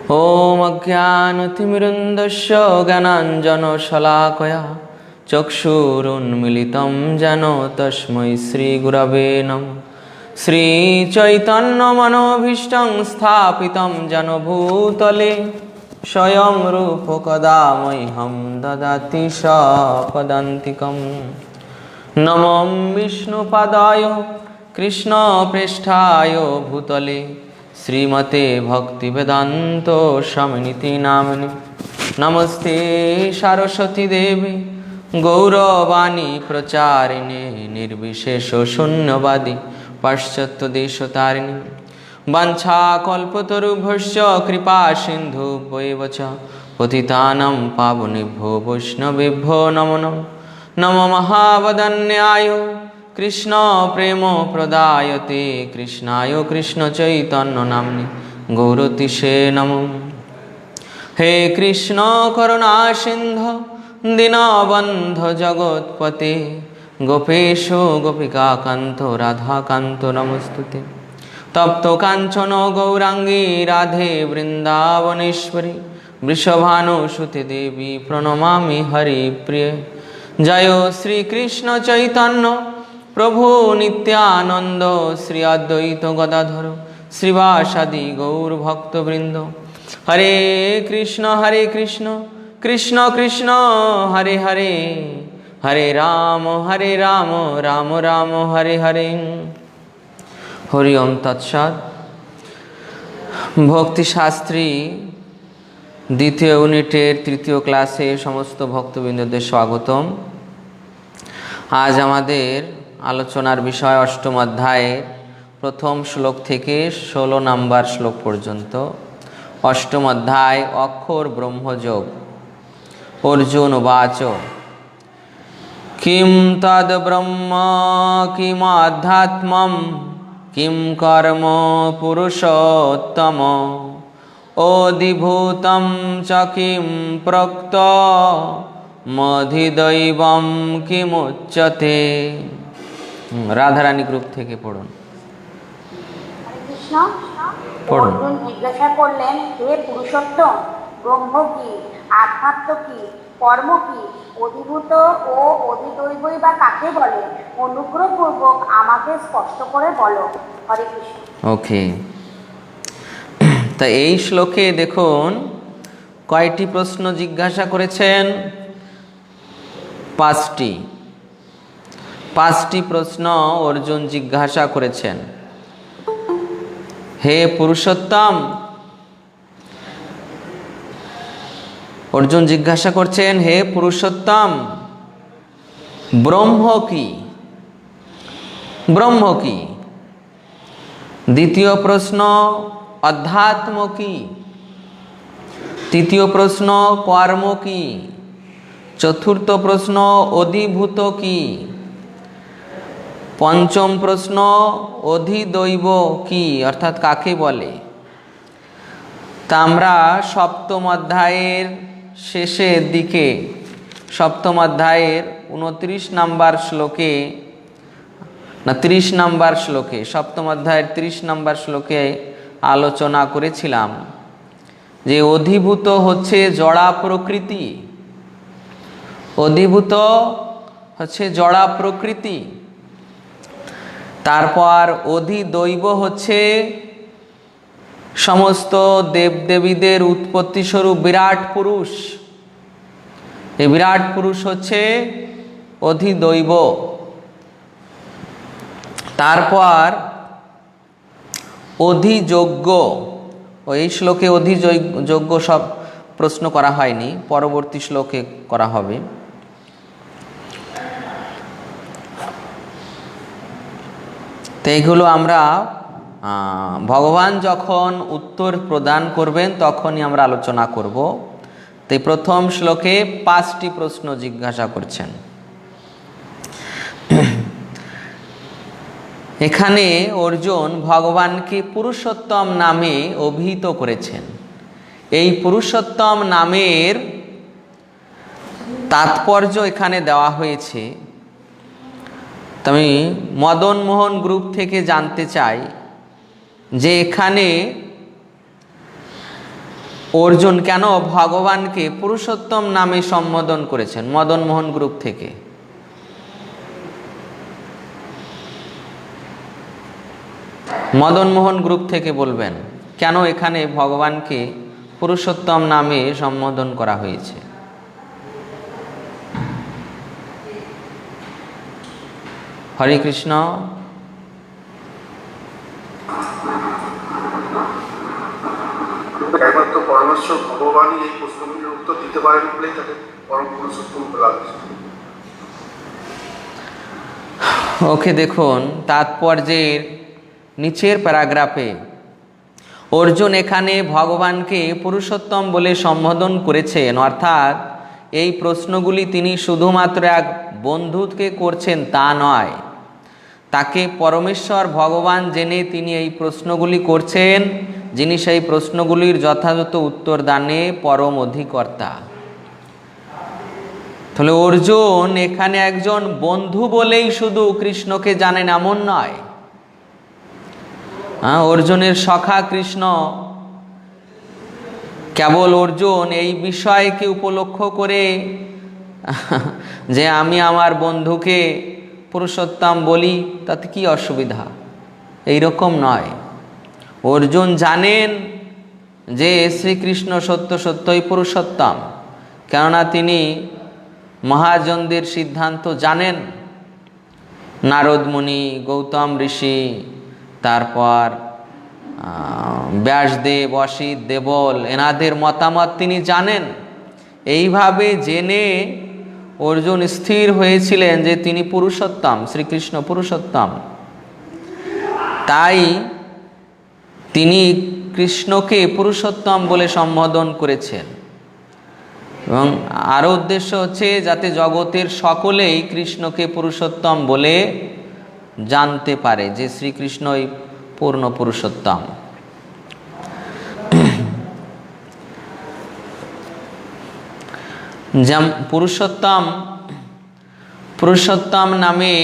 ॐ अज्ञानतिमिरुन्धस्य ज्ञानाञ्जनशलाकया चक्षुरुन्मीलितं येन तस्मै श्रीगुरवे नमः। श्रीचैतन्यमनोभीष्टं स्थापितं येन भूतले स्वयं रूप कदा मह्यं ददाति स्वपदान्तिकं। नमो विष्णुपादाय कृष्णप्रेष्ठाय भूतले श्रीमते भक्तिवेदांत स्वामिनिति नामिने। नमस्ते सरस्वती देवी गौरवाणी प्रचारिणे निर्विशेष शून्यवादी पाश्चात्यदेशतारिणे। वाञ्छाकल्पतरुभ्यश्च कृपा सिन्धुभ्यैव च पतितानां पावनेभ्यो वैष्णवेभ्यो नमो नमः। नमो महावदन्याय कृष्ण प्रेम प्रदायते कृष्णाय कृष्ण चैतन्य नाम्नि गौरतिसे नमो। हे कृष्ण करुणा सिंधु दीनबन्धु जगत्पते गोपेश गोपिका कांत राधा कांत नमस्तुते। तप्त कांचन गौरांगी राधे वृंदावनेश्वरी वृषभानुसुते देवी प्रणमामि हरिप्रिये। जय श्री कृष्ण चैतन्य प्रभु नित्यानंद श्री अद्वैत गदाधर श्रीवासादि गौर भक्तवृंद। हरे कृष्ण कृष्ण कृष्ण हरे हरे, हरे राम राम राम हरे हरे। हरि ओम तत्सत्। भक्ति शास्त्री द्वितीय यूनिटेर तृतीय क्लासे समस्त भक्तबृंदদের स्वागतम। आज आमादेर आलोचनार विषय अष्टम अध्याय प्रथम श्लोक थेके 16 नम्बर श्लोक पर्यन्त। अष्टम अध्याय अक्षर ब्रह्मयोग। अर्जुन उवाच किं तद् ब्रह्म किमाध्यात्मं किं कर्म पुरुषोत्तम अधिभूतं च किं प्रोक्तमधिदैवं किमुच्यते। রাধারানী গ্রুপ থেকে পড়ুন। কৃষ্ণ অর্জুন জিজ্ঞাসা করলেন, হে পুরুষোত্তম, ব্রহ্ম কি, আধ্যাত্ম কি, কর্ম কি, অধিভূত ও অধিদৈবই বা কাকে বলে? অনুগ্রহপূর্বক আমাকে স্পষ্ট করে বলো। হরে কৃষ্ণ। ওকে, তা এই শ্লোকে দেখুন কয়টি প্রশ্ন জিজ্ঞাসা করেছেন? পাঁচটি প্রশ্ন অর্জুন জিজ্ঞাসা করেছেন। হে পুরুষোত্তম, অর্জুন জিজ্ঞাসা করছেন, হে পুরুষোত্তম, ব্রহ্ম কি? ব্রহ্ম কি? দ্বিতীয় প্রশ্ন অধ্যাত্ম কি? তৃতীয় প্রশ্ন কর্ম কি? চতুর্থ প্রশ্ন অধিভূত কি? পঞ্চম প্রশ্ন অধিদৈব কি, অর্থাৎ কাকে বলে? তা আমরা সপ্তম অধ্যায়ের শেষের দিকে, সপ্তম অধ্যায়ের 29 নম্বর শ্লোকে না 30 নম্বর শ্লোকে, সপ্তম অধ্যায়ের 30 নম্বর শ্লোকে আলোচনা করেছিলাম যে অধিভূত হচ্ছে জড়া প্রকৃতি, অধিভূত হচ্ছে জড়া প্রকৃতি। তারপর অধিদৈব হচ্ছে সমস্ত দেবদেবীদের উৎপত্তি স্বরূপ বিরাট পুরুষ। এই বিরাট পুরুষ হচ্ছে অধিদৈব। তারপর অধিযোগ্য, এই শ্লোকে অধিযোগ্য সব প্রশ্ন করা হয়নি, পরবর্তী শ্লোকে করা হবে। তো এইগুলো আমরা ভগবান যখন উত্তর প্রদান করবেন তখনই আমরা আলোচনা করব। তো প্রথম শ্লোকে 5টি প্রশ্ন জিজ্ঞাসা করছেন। এখানে অর্জুন ভগবানকে পুরুষোত্তম নামে অভিহিত করেছেন। এই পুরুষোত্তম নামের তাৎপর্য এখানে দেওয়া হয়েছে। আমি মদন মোহন গ্রুপ থেকে জানতে চাই যে এখানে অর্জুন কেন ভগবানকে পুরুষোত্তম নামে সম্বোধন করেছেন? মদন মোহন গ্রুপ থেকে। মদন মোহন গ্রুপ থেকে বলবেন কেন এখানে ভগবানকে পুরুষোত্তম নামে সম্বোধন করা হয়েছে? হরে কৃষ্ণ। একমাত্র পরমেশ্বর ভগবানই এই প্রশ্নগুলির উত্তর দিতে পারেন বলেই তাকে পরম পুরুষোত্তম বলা হয়েছে। ওকে, দেখুন তাৎপর্যের নিচের প্যারাগ্রাফে অর্জুন এখানে ভগবানকে পুরুষোত্তম বলে সম্বোধন করেছেন, অর্থাৎ এই প্রশ্নগুলি তিনি শুধুমাত্র এক বন্ধুকে করছেন তা নয়, তাকে পরমেশ্বর ভগবান জেনে তিনি এই প্রশ্নগুলি করছেন, যিনি সেই প্রশ্নগুলির যথাযথ উত্তর দানে পরম অধিকর্তা। তাহলে অর্জুন এখানে একজন বন্ধু বলেই শুধু কৃষ্ণকে জানেন এমন নয়। অর্জুনের সখা কৃষ্ণ। কেবল অর্জুন এই বিষয়কে উপলক্ষ করে যে আমি আমার বন্ধুকে পুরুষোত্তম বলি তাতে কি অসুবিধা, এইরকম নয়। অর্জুন জানেন যে শ্রীকৃষ্ণ সত্য সত্যই পুরুষোত্তম, কেননা তিনি মহাজনদের সিদ্ধান্ত জানেন। নারদ মুনি, গৌতম ঋষি, তারপর ব্যাসদেব, অসিত, দেবল, এনাদের মতামত তিনি জানেন। এইভাবে জেনে অর্জুন স্থির হয়েছিলেন যে তিনি পুরুষোত্তম, শ্রীকৃষ্ণ পুরুষোত্তম। তাই তিনি কৃষ্ণকে পুরুষোত্তম বলে সম্বোধন করেছেন। এবং আরও উদ্দেশ্য হচ্ছে যাতে জগতের সকলেই কৃষ্ণকে পুরুষোত্তম বলে জানতে পারে যে শ্রীকৃষ্ণই পূর্ণ পুরুষোত্তম। পুরুষোত্তম পুরুষোত্তম নামে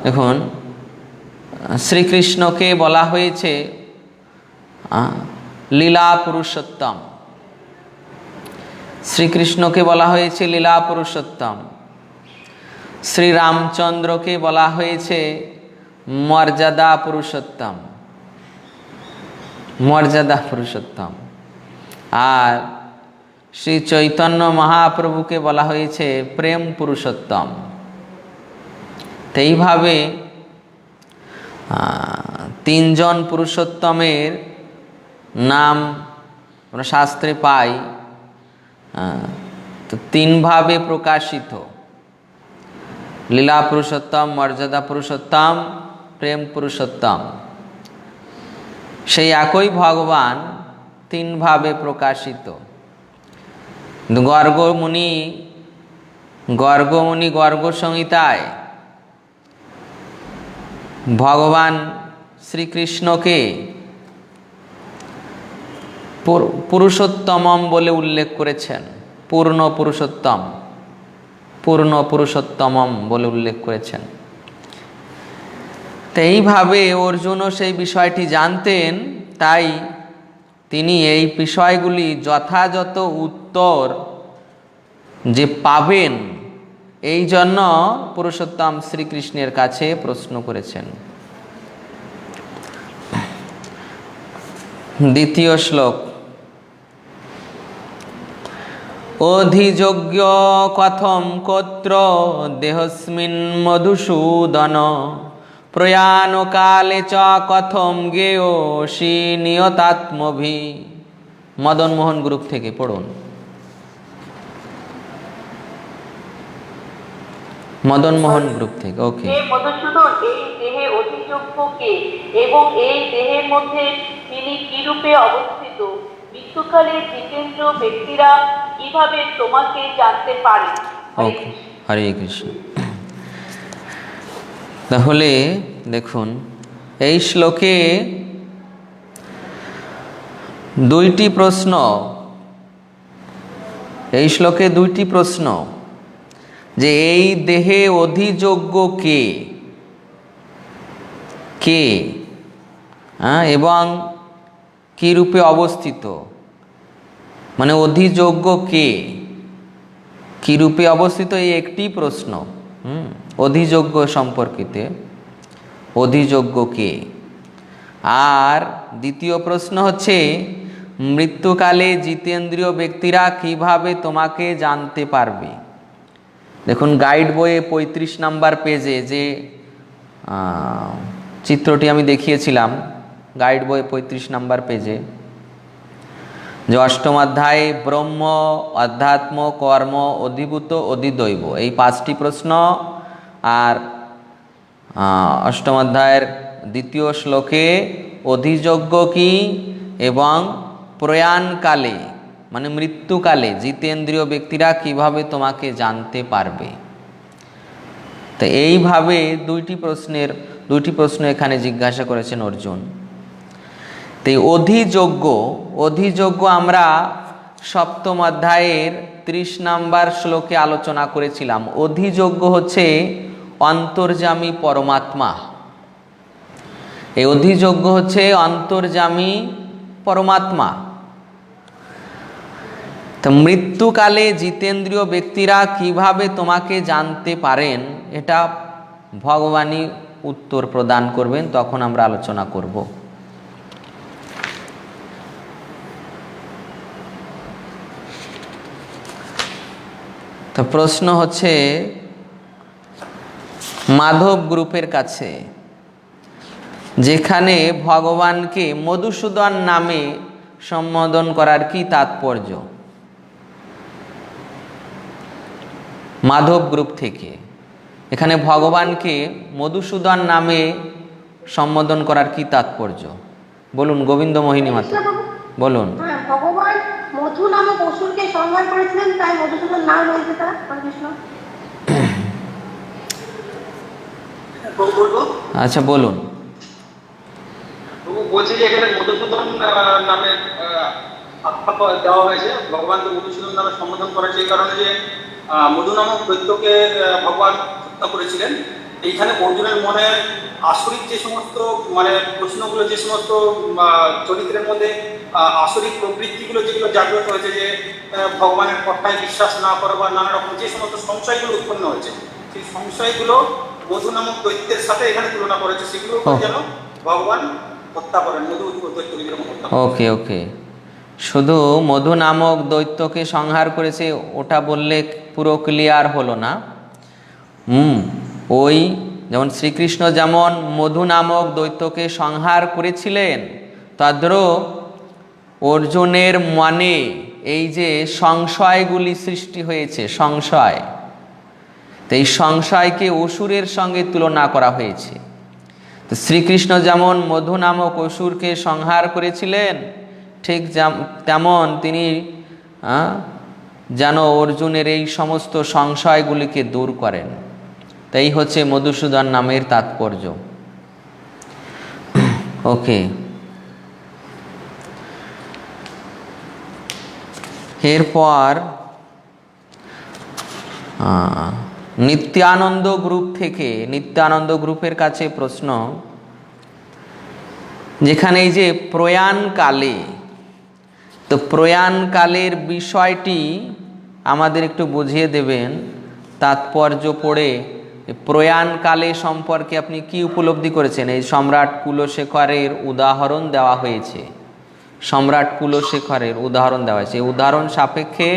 দেখুন শ্রীকৃষ্ণকে বলা হয়েছে লীলা পুরুষোত্তম। শ্রীকৃষ্ণকে বলা হয়েছে লীলা পুরুষোত্তম। শ্রীরামচন্দ্রকে বলা হয়েছে মর্যাদা পুরুষোত্তম, মর্যাদা পুরুষোত্তম। আর শ্রী চৈতন্য মহাপ্রভুকে বলা হয়েছে প্রেম পুরুষোত্তম। তো এইভাবে তিনজন পুরুষোত্তমের নাম আমরা শাস্ত্রে পাই, তো তিনভাবে প্রকাশিত: লীলা পুরুষোত্তম, মর্যাদা পুরুষোত্তম, প্রেম পুরুষোত্তম। সেই একই ভগবান তিনভাবে প্রকাশিত। গর্গমুনি গর্গ সংহিতায় ভগবান শ্রীকৃষ্ণকে পুরুষোত্তমম বলে উল্লেখ করেছেন। পূর্ণ পুরুষোত্তমম বলে উল্লেখ করেছেন। তো এইভাবে অর্জুনও সেই বিষয়টি জানতেন, তাই তিনি এই বিষয়গুলি যথাযথ উত্তর যে পাবেন এই জন্য পুরুষোত্তম শ্রীকৃষ্ণের কাছে প্রশ্ন করেছেন। দ্বিতীয় শ্লোক। অধিযোগ্য কথম কোত্র দেহস্মিন মধুসূদন প্রয়াণ কালে চ কথম গেয়সি নিয়তাত্মভি। মদন মোহন গ্রুপ থেকে পড়ুন। মদন মোহন গ্রুপ থেকে। ওকে। মধুসূদন, এই দেহে অধিযোগ্য কে এবং এই দেহের মধ্যে তিনি কি রূপে অবস্থিত? মৃত্যুকালে জিতেন্দ্র ব্যক্তিরা কিভাবে তোমাকে জানতে পারে? ওকে, হরে কৃষ্ণ। তাহলে দেখুন এই শ্লোকে দুইটি প্রশ্ন, যে এই দেহে অধিযোগ্য কে এবং কি রূপে অবস্থিত। মানে অধিযোগ্য কে, কি রূপে অবস্থিত, এই একটি প্রশ্ন। অধিযোগ্য সম্পর্কিত অধিযোগ্য কে। আর দ্বিতীয় প্রশ্ন হচ্ছে মৃত্যুকালে জিতেন্দ্রীয় ব্যক্তিরা কিভাবে তোমাকে জানতে পারবে। দেখুন গাইড বইয়ে 35 নাম্বার পেজে যে চিত্রটি আমি দেখিয়েছিলাম, গাইড বইয়ে 35 নাম্বার পেজে, যে অষ্টম অধ্যায়ে ব্রহ্ম, অধ্যাত্ম, কর্ম, অধিভূত, অধিদৈব, এই 5টি প্রশ্ন। আর অষ্টম অধ্যায়ের 2য় শ্লোকে অধিযোগ্য কি এবং প্রয়াণকালে মানে মৃত্যুকালে জিতেন্দ্রীয় ব্যক্তিরা কিভাবে তোমাকে জানতে পারবে। তো এইভাবে দুইটি প্রশ্ন এখানে জিজ্ঞাসা করেছেন অর্জুন। তো অধিযোগ্য আমরা সপ্তম অধ্যায়ের 30 নাম্বার শ্লোকে আলোচনা করেছিলাম। অধিযোগ্য হচ্ছে অন্তর্যামী পরমাত্মা। এই অধিযোগ্য হচ্ছে অন্তর্যামী পরমাত্মা। তো মৃত্যুকালে জিতেন্দ্রীয় ব্যক্তিরা কিভাবে তোমাকে জানতে পারেন, এটা ভগবানই উত্তর প্রদান করবেন, তখন আমরা আলোচনা করব। তো প্রশ্ন হচ্ছে মাধব গ্রুপের কাছে, যেখানে ভগবানকে মধুসূদন নামে সম্বোধন করার কি তাৎপর্য। মাধব গ্রুপ থেকে এখানে ভগবানকে মধুসূদন নামে সম্বোধন করার কি তাৎপর্য বলুন। গোবিন্দ মোহিনী মাতা বলুন। ভগবান মধু নামক অসুরকে সংহার করেছিলেন, তাই মধুসূদন নাম হয়েছে তার কৃষ্ণ। আচ্ছা বলুন। বলছি যে এখানে মধুসূদন নামে আখ্যা দেওয়া হয়েছে, ভগবানকে মধুসূদন নামে সম্বোধন করেছে এই কারণে যে মধু নামক দৈত্যকে ভগবান হত্যা করেছিলেন। এইখানে অর্জুনের মনে আসরিক যে সমস্ত মানে প্রশ্নগুলো, যে সমস্ত চরিত্রের মধ্যে আসরিক প্রবৃত্তিগুলো যেগুলো জাগ্রত হয়েছে, যে ভগবানের কথায় বিশ্বাস না করা বা নানা রকম যে সমস্ত সংশয়গুলো উৎপন্ন হয়েছে, সেই সংশয়গুলো মধু নামক দৈত্যের সাথে এখানে তুলনা করেছে, সেগুলো যেন ভগবান হত্যা করেন, মধু দৈত্যকে যেরকম হত্যা করেন। ওকে শুধু মধু নামক দৈত্যকে সংহার করেছে ওটা বললে পুরো ক্লিয়ার হলো না। ওই যেমন শ্রীকৃষ্ণ যেমন মধু নামক দৈত্যকে সংহার করেছিলেন, তাদেরও অর্জুনের মনে এই যে সংশয়গুলি সৃষ্টি হয়েছে, সংশয়, তো এই সংশয়কে অসুরের সঙ্গে তুলনা করা হয়েছে। তো শ্রীকৃষ্ণ যেমন মধু নামক অসুরকে সংহার করেছিলেন, ঠিক তেমন তিনি যেন অর্জুনের এই সমস্ত সংশয়গুলিকে দূর করেন। তাই হচ্ছে মধুসূদন নামের তাৎপর্য। ওকে, এরপর নিত্যানন্দ গ্রুপ থেকে, নিত্যানন্দ গ্রুপের কাছে প্রশ্ন, যেখানে এই যে প্রয়াণকালে, তো প্রয়াণকালের বিষয়টি আমাদের একটু বুঝিয়ে দেবেন তাৎপর্য পড়ে। প্রয়াণকালে সম্পর্কে আপনি কি উপলব্ধি করেছেন? এই সম্রাট কুলশেখরের উদাহরণ দেওয়া হয়েছে, সম্রাট কুলশেখরের উদাহরণ দেওয়া হয়েছে। এই উদাহরণ সাপেক্ষে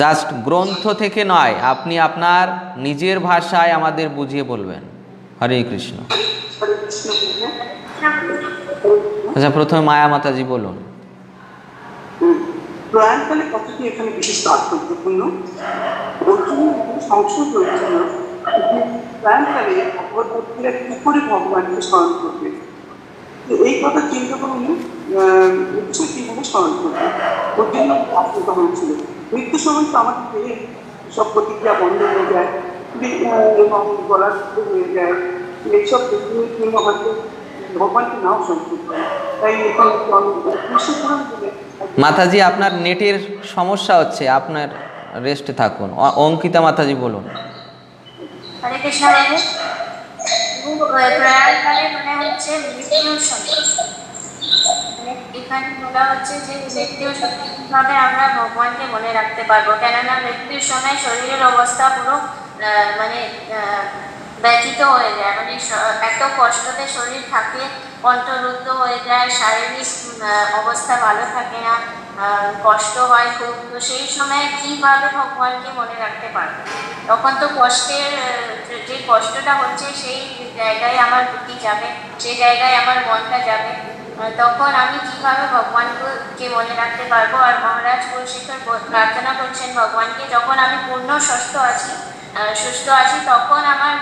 জাস্ট গ্রন্থ থেকে নয়, আপনি আপনার নিজের ভাষায় আমাদের বুঝিয়ে বলবেন। হরে কৃষ্ণ। আচ্ছা, প্রথমে মায়া মাতাজি বলুন। প্রয়াণকালে কথাটি এখানে বিশেষ তাৎপর্যপূর্ণ। সংশয় হয়েছিল প্রয়াণকালে ভগবদ্ভক্তরা কি করে ভগবানকে স্মরণ করবে, এই কথা চিন্তা করুন মৃত্যু কিভাবে স্মরণ করবে, ওর জন্য আশঙ্কা হয়েছিল। মৃত্যুর সময় তো আমাদের দেহে সব প্রতিক্রিয়া বন্ধ হয়ে যায় এবং গলার হয়ে যায়, এইসব কিংবা হয়তো ভগবানকে নাও সংস্কৃত করে। তাই এখানে মাতাজি আপনার নেটের সমস্যা হচ্ছে, আপনার রেস্টে থাকুন। অঙ্কিতা মাতাজি বলুন। হরে কৃষ্ণ বাবু। প্রয়াণকালে মানে হচ্ছে মৃত্যুর সময়, মানে এখানে বলা হচ্ছে যে মৃত্যুর সময় কিভাবে আমরা ভগবানকে মনে রাখতে পারবো, কেননা মৃত্যুর সময় শরীরের অবস্থা পুরো মানে ব্যথিত হয়ে যায়, মানে এত কষ্টতে শরীর থাকে, কণ্ঠরুদ্ধ হয়ে যায়, শারীরিক অবস্থা ভালো থাকে না, কষ্ট হয় খুব। তো সেই সময় কিভাবে ভগবানকে মনে রাখতে পারবো? তখন তো কষ্টের যে কষ্টটা হচ্ছে সেই জায়গায় আমার বুদ্ধি যাবে, সেই জায়গায় আমার মনটা যাবে। তখন আমি কিভাবে ভগবানকে মনে রাখতে পারবো? আর মহারাজ কুলশেখর প্রার্থনা করছেন ভগবানকে, যখন আমি পূর্ণ সুস্থ আছি তখন আমার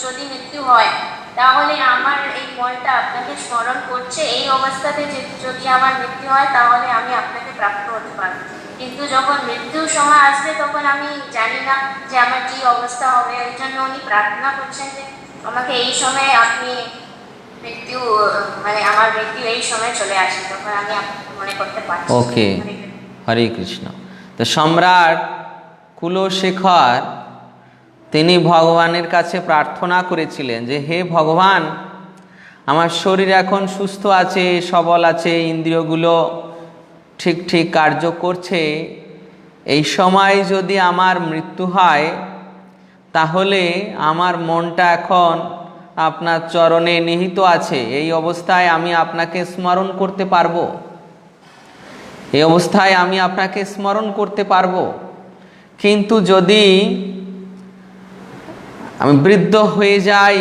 যদি মৃত্যু হয় তাহলে আমার এই মনটা আপনাকে স্মরণ করছে, এই অবস্থাতে যদি আমার মৃত্যু হয় তাহলে আমি আপনাকে প্রাপ্ত হতে পারবো। কিন্তু যখন মৃত্যুর সময় আসবে তখন আমি জানি না যে আমার কি অবস্থা হবে। ওই জন্য উনি প্রার্থনা করছেন যে আমাকে এই সময় আপনি আমার মৃত্যু এই সময় চলে আসে, তখন আমি আপনাকে মনে করতে পারছি। ওকে, হরে কৃষ্ণ। তো সম্রাট কুলশেখর তিনি ভগবানের কাছে প্রার্থনা করেছিলেন যে হে ভগবান, আমার শরীর এখন সুস্থ আছে, সবল আছে, ইন্দ্রিয়গুলো ঠিক ঠিক কার্য করছে, এই সময় যদি আমার মৃত্যু হয় তাহলে আমার মনটা এখন আপনার চরণে নিহিত আছে, এই অবস্থায় আমি আপনাকে স্মরণ করতে পারবো, এই অবস্থায় আমি আপনাকে স্মরণ করতে পারবো। কিন্তু যদি আমি বৃদ্ধ হয়ে যাই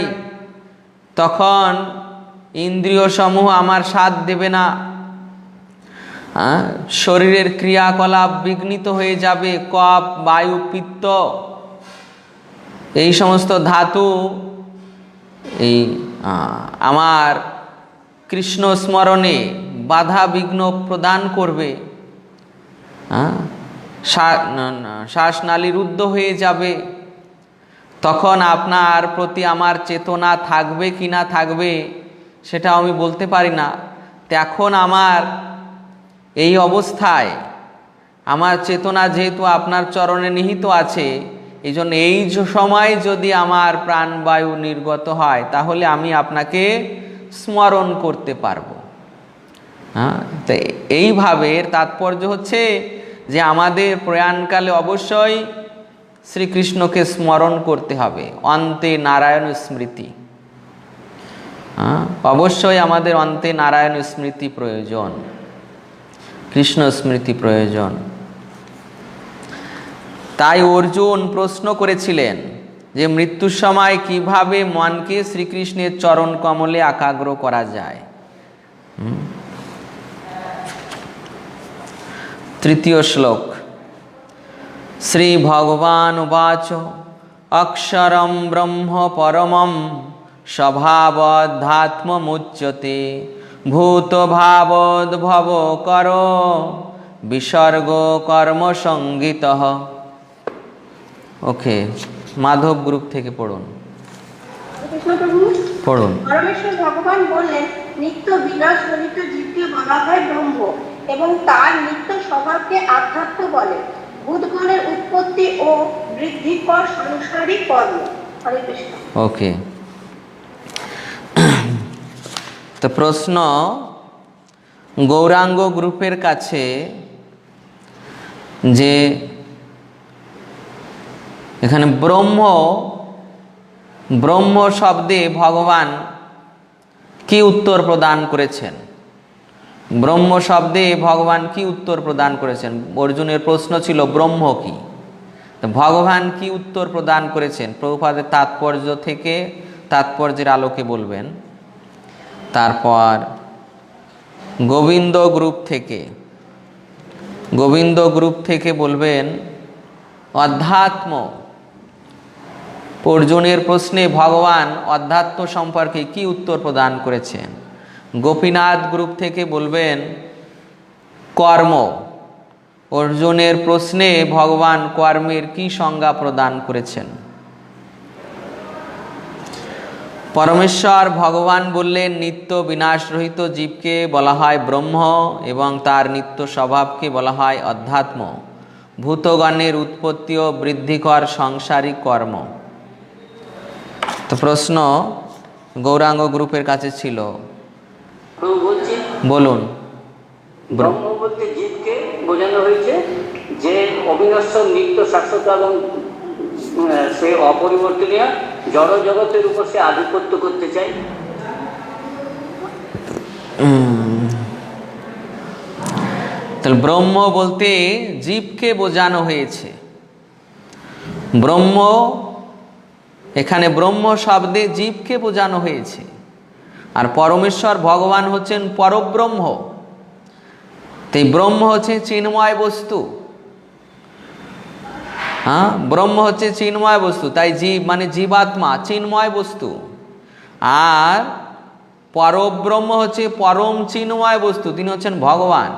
তখন ইন্দ্রিয় সমূহ আমার সাথ দেবে না, শরীরের ক্রিয়াকলাপ বিঘ্নিত হয়ে যাবে, কফ, বায়ু, পিত্ত এই সমস্ত ধাতু এই আমার কৃষ্ণ স্মরণে বাধা বিঘ্ন প্রদান করবে, শ্বাসনালী রুদ্ধ হয়ে যাবে। তখন আপনার প্রতি আমার চেতনা থাকবে কি না থাকবে সেটা আমি বলতে পারি না। তো এখন আমার এই অবস্থায় আমার চেতনা যেহেতু আপনার চরণে নিহিত আছে, এই জন্য এই সময় যদি আমার প্রাণবায়ু নির্গত হয় তাহলে আমি আপনাকে স্মরণ করতে পারবো। তো এইভাবে তাৎপর্য হচ্ছে যে আমাদের প্রয়াণকালে অবশ্যই শ্রীকৃষ্ণকে স্মরণ করতে হবে, অন্তে নারায়ণ স্মৃতি। অবশ্যই আমাদের অন্তে নারায়ণ স্মৃতি প্রয়োজন, কৃষ্ণ স্মৃতি প্রয়োজন। তাই অর্জুন প্রশ্ন করেছিলেন যে মৃত্যুর সময় কিভাবে মনকে শ্রীকৃষ্ণের চরণ কমলে একাগ্র করা যায়। তৃতীয় শ্লোক। শ্রী ভগবান উবাচ অক্ষরম ব্রহ্ম পরমম স্বভাবধ্যাত্মমুচ্যতে ভূত ভাবোদ্ভব কর বিসর্গ কর্ম সংগীতঃ। ওকে, মাধব গ্রুপ থেকে পড়ুন। পড়ুন। পরমেশ্বর ভগবান বললেন, নিত্য বিনাশ রহিত জীবকে বলা হয় ব্রহ্ম এবং তার নিত্য স্বভাবকে আধ্যাত্ম বলে। ভূতগণের উৎপত্তি ও বৃদ্ধিকর সাংসারিক কর্ম। হরে কৃষ্ণ। ওকে, তো প্রশ্ন গৌরাঙ্গ গ্রুপের কাছে যে এখানে ব্রহ্ম শব্দে ভগবান কি উত্তর প্রদান করেছেন? ব্রহ্ম শব্দে ভগবান কি উত্তর প্রদান করেছেন? অর্জুনের প্রশ্ন ছিল ব্রহ্ম কি, তো ভগবান কি উত্তর প্রদান করেছেন প্রভুপাদের তাৎপর্যের আলোকে বলবেন। তারপর গোবিন্দ গ্রুপ থেকে বলবেন অধ্যাত্ম। অর্জুনের প্রশ্নে ভগবান অধ্যাত্ম সম্পর্কে কি উত্তর প্রদান করেছেন। গোপীনাথ গ্রুপ থেকে বলবেন কর্ম। অর্জুনের প্রশ্নে ভগবান কর্মের কি সংজ্ঞা প্রদান করেছেন। পরমেশ্বর ভগবান বললেন নিত্য বিনাশরহিত জীবকে বলা হয় ব্রহ্ম এবং তার নিত্য স্বভাবকে বলা হয় অধ্যাত্ম। ভূতগণের উৎপত্তি ও বৃদ্ধিকর সাংসারিক কর্ম। তো প্রশ্ন গৌরাঙ্গ গ্রুপের কাছে ছিল, বলুন। ব্রহ্ম বলতে জীবকে বোঝানো হয়েছে, যে অবিনশ্বর, নিত্য, শাশ্বত এবং সে অপরিবর্তনীয় জড় জগতের উপর সে আধিপত্য করতে চায়। তাহলে ব্রহ্ম বলতে জীবকে বোঝানো হয়েছে। ব্রহ্ম, এখানে ব্রহ্ম শব্দে জীবকে বোঝানো হয়েছে। আর পরমেশ্বর ভগবান হচ্ছেন পরব্রহ্ম। তাই ব্রহ্ম হচ্ছে চিন্ময় বস্তু। হ্যাঁ, ব্রহ্ম হচ্ছে চিন্ময় বস্তু, তাই জীব মানে জীবাত্মা চিন্ময় বস্তু। আর পরব্রহ্ম হচ্ছে পরম চিন্ময় বস্তু, তিনি হচ্ছেন ভগবান।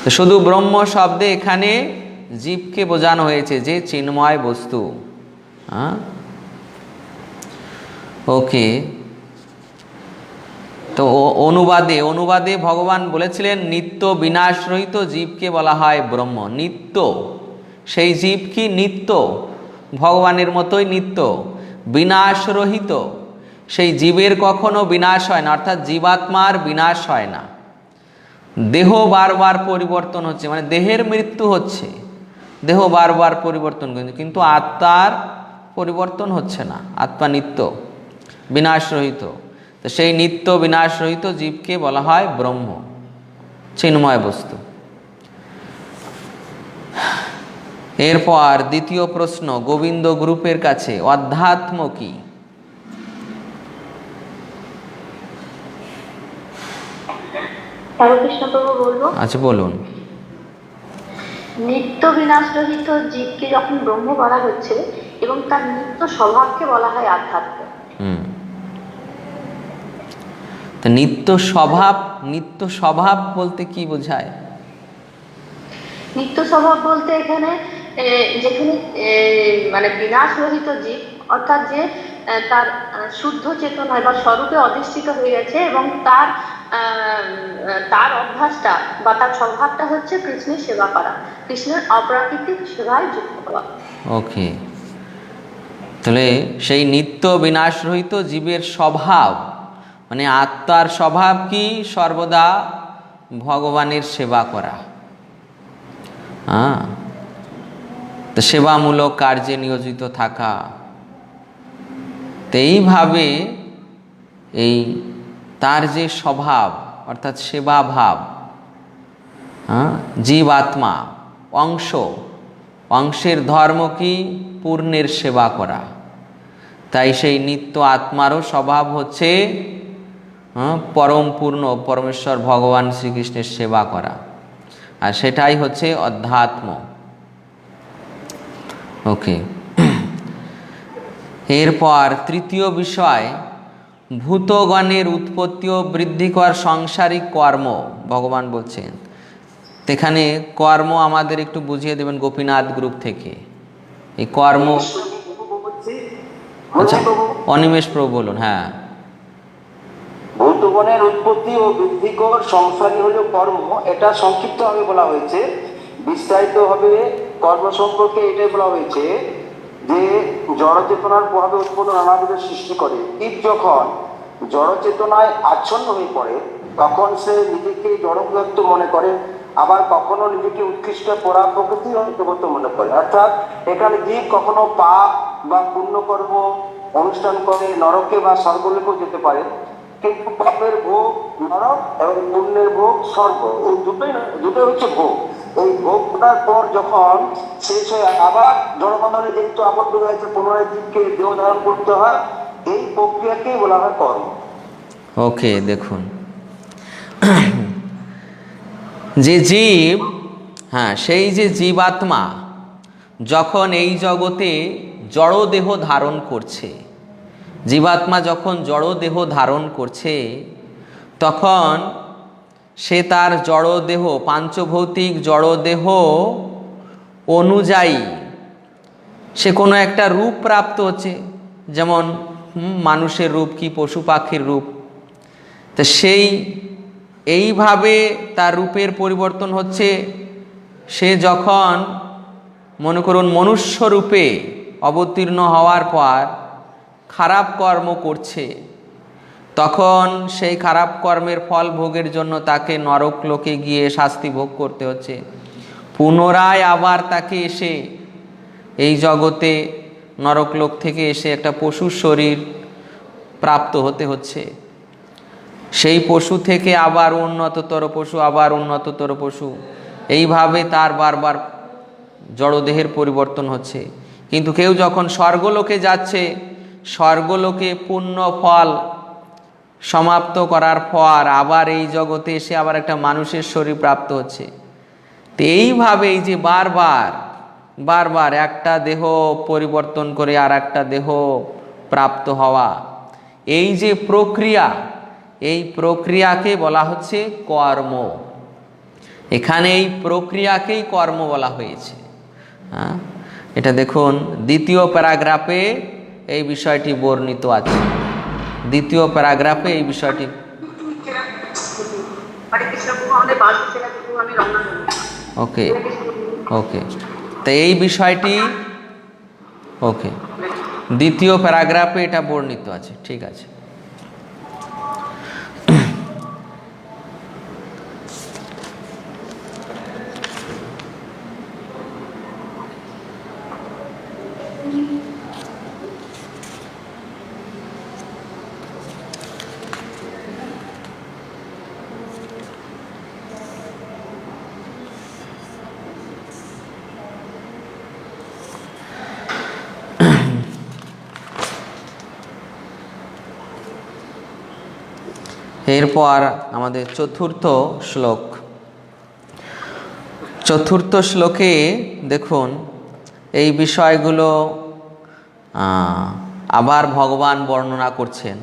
তো শুধু ব্রহ্ম শব্দে এখানে জীবকে বোঝানো হয়েছে যে চিন্ময় বস্তু। হ্যাঁ, ওকে। তো অনুবাদে ভগবান বলেছিলেন নিত্য বিনাশ রহিত জীবকে বলা হয় ব্রহ্ম। নিত্য, সেই জীব কি নিত্য, ভগবানের মতোই নিত্য। বিনাশ রহিত, সেই জীবের কখনো বিনাশ হয় না, অর্থাৎ জীবাত্মার বিনাশ হয় না। দেহ বারবার পরিবর্তন হচ্ছে, মানে দেহের মৃত্যু হচ্ছে, দেহ বারবার পরিবর্তন করছে, কিন্তু আত্মার পরিবর্তন হচ্ছে না। আত্মা নিত্য, বিনাশ রহিত। তো সেই নিত্য বিনাশ রহিত জীবকে বলা হয় ব্রহ্ম, চিন্ময় বস্তু। এরপর দ্বিতীয় প্রশ্ন গোবিন্দ গ্রুপের কাছে, অধ্যাত্ম কি? কৃষ্ণপ্রভু বলবো। আচ্ছা, বলুন। নিত্য বিনাশ রহিত জীবকে যখন ব্রহ্ম বলা হচ্ছে এবং তার নিত্য স্বভাবকে বলা হয় আধ্যাত্ম। তো নিত্য স্বভাব বলতে কি বোঝায়? নিত্য স্বভাব বলতে এখানে যেখানে মানে বিনাশ রহিত জীব, অর্থাৎ যে তার শুদ্ধ চেতনায় বা স্বরূপে অধিষ্ঠিত হয়ে গেছে এবং তার অভ্যাসটা বা তার স্বভাবটা হচ্ছে কৃষ্ণের সেবা করা, কৃষ্ণের অপ্রাকৃতিক সেবায় যুক্ত হওয়া। ওকে, তাহলে সেই নিত্য বিনাশ রহিত জীবের স্বভাব মানে আত্মার স্বভাব কি? সর্বদা ভগবানের সেবা করা। হ্যাঁ, তো সেবামূলক কার্যে নিয়োজিত থাকা। তো এইভাবে এই তার যে স্বভাব অর্থাৎ সেবা ভাব, হ্যাঁ, জীবাত্মা অংশের ধর্ম কি? পূর্ণের সেবা করা। তাই সেই নিত্য আত্মারও স্বভাব হচ্ছে পরম পূর্ণ পরমেশ্বর ভগবান শ্রীকৃষ্ণের সেবা করা, আর সেটাই হচ্ছে অধ্যাত্ম। ওকে, এরপর তৃতীয় বিষয় ভূতগণের উৎপত্তি ও বৃদ্ধিকর সাংসারিক কর্ম ভগবান বলছেন। এখানে কর্ম আমাদের একটু বুঝিয়ে দেবেন গোপীনাথ গ্রুপ থেকে। এই কর্ম, আচ্ছা অনিমেষ প্রভু বলুন। হ্যাঁ, ভূতগণের উৎপত্তি ও বৃদ্ধিকর সংসারই হলো কর্ম, এটা সংক্ষিপ্তভাবে বলা হয়েছে। বিস্তারিতভাবে কর্ম সম্পর্কে এটাই বলা হয়েছে যে জড় চেতনার প্রভাবে উৎপন্ন নানাবিধ সৃষ্টি করে। জীব যখন জড় চেতনায় আচ্ছন্ন হয়ে পড়ে তখন সে নিজেকে জড়ভুক্ত মনে করে, আবার কখনো নিজেকে উৎকৃষ্ট পরা প্রকৃতির অন্তর্গত মনে করে। অর্থাৎ এখানে জীব কখনো পাপ বা পুণ্যকর্ম অনুষ্ঠান করে নরকে বা স্বর্গলোকেও যেতে পারে, কিন্তু পাপের ভোগ নরক এবং পুণ্যের ভোগ স্বর্গ, এই দুটোই হচ্ছে ভোগ। এই ভোগ করার পর যখন শেষ হয়ে আবার জড়বন্ধনে যেহেতু আবদ্ধ হয়েছে পুনরায় জীবকে দেহ ধারণ করতে হয়, এই প্রক্রিয়াকেই বলা হয় কর্ম। ওকে, দেখুন যে জীব, হ্যাঁ, সেই যে জীবাত্মা যখন এই জগতে জড়দেহ ধারণ করছে, জীবাত্মা যখন জড়দেহ ধারণ করছে তখন সে তার জড়দেহ পাঞ্চভৌতিক জড়দেহ অনুযায়ী সে কোনো একটা রূপ প্রাপ্ত হচ্ছে, যেমন মানুষের রূপ কি পশু পাখির রূপ। তো সেই এইভাবে তার রূপের পরিবর্তন হচ্ছে। সে যখন মনে করুন মনুষ্য রূপে অবতীর্ণ হওয়ার পর খারাপ কর্ম করছে, তখন সেই খারাপ কর্মের ফল ভোগের জন্য তাকে নরক লোকে গিয়ে শাস্তি ভোগ করতে হচ্ছে। পুনরায় আবার তাকে এসে এই জগতে নরকলোক থেকে এসে একটা পশুর শরীর প্রাপ্ত হতে হচ্ছে। সেই পশু থেকে আবার উন্নততর পশু, আবার উন্নততর পশু, এইভাবে তার বারবার জড়দেহের পরিবর্তন হচ্ছে। কিন্তু কেউ যখন স্বর্গলোকে যাচ্ছে, স্বর্গলোকে পুণ্য ফল সমাপ্ত করার পর আবার এই জগতে এসে আবার একটা মানুষের শরীর প্রাপ্ত হচ্ছে। তো এইভাবে এই যে বারবার বারবার একটা দেহ পরিবর্তন করে আর একটা দেহ প্রাপ্ত হওয়া, এই যে প্রক্রিয়া, এই প্রক্রিয়াকে বলা হচ্ছে কর্ম। এখানে এই প্রক্রিয়াকেই কর্ম বলা হয়েছে। হ্যাঁ, এটা দেখুন দ্বিতীয় প্যারাগ্রাফে এই বিষয়টি বর্ণিত আছে। দ্বিতীয় প্যারাগ্রাফে এই বিষয়টি ওকে ওকে তো এই বিষয়টি ওকে দ্বিতীয় প্যারাগ্রাফে এটা বর্ণিত আছে। ঠিক আছে। এরপর আমাদের চতুর্থ শ্লোক। চতুর্থ শ্লোকে দেখুন এই বিষয়গুলো আবার ভগবান বর্ণনা করছেন।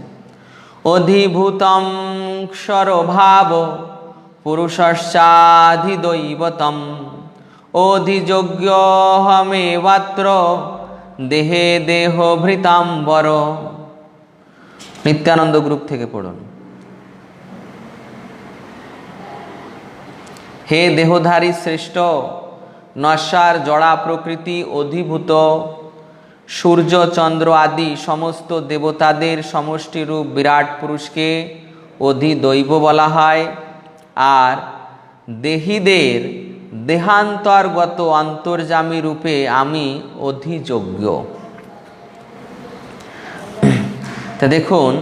অধিভূতম ক্ষরভাব পুরুষশ্চাধিদৈবতম অধিযোগ্যহমেবাত্র দেহে দেহভৃতাম্বর। নিত্যানন্দ গ্রুপ থেকে পড়ুন। হে দেহধারী শ্রেষ্ঠ, নশ্বর জড়া প্রকৃতি অধিভূত সূর্য চন্দ্র আদি সমস্ত দেবতাদের সমষ্টিরূপ বিরাট পুরুষকে অধিদৈব বলা হয়। আর দেহীদের দেহান্তর্গত অন্তর্যামী রূপে আমি অধিযোগ্য। তা দেখুন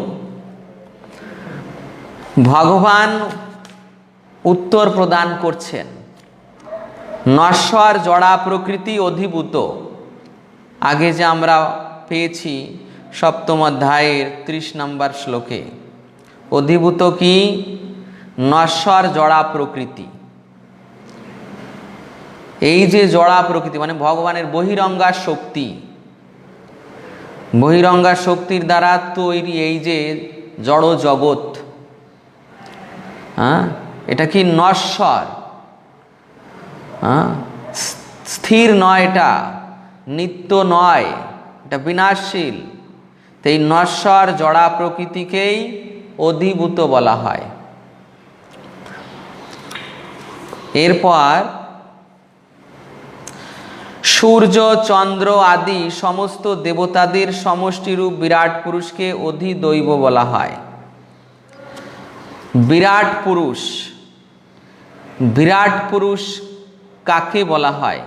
ভগবান উত্তর প্রদান করছেন। নশ্বর জড়া প্রকৃতি অধিভূত, আগে যে আমরা পেয়েছি সপ্তম অধ্যায়ের 30 নম্বর শ্লোকে। অধিভূত কি? নশ্বর জড়া প্রকৃতি। এই যে জড়া প্রকৃতি মানে ভগবানের বহিরঙ্গা শক্তি, বহিরঙ্গা শক্তির দ্বারা তৈরি এই যে জড় জগৎ, হ্যাঁ, এটা কি নশ্বর, স্থির নয়, এটা নিত্য নয়, এটা বিনাশশীল। তো এই নশ্বর জড়া প্রকৃতিকেই অধিভূত বলা হয়। এরপর সূর্য চন্দ্র আদি সমস্ত দেবতাদের সমষ্টিরূপ বিরাট পুরুষকে অধিদৈব বলা হয়। বিরাট পুরুষ, বিরাট পুরুষ কাকে বলা হয়?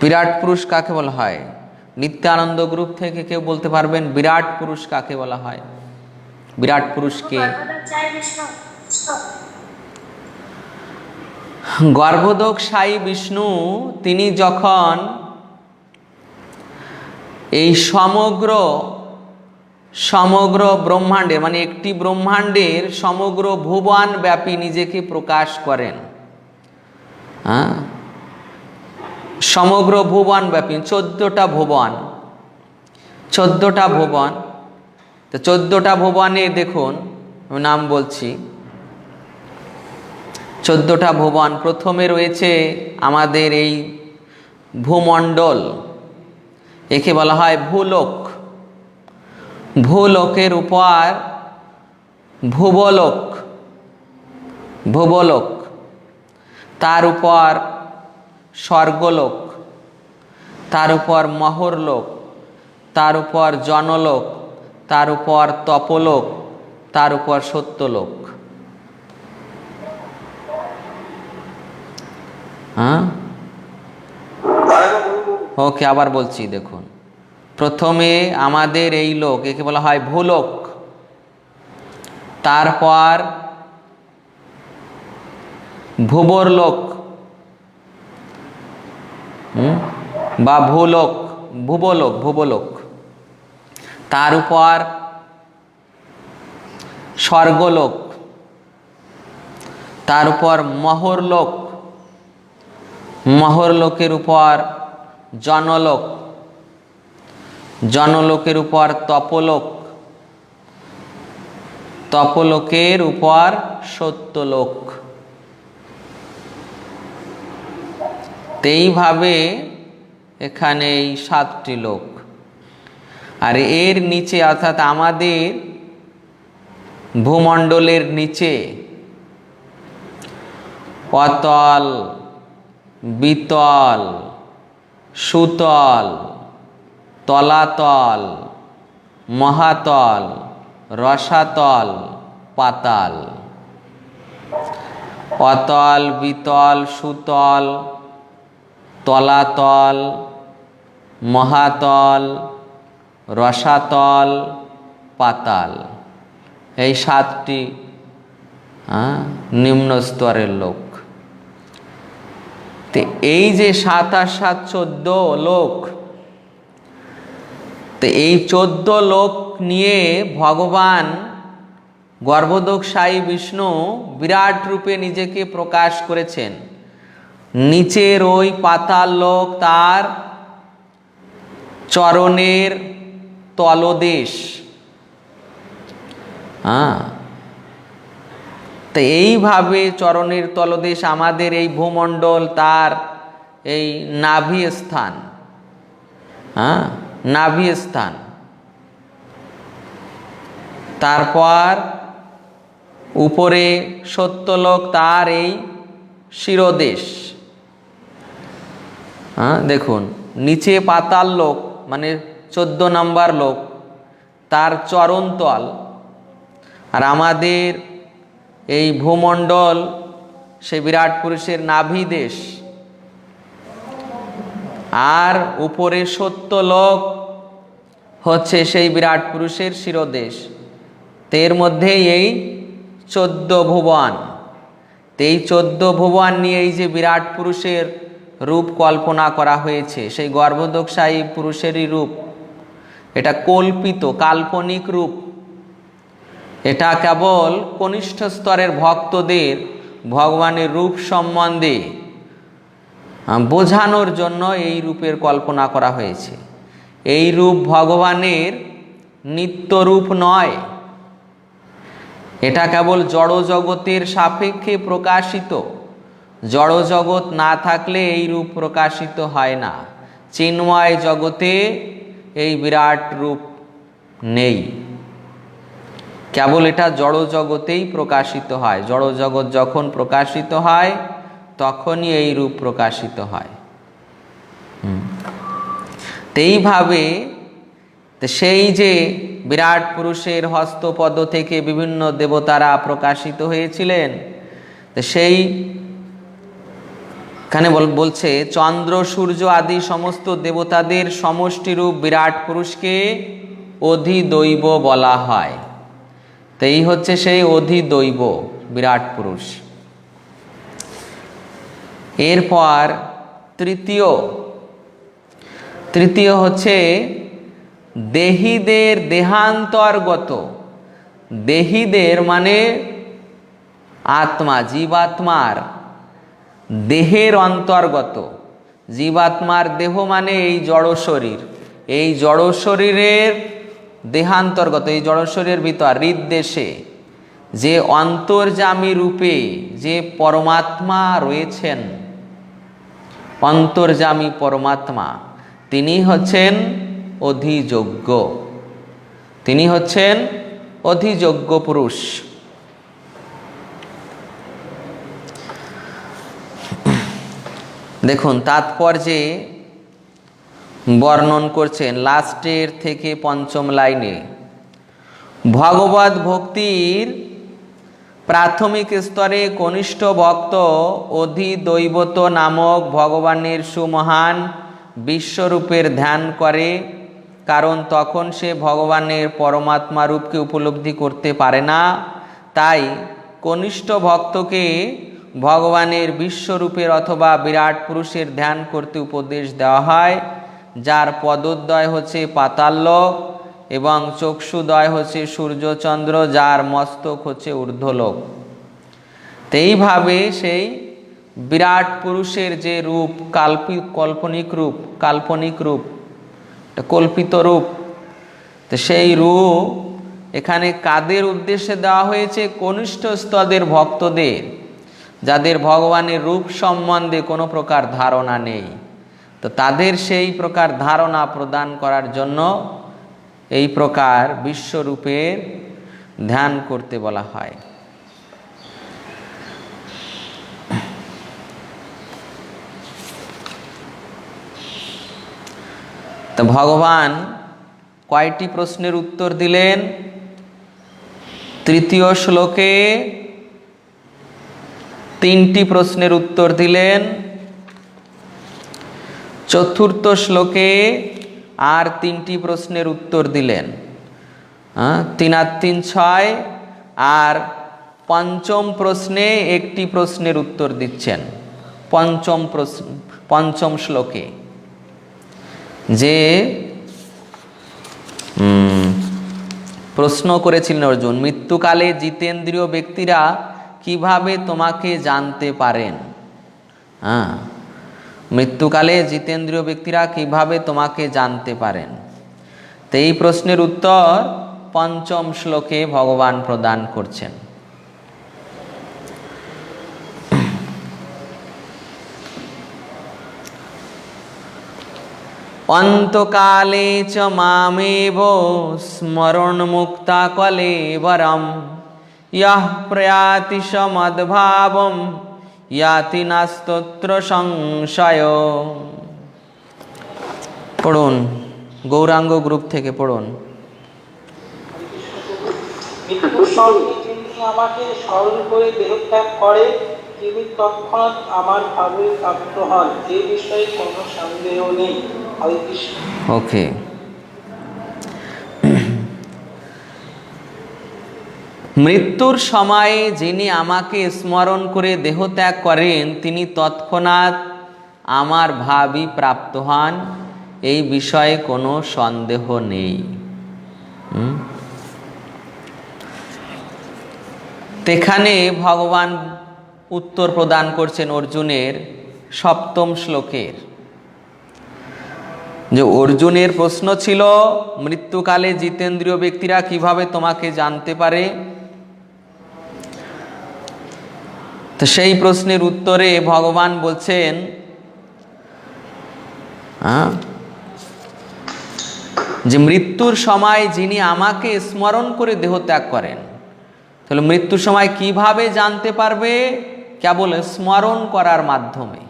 বিরাট পুরুষ কাকে বলা হয়? নিত্যানন্দ গ্রুপ থেকে কেউ বলতে পারবেন বিরাট পুরুষ কাকে বলা হয়? বিরাট পুরুষকে গর্ভোদকশায়ী বিষ্ণু, তিনি যখন এই সমগ্র ব্রহ্মাণ্ডের মানে একটি ব্রহ্মাণ্ডের সমগ্র ভুবন ব্যাপী নিজেকে প্রকাশ করেন, হ্যাঁ, সমগ্র ভুবন ব্যাপী 14টা ভুবন, 14টা ভুবন। তো 14টা ভুবনে দেখুন আমি নাম বলছি, 14টা ভুবন। প্রথমে রয়েছে আমাদের এই ভূমণ্ডল, একে বলা হয় ভূলোক। ভূলোকের উপর ভুবলোক, ভুবলোক, তার উপর স্বর্গলোক, তার উপর মহরলোক, তার উপর জনলোক, তার উপর তপলোক, তার উপর সত্যলোক। হ্যাঁ, ওকে, আবার বলছি, দেখুন, প্রথমে আমাদের এই লোক, একে বলা হয় ভূলোক, তারপর ভুবর লোক বা ভূলোক, ভুবলোক, ভুবলোক, তার উপর স্বর্গলোক, তার উপর মহরলোক, মহরলোকের উপর জনলোক, জনলোকের উপর তপলোক, তপলোকের উপর সত্যলোক। এইভাবে এখানে এই 7টি লোক। আর এর নিচে অর্থাৎ আমাদের ভূমণ্ডলের নিচে অতল, বিতল, সুতল, তলাতল, মহাতল, রসাতল, পাতাল। অতল, বিতল, সুতল, তলাতল, মহাতল, রসাতল, পাতাল, এই 7টি নিম্ন স্তরের লোক। তো এই যে 7 আর 7 14 লোক, তো এই 14 লোক নিয়ে ভগবান গর্ভোদকশায়ী বিষ্ণু বিরাট রূপে নিজেকে প্রকাশ করেছেন। নিচের ওই পাতাল লোক তার চরণের তলদেশ। তো এইভাবে চরণের তলদেশ আমাদের এই ভূমণ্ডল, তার এই নাভি স্থান, নাভি স্থান। তারপর উপরে সত্যলোক, তার এই শিরোদেশ। দেখুন, নিচে পাতাল লোক মানে 14 নম্বর লোক, তার চরণতল। আর আমাদের এই ভূমণ্ডল সে বিরাট পুরুষের নাভি দেশ। আর উপরে সত্যলোক হচ্ছে সেই বিরাট পুরুষের শিরোদেশ। এর মধ্যেই এই 14 ভুবন। এই 14 ভুবন নিয়ে এই যে বিরাট পুরুষের রূপ কল্পনা করা হয়েছে, সেই গর্ভোদকশায়ী পুরুষেরই রূপ। এটা কল্পিত, কাল্পনিক রূপ। এটা কেবল কনিষ্ঠ স্তরের ভক্তদের ভগবানের রূপ সম্বন্ধে বোঝানোর জন্য এই রূপের কল্পনা করা হয়েছে। এই রূপ ভগবানের নিত্য রূপ নয়, এটা কেবল জড় জগতের সাপেক্ষে প্রকাশিত। জড় জগৎ না থাকলে এই রূপ প্রকাশিত হয় না। চিন্ময় জগতে এই বিরাট রূপ নেই, কেবল এটা জড় জগতেই প্রকাশিত হয়। জড় জগৎ যখন প্রকাশিত হয় তখনই এই রূপ প্রকাশিত হয়। এইভাবে সেই যে বিরাট পুরুষের হস্তপদ থেকে বিভিন্ন দেবতারা প্রকাশিত হয়েছিলেন, সেই এখানে বলছে চন্দ্র সূর্য আদি সমস্ত দেবতাদের সমষ্টিরূপ বিরাট পুরুষকে অধিদৈব বলা হয়। তো এই হচ্ছে সেই অধিদৈব বিরাট পুরুষ। এরপর তৃতীয় হচ্ছে দেহীদের দেহান্তর্গত। দেহীদের মানে আত্মা, জীবাত্মার দেহের অন্তর্গত। জীবাত্মার দেহ মানে এই জড় শরীর। এই জড় শরীরের দেহান্তর্গত, এই জড় শরীরের ভিতর হৃদদেশে যে অন্তর্যামী রূপে যে পরমাত্মা রয়েছেন, অন্তর্যামী পরমাত্মা, তিনি হচ্ছেন অধিযোগ্য। তিনি হচ্ছেন অধিযোগ্য পুরুষ। দেখুন তাৎপর্যে বর্ণন করছেন লাস্টের থেকে 5ম লাইনে। ভগবত ভক্তির প্রাথমিক স্তরে কনিষ্ঠ ভক্ত অধিদৈবত নামক ভগবানের সুমহান বিশ্বরূপের ধ্যান করে, কারণ তখন সে ভগবানের পরমাত্মা রূপকে উপলব্ধি করতে পারে না। তাই কনিষ্ঠ ভক্তকে ভগবানের বিশ্বরূপের অথবা বিরাট পুরুষের ধ্যান করতে উপদেশ দেওয়া হয়, যার পদোদ্বয় হচ্ছে পাতাললোক এবং চক্ষুদ্বয় হচ্ছে সূর্যচন্দ্র, যার মস্তক হচ্ছে ঊর্ধ্বলোক। তো এইভাবে সেই বিরাট পুরুষের যে রূপ, কাল্পনিক রূপ, কল্পিত রূপ, তো সেই রূপ এখানে কাদের উদ্দেশ্যে দেওয়া হয়েছে? কনিষ্ঠ স্তরের ভক্তদের, যাদের ভগবানের রূপ সম্বন্ধে কোনো প্রকার ধারণা নেই। তো তাদের সেই প্রকার ধারণা প্রদান করার জন্য এই প্রকার বিশ্বরূপের ধ্যান করতে বলা হয়। তো ভগবান কয়টি প্রশ্নের উত্তর দিলেন? তৃতীয় শ্লোকে 3টি প্রশ্নের উত্তর দিলেন, চতুর্থ শ্লোকে আর 3টি প্রশ্নের উত্তর দিলেন। 3 আর 3 6, আর পঞ্চম প্রশ্নে 1টি প্রশ্নের উত্তর দিচ্ছেন পঞ্চম শ্লোকে। যে প্রশ্ন করেছিলেন অর্জুন, মৃত্যুকালে জিতেন্দ্রীয় ব্যক্তিরা কিভাবে তোমাকে জানতে পারেন? মৃত্যুকালে জিতেন্দ্রীয় ব্যক্তিরা কিভাবে তোমাকে জানতে পারেন? তো এই প্রশ্নের উত্তর পঞ্চম শ্লোকে ভগবান প্রদান করছেন। অন্তকালে চ মামেব স্মরণ মুক্তা কলেবরম ইয়ঃ প্রয়াতি সমদ্ভাবম ইয়াতি নাস্তত্র সংশয়। পড়ুন, গৌরাঙ্গ গ্রুপ থেকে পড়ুন। মৃত্যুর সঙ্গে যিনি আমাকে স্মরণ করে দেহত্যাগ করে, তিনি তৎক্ষণাৎ আমার ভাবে প্রাপ্ত হন, এ বিষয়ে কোনো সন্দেহ নেই। হরে কৃষ্ণ। ওকে, মৃত্যুর সময়ে যিনি আমাকে স্মরণ করে দেহত্যাগ করেন, তিনি তৎক্ষণাৎ আমার ভাবই প্রাপ্ত হন, এই বিষয়ে কোনো সন্দেহ নেই। এখানে ভগবান উত্তর প্রদান করছেন অর্জুনের 7ম শ্লোকের। যে অর্জুনের প্রশ্ন ছিল, মৃত্যুকালে জিতেন্দ্রীয় ব্যক্তিরা কিভাবে তোমাকে জানতে পারে? তো সেই প্রশ্নের উত্তরে ভগবান বলছেন, যে মৃত্যুর সময় যিনি আমাকে স্মরণ করে দেহত্যাগ করেন, তাহলে মৃত্যুর সময় কিভাবে জানতে পারবে? কেবল স্মরণ করার মাধ্যমে,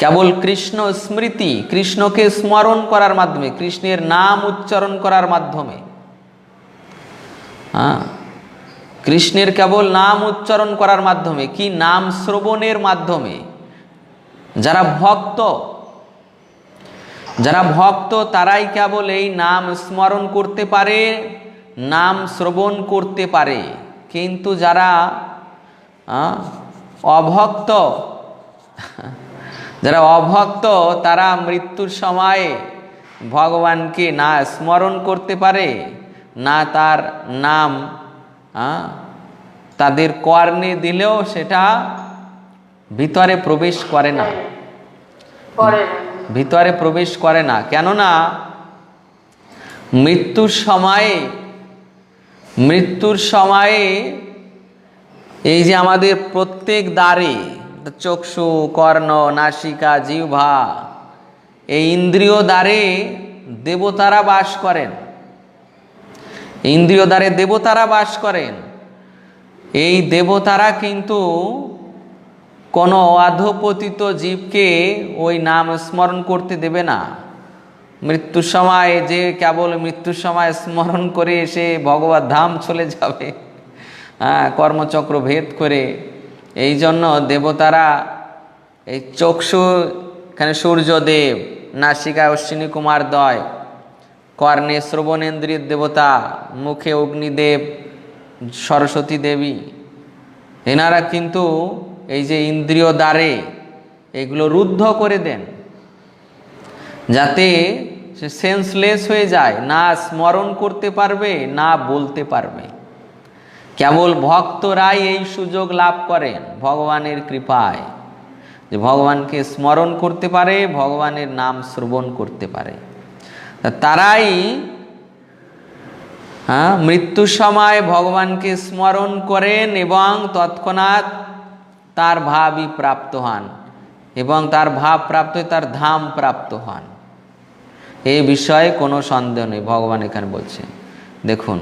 কেবল কৃষ্ণ স্মৃতি, কৃষ্ণকে স্মরণ করার মাধ্যমে, কৃষ্ণের নাম উচ্চারণ করার মাধ্যমে, কৃষ্ণের কেবল নাম উচ্চারণ করার মাধ্যমে, কি নাম শ্রবণের মাধ্যমে। যারা ভক্ত তারাই কেবল এই নাম স্মরণ করতে পারে, নাম শ্রবণ করতে পারে। কিন্তু যারা অভক্ত তারা মৃত্যুর সময়ে ভগবানকে না স্মরণ করতে পারে, না তার নাম তাদের কর্ণে দিলেও সেটা ভিতরে প্রবেশ করে না, ভিতরে প্রবেশ করে না। কেননা মৃত্যুর সময়ে এই যে আমাদের প্রত্যেক দ্বারে চক্ষু, কর্ণ, নাসিকা, জিহ্বা, এই ইন্দ্রিয় দ্বারে দেবতারা বাস করেন, ইন্দ্রিয় দ্বারে দেবতারা বাস করেন। এই দেবতারা কিন্তু কোনো অধঃপতিত জীবকে ওই নাম স্মরণ করতে দেবে না। মৃত্যুর সময় যে কেবল মৃত্যুর সময় স্মরণ করে সে ভগবত ধাম চলে যাবে, কর্মচক্র ভেদ করে। এই জন্য দেবতারা এই চক্ষু, এখানে সূর্যদেব, নাসিকায় অশ্বিনী কুমার দ্বয়, কর্ণে শ্রবণেন্দ্রিয়ের দেবতা, মুখে অগ্নিদেব, সরস্বতী দেবী, এনারা কিন্তু এই যে ইন্দ্রিয় দ্বারে এগুলো রুদ্ধ করে দেন, যাতে সে সেন্সলেস হয়ে যায়, না স্মরণ করতে পারবে না বলতে পারবে। কেবল ভক্তরাই এই সুযোগ লাভ করেন ভগবানের কৃপায়, যে ভগবানকে স্মরণ করতে পারে, ভগবানের নাম শ্রবণ করতে পারে। তারাই মৃত্যুর সময় ভগবানকে স্মরণ করেন এবং তৎক্ষণাৎ তার ভাবই প্রাপ্ত হন, এবং তার ভাব প্রাপ্ত হয়ে তার ধাম প্রাপ্ত হন। এই বিষয়ে কোনো সন্দেহ নেই। ভগবান এখানে বলছে, দেখুন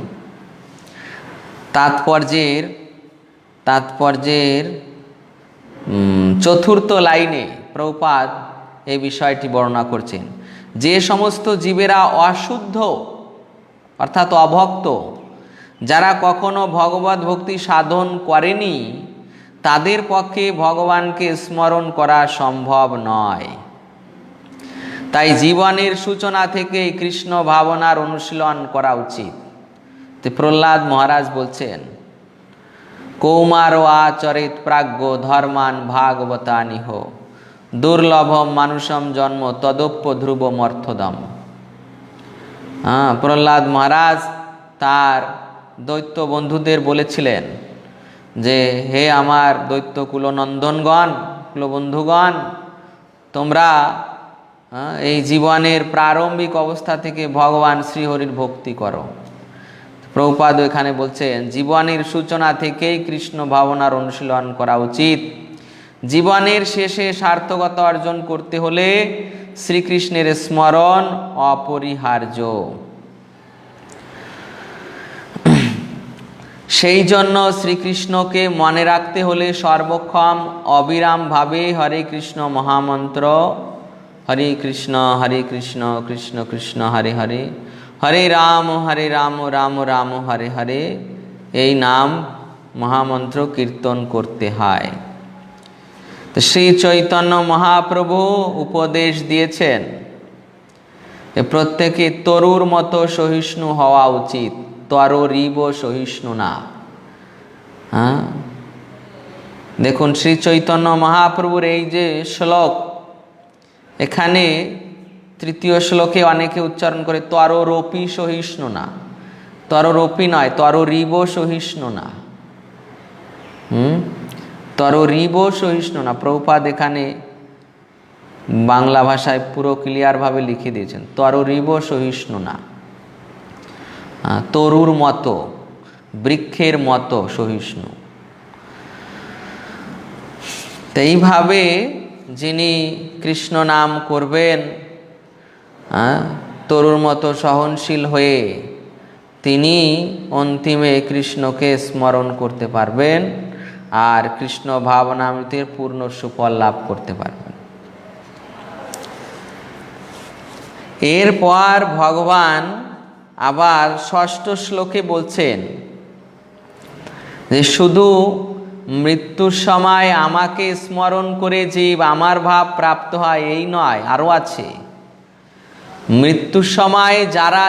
তাৎপর্যের চতুর্থ লাইনে প্রভুপাদ এই বিষয়টি বর্ণনা করছেন। যে সমস্ত জীবেরা অশুদ্ধ অর্থাৎ অভক্ত, যারা কখনো ভগবত ভক্তি সাধন করেনি, তাদের পক্ষে ভগবানকে স্মরণ করা সম্ভব নয়। তাই জীবনের সূচনা থেকেই কৃষ্ণ ভাবনার অনুশীলন করা উচিত। তো প্রহ্লাদ মহারাজ বলছেন, কৌমার আচরিত প্রাজ্ঞ ধর্মান ভাগবতানিহ দুর্লভম মানুষম জন্ম তদপ্য ধ্রুব মর্থদম। প্রহ্লাদ মহারাজ তার দৈত্য বন্ধুদের বলেছিলেন যে, হে আমার দৈত্য কুলনন্দনগণ, কুলবন্ধুগণ, তোমরা এই জীবনের প্রারম্ভিক অবস্থা থেকে ভগবান শ্রীহরির ভক্তি করো। প্রভুপাদ এখানে বলছেন, জীবনের সূচনা থেকেই কৃষ্ণ ভাবনার অনুশীলন করা উচিত। জীবনের শেষে সার্থকতা অর্জন করতে হলে শ্রীকৃষ্ণের স্মরণ অপরিহার্য। সেই জন্য শ্রীকৃষ্ণকে মনে রাখতে হলে সর্বক্ষম অবিরামভাবে হরে কৃষ্ণ মহামন্ত্র, হরে কৃষ্ণ কৃষ্ণ কৃষ্ণ হরে হরে, হরে রাম রাম রাম হরে হরে, এই নাম মহামন্ত্র কীর্তন করতে হয়। তো শ্রী চৈতন্য মহাপ্রভু উপদেশ দিয়েছেন প্রত্যেকে তরুর মতো সহিষ্ণু হওয়া উচিত, তররিব সহিষ্ণু না। দেখুন শ্রী চৈতন্য মহাপ্রভুর এই যে শ্লোক, এখানে তৃতীয় শ্লোকে অনেকে উচ্চারণ করে তররপি সহিষ্ণু না, তররপি নয়, তররিব সহিষ্ণু না। তররিব সহিষ্ণু না। প্রভুপাদ এখানে বাংলা ভাষায় পুরো ক্লিয়ারভাবে লিখে দিয়েছেন, তররিব সহিষ্ণু না, তরুর মতো, বৃক্ষের মতো সহিষ্ণু। তো এইভাবে যিনি কৃষ্ণ নাম করবেন তরুর মতো সহনশীল হয়ে, তিনি অন্তিমে কৃষ্ণকে স্মরণ করতে পারবেন আর কৃষ্ণ ভাবনামৃতের পূর্ণ সুফল লাভ করতে পারবেন। এরপর ভগবান আবার ষষ্ঠ শ্লোকে বলছেন যে, শুধু মৃত্যুর সময় আমাকে স্মরণ করে জীব আমার ভাব প্রাপ্ত হয় এই নয়, আরও আছে। মৃত্যুর সময় যারা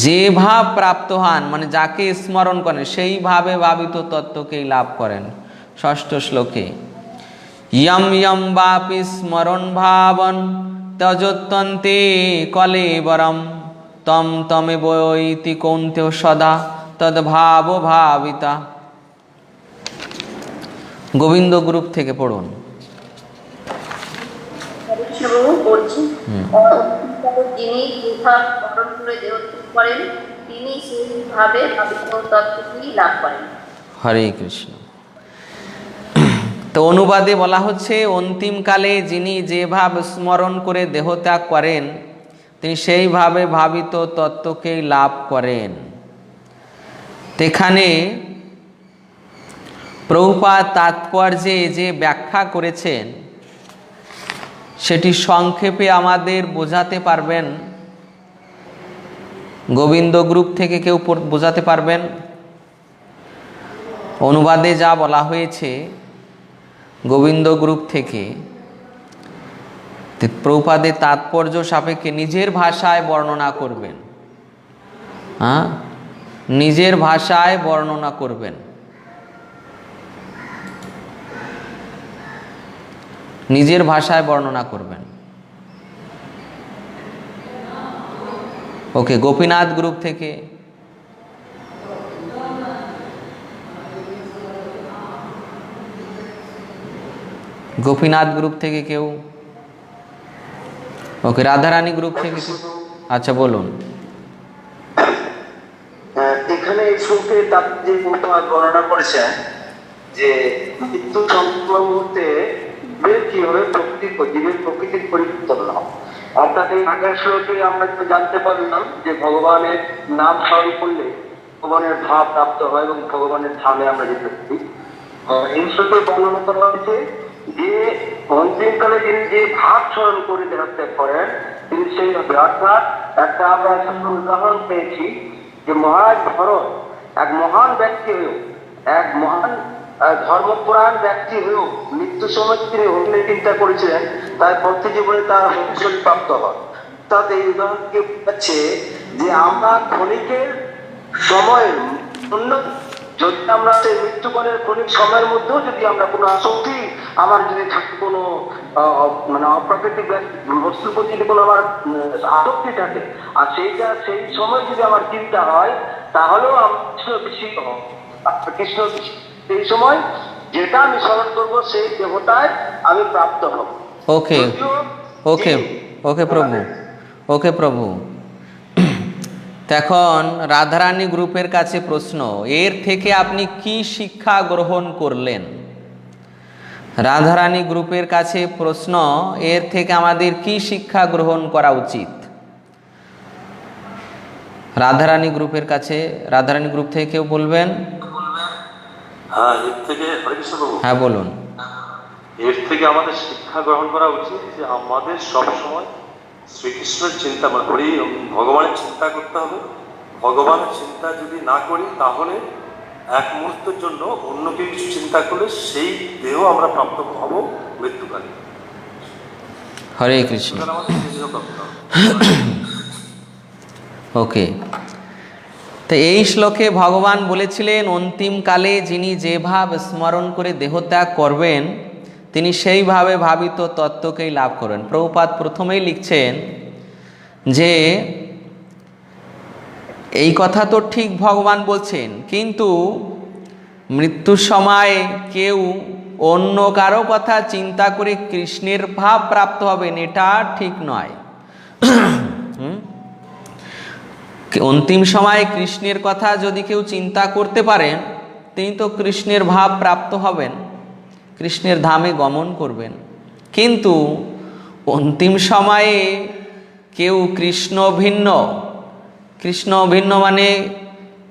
যে ভাব প্রাপ্ত হন, মানে যাকে স্মরণ করেন, সেইভাবে ভাবিত তত্ত্বকেই লাভ করেন। ষষ্ঠ শ্লোকে ইয়ম ইয়ম বাপি স্মরণ ভাবন তজোত্তন্তে কলেবরম তম তমে বৈতি কৌন্তেয় সদা তদ্ভাব ভাবিতা। গোবিন্দ গ্রুপ থেকে পড়ুন। যিনি বিভাগ গঠন করে দেহত্যাগ করেন, তিনি সেইভাবে ভাবিত তত্ত্বটি লাভ করেন। হরে কৃষ্ণ। তো অনুবাদে বলা হচ্ছে, অন্তিমকালে যিনি যে ভাব স্মরণ করে দেহত্যাগ করেন, তিনি সেইভাবে ভাবিত তত্ত্বকেই লাভ করেন। এখানে প্রভুপাদ তাৎপর্যে যে ব্যাখ্যা করেছেন, সেটি সংক্ষেপে আমাদের বোঝাতে পারবেন? গোবিন্দ গ্রুপ থেকে কেউ বোঝাতে পারবেন? অনুবাদে যা বলা হয়েছে গোবিন্দ গ্রুপ থেকে, প্রভুপাদের তাৎপর্য সাপেক্ষে নিজের ভাষায় বর্ণনা করবেন। হ্যাঁ, নিজের ভাষায় বর্ণনা করবেন। নিজের ভাষায় বর্ণনা করবেন। ওকে, গোপীনাথ গ্রুপ থেকে কেউ? ওকে, রাধারানী গ্রুপ থেকে কেউ? আচ্ছা, বলুন। এখানে এই শ্লোকে তার যে বর্ণনা করেছেন যে মৃত্যু সংক্রান্ত মুহূর্তে কিভাবে জীবের প্রকৃতির পরিবর্তন হয়। অর্থাৎ এই আগের শ্লোকে আমরা জানতে পারলাম যে ভগবানের নাম স্মরণ করলে ভগবানের ভাব প্রাপ্ত হয় এবং ভগবানের ধামে আমরা যেতে পারি। এই শ্লোকে বর্ণনা করা হয়েছে যে অন্তিমকালে তিনি যে ভাব স্মরণ করে দেহত্যাগ করেন তিনি সেই অর্থাৎ একটা আমরা উদাহরণ পেয়েছি যে মহারাজ ভরত এক মহান ব্যক্তি হয়েও, এক মহান ধর্মপুরাণ ব্যক্তি হয়েও মৃত্যু সময় তিনি হরিণের চিন্তা করেছিলেন, তার প্রত্যেক জীবনে তার হরিশরী প্রাপ্ত হয়। অর্থাৎ এই উদাহরণ কি বোঝাচ্ছে যে আমরা ক্ষণিকের সময়ের জন্য যদি আমরা সেই মৃত্যুকালের ক্ষণিক সময়ের মধ্যেও যদি আমরা কোনো আসক্তি আমার যদি থাকে, কোনো মানে অপ্রাকৃতিক বস্তুর প্রতি যদি কোনো আমার আসক্তি থাকে, আর সেই সময় যদি আমার চিন্তা হয়, তাহলেও কৃষ্ণ এই সময় যেটা আমি স্মরণ করবো সেই দেবতায় আমি প্রাপ্ত হব। ওকে ওকে ওকে প্রভু, ওকে প্রভু। এখন রাধারানী গ্রুপের কাছে প্রশ্ন, এর থেকে আপনি কি শিক্ষা গ্রহণ করলেন? রাধারানী গ্রুপের কাছে প্রশ্ন, এর থেকে আমাদের কি শিক্ষা গ্রহণ করা উচিত? রাধারানী গ্রুপের কাছে, রাধারানী গ্রুপ থেকে কেউ বলবেন? হ্যাঁ, এর থেকে হরে কৃষ্ণ প্রভু। হ্যাঁ, বলুন। এর থেকে আমাদের শিক্ষা গ্রহণ করা উচিত যে আমাদের সবসময় শ্রীকৃষ্ণের চিন্তা, মানে ভগবানের চিন্তা করতে হবে। ভগবানের চিন্তা যদি না করি তাহলে এক মুহূর্তের জন্য অন্য কিছু চিন্তা করলে সেই দেহ আমরা প্রাপ্ত হব মৃত্যুকালে। হরে কৃষ্ণ। ওকে, তো এই শ্লোকে ভগবান বলেছিলেন অন্তিমকালে যিনি যে ভাব স্মরণ করে দেহত্যাগ করবেন তিনি সেইভাবে ভাবিত তত্ত্বকেই লাভ করবেন। প্রভুপাদ প্রথমেই লিখছেন যে এই কথা তো ঠিক ভগবান বলছেন, কিন্তু মৃত্যুর সময় কেউ অন্য কারো কথা চিন্তা করে কৃষ্ণের ভাব প্রাপ্ত হবেন এটা ঠিক নয়। অন্তিম সময়ে কৃষ্ণের কথা যদি কেউ চিন্তা করতে পারেন তিনি তো কৃষ্ণের ভাব প্রাপ্ত হবেন, কৃষ্ণের ধামে গমন করবেন। কিন্তু অন্তিম সময়ে কেউ কৃষ্ণ ভিন্ন মানে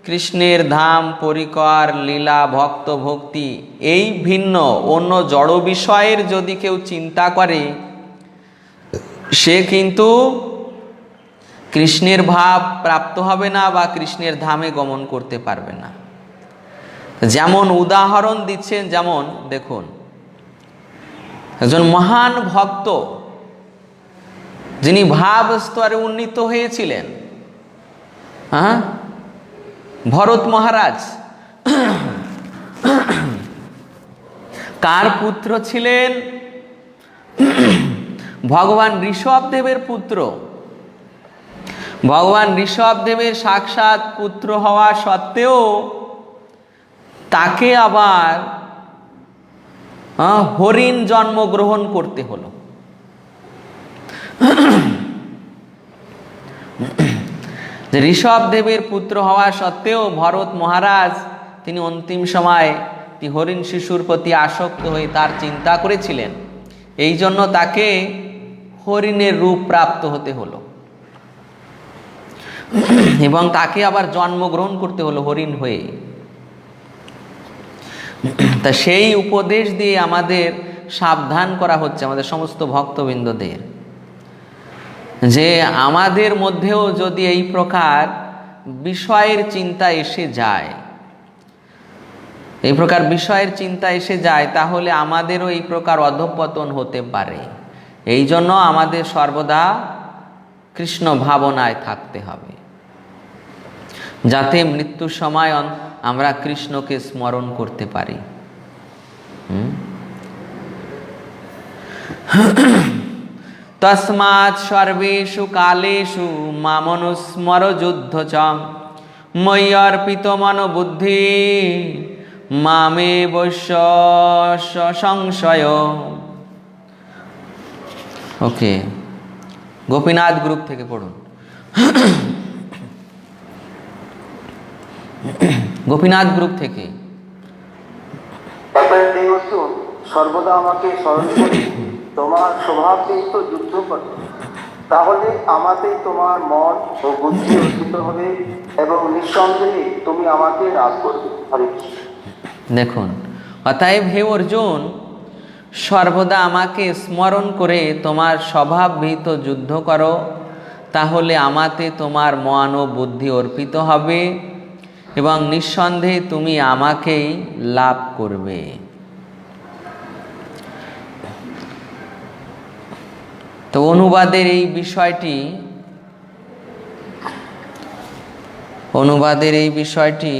কৃষ্ণের ধাম, পরিকর, লীলা, ভক্ত, ভক্তি এই ভিন্ন অন্য জড় বিষয়ের যদি কেউ চিন্তা করে সে কিন্তু কৃষ্ণের ভাব প্রাপ্ত হবে না বা কৃষ্ণের ধামে গমন করতে পারবে না। যেমন উদাহরণ দিচ্ছেন, যেমন দেখুন একজন মহান ভক্ত যিনি ভাব স্তরে উন্নীত হয়েছিলেন, হ্যাঁ, ভরত মহারাজ কার পুত্র ছিলেন? ভগবান ঋষভদেবের পুত্র। ভগবান ঋষভদেবের সাক্ষাৎ পুত্র হওয়া সত্ত্বেও তাকে আবার হরিণ জন্মগ্রহণ করতে হলো। যে ঋষভদেবের পুত্র হওয়া সত্ত্বেও ভরত মহারাজ তিনি অন্তিম সময় হরিণ শিশুর প্রতি আসক্ত হয়ে তার চিন্তা করেছিলেন, এই জন্য তাকে হরিণের রূপ প্রাপ্ত হতে হলো এবং তাকে আবার জন্মগ্রহণ করতে হলো হরিণ হয়ে। তা সেই উপদেশ দিয়ে আমাদের সাবধান করা হচ্ছে আমাদের সমস্ত ভক্তবৃন্দদের, যে আমাদের মধ্যেও যদি এই প্রকার বিষয়ের চিন্তা এসে যায়, এই প্রকার বিষয়ের চিন্তা এসে যায়, তাহলে আমাদেরও এই প্রকার অধঃপতন হতে পারে। এই জন্য আমাদের সর্বদা কৃষ্ণ ভাবনায় থাকতে হবে, যাতে মৃত্যুর সময় আমরা কৃষ্ণকে স্মরণ করতে পারি। তস্মাৎ সর্বেষু কালেষু মামনুস্মর যুদ্ধ চ ময়ি অর্পিত মন বুদ্ধি মামে বৈশ্য সংশয়। ওকে, গোপীনাথ গ্রুপ থেকে পড়ুন। গোপীনাথ গ্রুপ থেকে। সর্বদা আমাকে স্মরণ করে তোমার স্বভাবকেই তো যুদ্ধ করো, তাহলে আমাতে তোমার মন ও বুদ্ধি অর্পিত হবে এবং নিঃসন্দেহে তুমি আমাকে রাগ করবে। হরে কৃষ্ণ। দেখুন, অতএব হে অর্জুন, সর্বদা আমাকে স্মরণ করে তোমার স্বভাববিহিত যুদ্ধ করো, তাহলে আমাতে তোমার মন ও বুদ্ধি অর্পিত হবে এবং নিঃসন্দেহে তুমি আমাকেই লাভ করবে। তো অনুবাদের এই বিষয়টি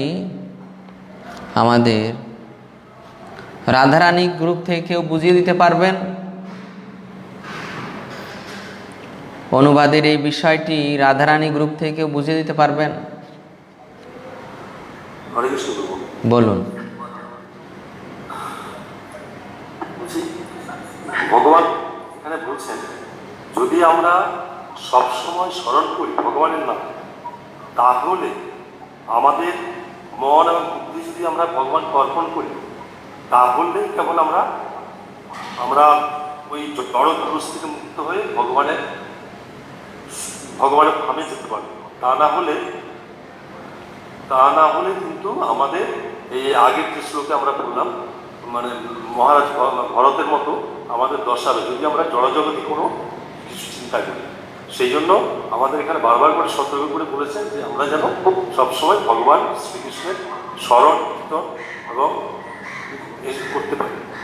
আমাদের রাধারানী গ্রুপ থেকেও বুঝিয়ে দিতে পারবেন। অনুবাদের এই বিষয়টি রাধারানী গ্রুপ থেকেও বুঝিয়ে দিতে পারবেন। বলুন। ভগবান এখানে বলছেন, যদি আমরা সবসময় স্মরণ করি ভগবানের নাম, তাহলে আমাদের মন এবং বুদ্ধি যদি আমরা ভগবানকে অর্পণ করি, তাহলে কেবল আমরা ওই জড় পুরুষ থেকে মুক্ত হয়ে ভগবানের ধামে যেতে পারবো। তা না হলে কিন্তু আমাদের এই আগের যে শ্লোকে আমরা বললাম, মানে মহারাজ ভরতের মতো আমাদের দশা হবে যদি আমরা জড়জগতে কোনো কিছু চিন্তা করি। সেই জন্য আমাদের এখানে বারবার করে সতর্ক করে বলেছেন যে আমরা যেন সবসময় ভগবান শ্রীকৃষ্ণের স্মরণ কীর্তন এবং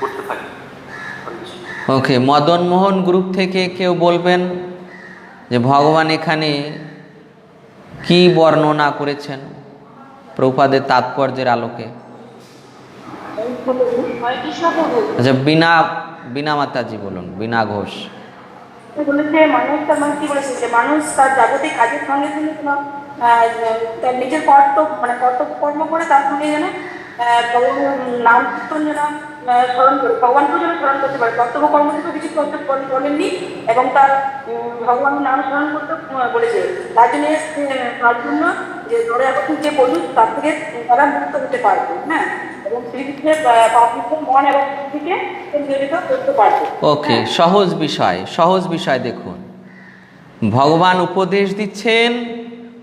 করতে থাকি। ওকে, মদন মোহন গ্রুপ থেকে কেউ বলবেন যে ভগবান এখানে কি বর্ণনা করেছেন প্রভুপাদের তাৎপর্যের আলোকে? আচ্ছা, বিনা মাতাজি বলুন, বিনা ঘোষ। বলেছে মানুষ তার মানে কি বলেছে যে মানুষ তার জাগতিক কাজের সঙ্গে সঙ্গে তার নিজের কর্তব্য কর্ম করে তার সঙ্গে যেন ভগবান নাম কীর্তন যেন স্মরণ করে, ভগবানকেও যেন স্মরণ করতে পারে। কর্তব্য কর্ম থেকে কিছু করতে বলেননি এবং তার ভগবানের নাম স্মরণ করতে বলেছে। তার জন্য যে ধরে এখন যে বলুন তার থেকে তারা মুক্ত হতে পারবে, হ্যাঁ, এবং শ্রীকৃষ্ণের পাবলিকের মন এবং বুদ্ধিকে কেন্দ্রীভূত করতে পারবে। ওকে, সহজ বিষয় দেখুন, ভগবান উপদেশ দিচ্ছেন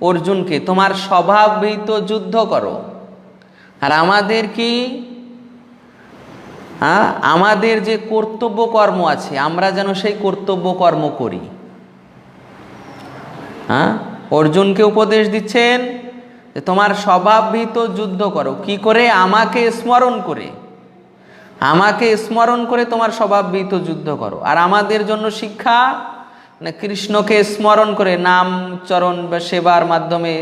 অর্জুনকে, তোমার স্বভাববিহিত যুদ্ধ করো। আর আমাদের কি, আমাদের যে কর্তব্য কর্ম আছে আমরা যেন সেই কর্তব্য কর্ম করি। অর্জুনকে উপদেশ দিচ্ছেন যে তোমার স্বভাববিহিত যুদ্ধ করো। কি করে? আমাকে স্মরণ করে তোমার স্বভাববিহিত যুদ্ধ করো। আর আমাদের জন্য শিক্ষা, কৃষ্ণকে স্মরণ করে নাম চরণ বা সেবার মাধ্যমে,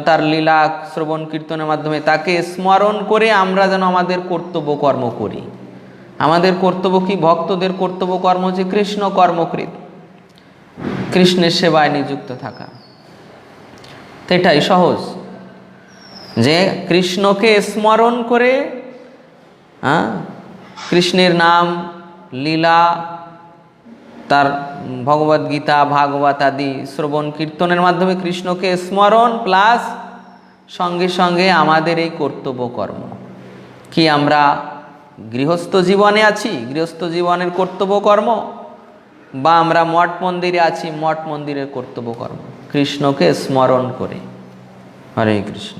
তার লীলা শ্রবণ কীর্তনের মাধ্যমে তাকে স্মরণ করে আমরা যেন আমাদের কর্তব্য কর্ম করি। আমাদের কর্তব্য কি? ভক্তদের কর্তব্য কর্ম হচ্ছে কৃষ্ণ কর্মকৃত, কৃষ্ণের সেবায় নিযুক্ত থাকা। তো এটাই সহজ, যে কৃষ্ণকে স্মরণ করে কৃষ্ণের নাম লীলা, তার ভগবদ্গীতা ভাগবত আদি শ্রবণ কীর্তনের মাধ্যমে কৃষ্ণকে স্মরণ প্লাস সঙ্গে সঙ্গে আমাদের এই কর্তব্য কর্ম কি, আমরা গৃহস্থ জীবনে আছি, গৃহস্থ জীবনের কর্তব্য কর্ম, বা আমরা মঠ মন্দিরে আছি, মঠ মন্দিরের কর্তব্য কর্ম, কৃষ্ণকে স্মরণ করে। হরে কৃষ্ণ।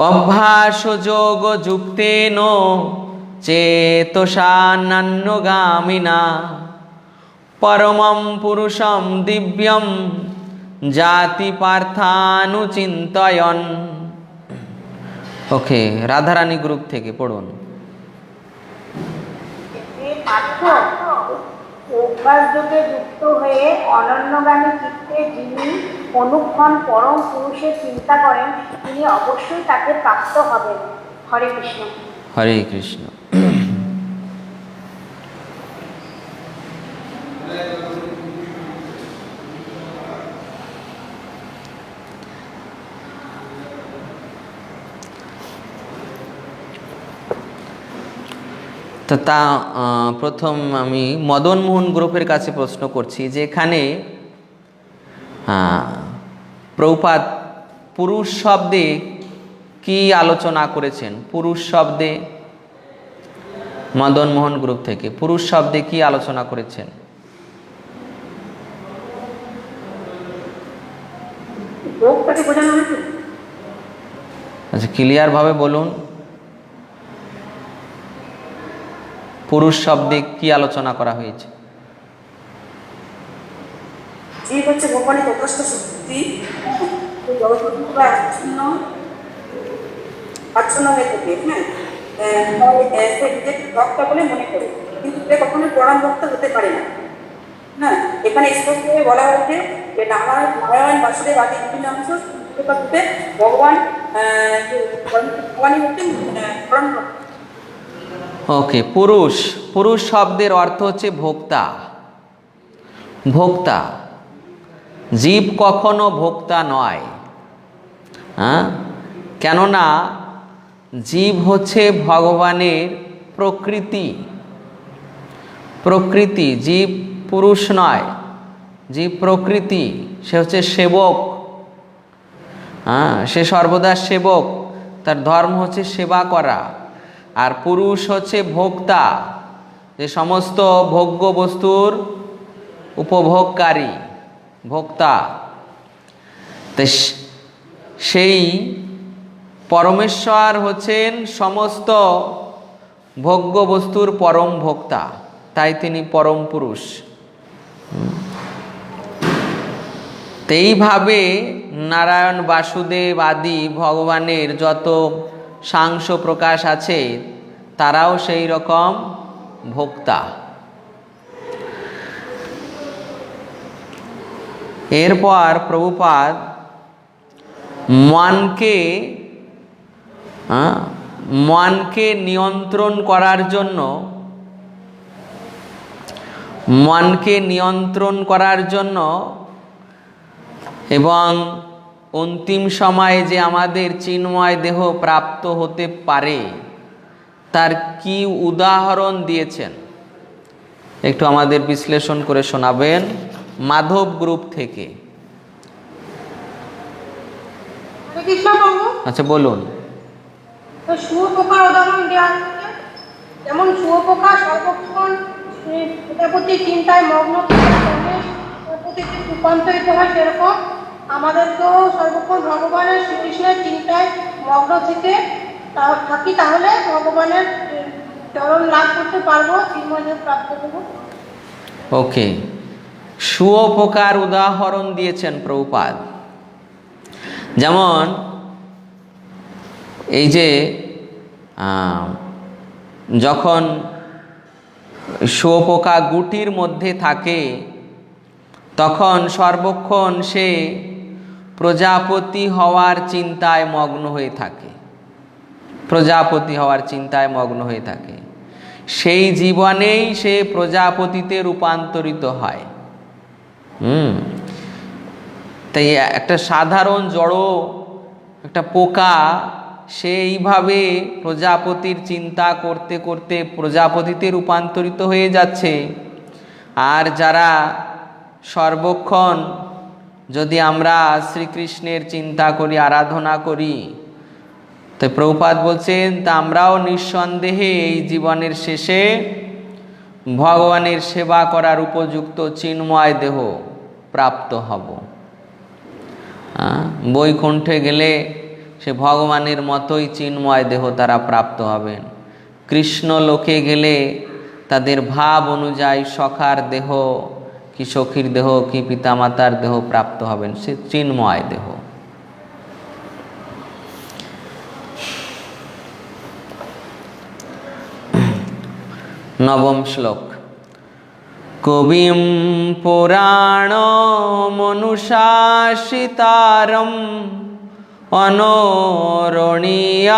অভ্যাস যোগ যুক্তেন চেতসান্নান্যগামিনা পরমম পুরুষম দিব্যম জাতি পার্থানুচিন্তয়ন। ওকে, রাধারানী গ্রুপ থেকে পড়ুন। অভ্যাস যোগে যুক্ত হয়ে অনন্যগামী চিত্তে যিনি অনুক্ষণ পরম পুরুষের চিন্তা করেন তিনি অবশ্যই তাকে প্রাপ্ত হবেন। হরে কৃষ্ণ। হরে কৃষ্ণ। তো তা প্রথম আমি মদন মোহন গ্রুপের কাছে প্রশ্ন করছি যে এখানে প্রভুপাদ পুরুষ শব্দে কি আলোচনা করেছেন? পুরুষ শব্দে, মদন মোহন গ্রুপ থেকে পুরুষ শব্দে কি আলোচনা করেছেন? আচ্ছা, ক্লিয়ার ভাবে বলুন, পুরুষ শব্দে কি আলোচনা করা হয়েছে? জীব হচ্ছে ভগবানের যথেষ্ট শক্তি, আচ্ছন্ন হয়ে থাকে, হ্যাঁ, সে নিজের ভক্ত বলে মনে করে, কিন্তু সে কখনো পরম ভক্ত হতে পারে না। হ্যাঁ, এখানে স্পষ্টভাবে বলা হয়েছে যে নারায়ণ বাসুদেব আদি বিভিন্ন অংশ ভগবান ভগবানই হচ্ছেন পরম ভক্ত। ওকে, পুরুষ, পুরুষ শব্দের অর্থ হচ্ছে ভোক্তা। ভোক্তা, জীব কখনো ভোক্তা নয়। হ্যাঁ, কেননা জীব হচ্ছে ভগবানের প্রকৃতি। প্রকৃতি, জীব পুরুষ নয়, জীব প্রকৃতি। সে হচ্ছে সেবক। হ্যাঁ, সে সর্বদা সেবক, তার ধর্ম হচ্ছে সেবা করা। আর পুরুষ হচ্ছে ভোক্তা, যে সমস্ত ভোগ্য বস্তুর উপভোগকারী, ভোক্তা। তো সেই পরমেশ্বর হচ্ছেন সমস্ত ভোগ্য বস্তুর পরম ভোক্তা, তাই তিনি পরম পুরুষ। তো এইভাবে নারায়ণ বাসুদেব আদি ভগবানের যত সাংস প্রকাশ আছে তারাও সেই রকম ভোক্তা। এরপর প্রভুপাদ মনকে নিয়ন্ত্রণ করার জন্য, মনকে নিয়ন্ত্রণ করার জন্য এবং অন্তিম সময়ে যে আমাদের চিন্ময় দেহ প্রাপ্ত হতে পারে তার কি উদাহরণ দিয়েছেন একটু আমাদের বিশ্লেষণ করে শোনাবেন মাধব গ্রুপ থেকে। আচ্ছা বলুন। শুয়োপোকার উদাহরণ দেওয়া হচ্ছে, যেমন শুয়োপোকা সর্বক্ষণ প্রজাপতি চিন্তায় মগ্ন প্রজাপতিতে রূপান্তরিত হয়, সেরকম আমাদেরকেও সর্বক্ষণ ভগবানের শ্রীকৃষ্ণের চিন্তায় মগ্ন থেকে থাকি, তাহলে ভগবানের চরণ লাভ করতে পারবো, চিন্ময় প্রাপ্ত করবো। ওকে, শুয়োপোকার উদাহরণ দিয়েছেন প্রভুপাদ। যেমন এই যে যখন শুয়োপোকা গুটির মধ্যে থাকে তখন সর্বক্ষণ সে প্রজাপতি হওয়ার চিন্তায় মগ্ন হয়ে থাকে, প্রজাপতি হওয়ার চিন্তায় মগ্ন হয়ে থাকে। সেই জীবনেই সে প্রজাপতিতে রূপান্তরিত হয়। তাই একটা সাধারণ জড় একটা পোকা সেইভাবে প্রজাপতির চিন্তা করতে করতে প্রজাপতিতে রূপান্তরিত হয়ে যাচ্ছে। আর যারা সর্বক্ষণ যদি আমরা শ্রীকৃষ্ণের চিন্তা করি, আরাধনা করি, তো প্রভুপাদ বলছেন তা আমরাও নিঃসন্দেহে এই জীবনের শেষে ভগবানের সেবা করার উপযুক্ত চিন্ময় দেহ প্রাপ্ত হব। বৈকুণ্ঠে গেলে সে ভগবানের মতোই চিন্ময় দেহ তারা প্রাপ্ত হবেন। কৃষ্ণ লোকে গেলে তাদের ভাব অনুযায়ী সখার দেহ কি সখীর দেহ কি পিতামাতার দেহ প্রাপ্ত হবেন, সে চিন্ময় দেহ। নবম শ্লোক। কবিম পুরাণ মনুষাসিতারম অনরণীয়াং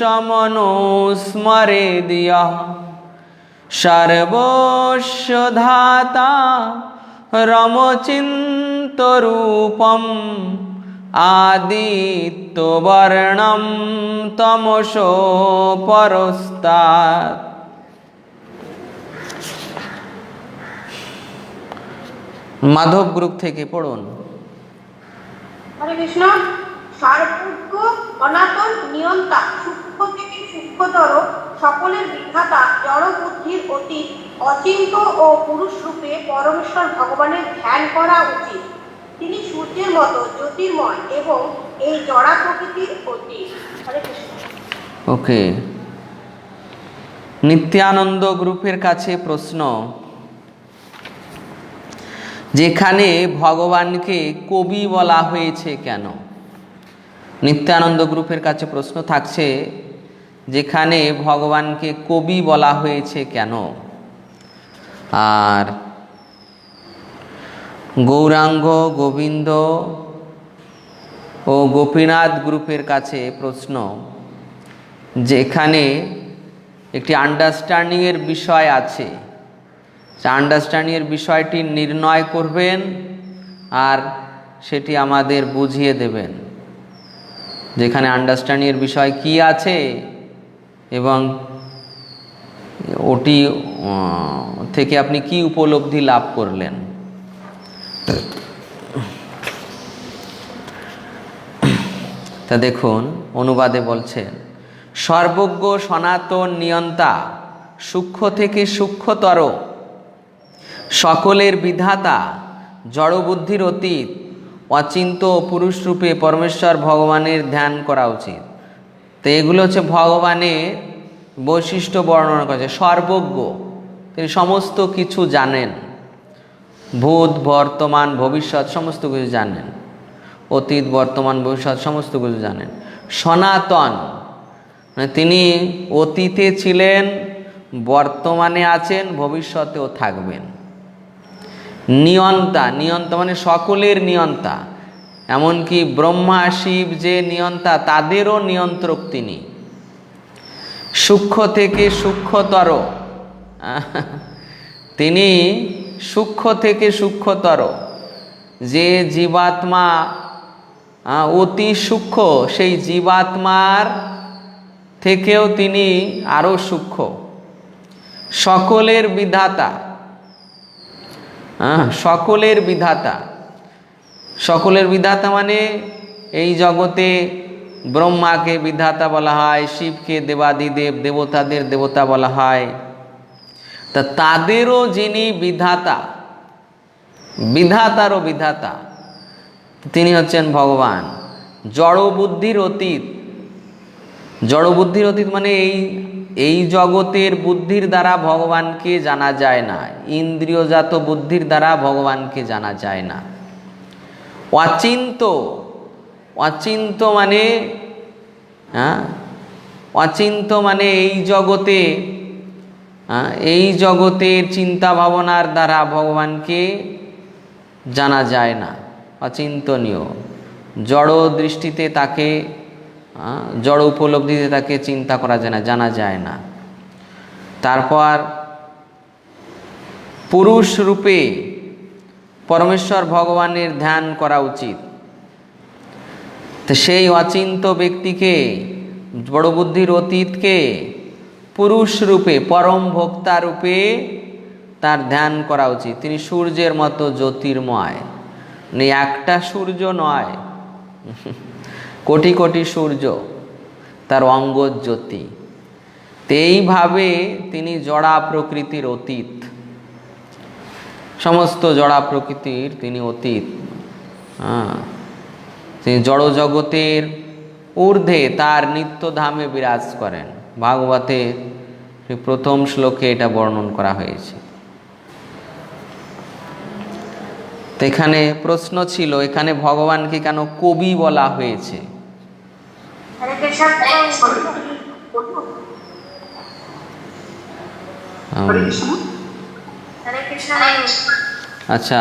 সমনুস্মরেদিয়ঃ সর্বস্য ধাতা রমচিন্তরূপম আদিত্যবর্ণম তমসো পরস্তাৎ। মাধব গ্রুপ থেকে পড়ুন। হরে কৃষ্ণ। সর্বজ্ঞ অনাতন নিয়ন্তা, সূক্ষ্ম থেকে সূক্ষ্মতর, সকলের বিধাতা, জড় বুদ্ধির অতীত, অচিন্ত ও পুরুষ রূপে পরমেশ্বর ভগবানের ধ্যান করা উচিত। তিনি সূর্যের মতো জ্যোতির্ময় এবং এই জড়া প্রকৃতির অতীত। হরে কৃষ্ণ। ওকে, নিত্যানন্দ গ্রুপের কাছে প্রশ্ন, যেখানে ভগবানকে কবি বলা হয়েছে কেন? নিত্যানন্দ গ্রুপের কাছে প্রশ্ন থাকছে, যেখানে ভগবানকে কবি বলা হয়েছে কেন? আর গৌরাঙ্গ, গোবিন্দ ও গোপীনাথ গ্রুপের কাছে প্রশ্ন, যেখানে একটি আন্ডারস্ট্যান্ডিংয়ের বিষয় আছে, আন্ডারস্ট্যান্ডিংয়ের বিষয়টি নির্ণয় করবেন আর সেটি আমাদের বুঝিয়ে দেবেন। যেখানে আন্ডারস্ট্যান্ডিংয়ের বিষয় কি আছে এবং ওটি থেকে আপনি কি উপলব্ধি লাভ করলেন। তা দেখুন, অনুবাদে বলছেন, সর্বজ্ঞ সনাতন নিয়ন্তা, সূক্ষ্ম থেকে সূক্ষ্মতর, সকলের বিধাতা, জড়বুদ্ধির অতীত, অচিন্ত পুরুষ রূপে পরমেশ্বর ভগবানের ধ্যান করা উচিত। তো এগুলো হচ্ছে ভগবানের বৈশিষ্ট্য বর্ণনা করেছে। সর্বজ্ঞ, তিনি সমস্ত কিছু জানেন, ভূত বর্তমান ভবিষ্যৎ সমস্ত কিছু জানেন, অতীত বর্তমান ভবিষ্যৎ সমস্ত কিছু জানেন। সনাতন, মানে তিনি অতীতে ছিলেন, বর্তমানে আছেন, ভবিষ্যতেও থাকবেন। নিয়ন্তা, নিয়ন্তা মানে সকলের নিয়ন্তা, এমনকি ব্রহ্মা শিব যে নিয়ন্তা তাদেরও নিয়ন্ত্রক তিনি। সূক্ষ্ম থেকে সূক্ষ্মতর, তিনি সূক্ষ্ম থেকে সূক্ষ্মতর, যে জীবাত্মা অতি সূক্ষ্ম, সেই জীবাত্মার থেকেও তিনি আরও সূক্ষ্ম। সকলের বিধাতা, সকলের বিধাতা, সকলের বিধাতা মানে এই জগতে ব্রহ্মাকে বিধাতা বলা হয়, শিবকে দেবাদিদেব, দেবতাদের দেবতা বলা হয়। তা তাদেরও যিনি বিধাতা, বিধাতারও বিধাতা, তিনি হচ্ছেন ভগবান। জড়বুদ্ধির অতীত, জড়বুদ্ধির অতীত মানে এই জগতের বুদ্ধির দ্বারা ভগবানকে জানা যায় না, ইন্দ্রিয়জাত বুদ্ধির দ্বারা ভগবানকে জানা যায় না। অচিন্ত, অচিন্ত মানে অচিন্ত মানে এই জগতের চিন্তা ভাবনার দ্বারা ভগবানকে জানা যায় না, অচিন্তনীয়। জড় দৃষ্টিতে তাকে, জড় উপলব্ধিতে তাকে চিন্তা করা যায় না, জানা যায় না। তারপর পুরুষ রূপে পরমেশ্বর ভগবানের ধ্যান করা উচিত। তো সেই অচিন্ত ব্যক্তিকে, বড় বুদ্ধির অতীতকে পুরুষ রূপে, পরম ভোক্তা রূপে তার ধ্যান করা উচিত। তিনি সূর্যের মতো জ্যোতির্ময়, একটা সূর্য নয়, কোটি কোটি সূর্য, তার অঙ্গজ্যোতি। এইভাবে তিনি জড়া প্রকৃতির অতীত, সমস্ত জড়া প্রকৃতির তিনি অতীত। তিনি জড় জগতের ঊর্ধ্বে তার নিত্যধামে বিরাজ করেন। ভাগবতের প্রথম শ্লোকে এটা বর্ণন করা হয়েছে। তো এখানে প্রশ্ন ছিল, এখানে ভগবানকে কেন কবি বলা হয়েছে? হরে কৃষ্ণ। হরে কৃষ্ণ। হরে কৃষ্ণ। আচ্ছা,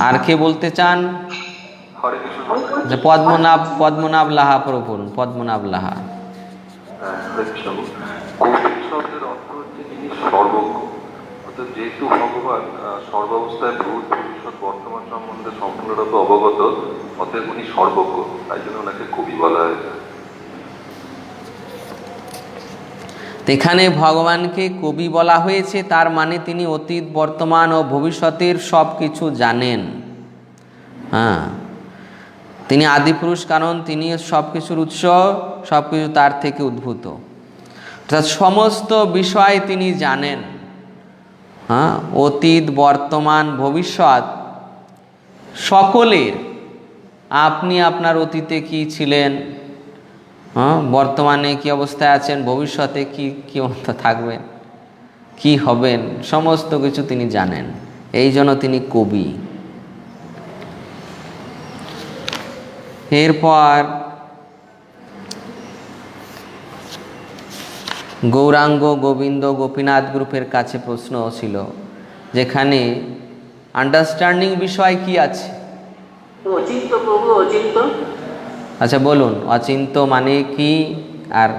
আর কে বলতে চান? হরে কৃষ্ণ। যে পদ্মনাভ লাহা প্রভু, পদ্মনাভ লাহা। হরে কৃষ্ণ। কবি শব্দের অর্থ হচ্ছে যিনি সর্বজ্ঞ, অর্থাৎ যেহেতু ভগবান সর্বাবস্থায় ভূত ভবিষ্যৎ বর্তমান সম্বন্ধে সম্পূর্ণরূপে অবগত, অতএব উনি সর্বজ্ঞ, তাই জন্য ওনাকে কবি বলা হয়েছে। এখানে ভগবানকে কবি বলা হয়েছে, তার মানে তিনি অতীত বর্তমান ও ভবিষ্যতের সব কিছু জানেন। হ্যাঁ, তিনি আদিপুরুষ, কারণ তিনি সব কিছুর উৎস, সব কিছু তার থেকে উদ্ভূত, অর্থাৎ সমস্ত বিষয় তিনি জানেন। হ্যাঁ, অতীত বর্তমান ভবিষ্যৎ সকলের। আপনি আপনার অতীতে কি ছিলেন, হ্যাঁ, বর্তমানে কি অবস্থায় আছেন, ভবিষ্যতে কি অবস্থা থাকবেন, কি হবেন, সমস্ত কিছু তিনি জানেন। এই জন্য তিনি কবি। এরপর গৌরাঙ্গ গোবিন্দ গোপীনাথ গ্রুপের কাছে প্রশ্ন ছিল, যেখানে আন্ডারস্ট্যান্ডিং বিষয় কি আছে? অচিন্ত প্রভু, অচিন্ত। আচ্ছা বলুন, অচিন্ত মানে কি? আর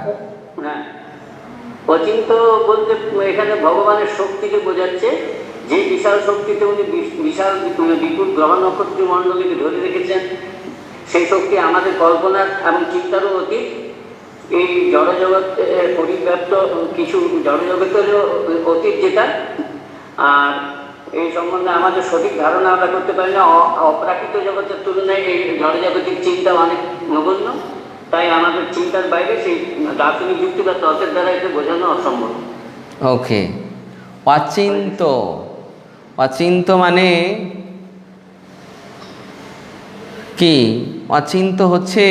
হ্যাঁ, অচিন্ত বলতে এখানে ভগবানের শক্তিকে বোঝাচ্ছে, যে বিশাল শক্তিতে উনি বিশাল বিপুল গ্রহ নক্ষত্র মণ্ডলীকে ধরে রেখেছেন, সেই শক্তি আমাদের কল্পনার এবং চিন্তারও অতীত। এই জড়জগতে পরিব্যাপ্ত কিছু জড়জগতেরও অতীত যেটা, আর এই সম্বন্ধে আমাদের সঠিক ধারণা আমরা করতে পারি না। অপ্রাকৃত জগতের তুলনায় এই জড়জাগতিক চিন্তা অনেক নগণ্য, তাই আমাদের চিন্তার বাইরে সেই দার্শনিক যুক্তি বা তর্কের দ্বারা একে বোঝানো অসম্ভব। ওকে, অচিন্ত। অচিন্ত মানে কি? অচিন্ত হচ্ছে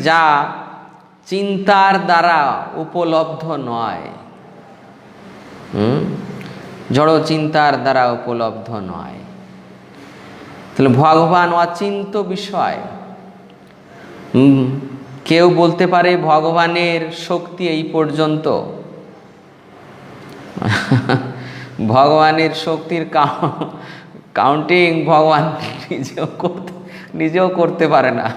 যা চিন্তার দ্বারা উপলব্ধ নয়। জড় চিন্তার দ্বারা উপলব্ধ নয়। তাহলে ভগবান অচিন্ত বিষয়। কেউ বলতে পারে ভগবানের শক্তি এই পর্যন্ত। ভগবানের শক্তির কাউন্টিং ভগবান নিজেও করতে পারে না।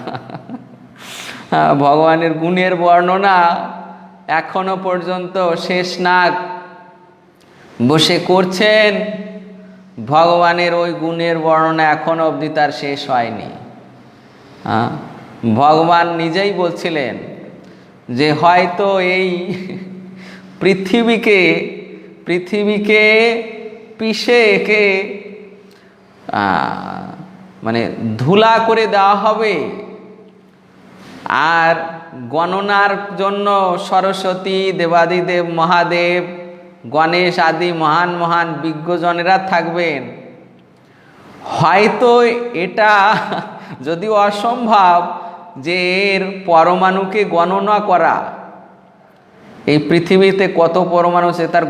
ভগবানের গুণের বর্ণনা এখনো পর্যন্ত শেষ নাগ বসে করছেন। ভগবানের ওই গুণের বর্ণনা এখনো অবধি তার শেষ হয়নি। ভগবান নিজেই বলছিলেন যে হয়তো এই পৃথিবীকে পিষে একে মানে ধুলা করে দেওয়া হবে, আর গণনার জন্য সরস্বতী, দেবাদিদেব, মহাদেব, গণেশ আদি মহান মহান বিজ্ঞজনেরা থাকবেন। হয়তো এটা যদিও অসম্ভব যে এর পরমাণুকে গণনা করা, এই পৃথিবীতে কত পরমাণু সে তার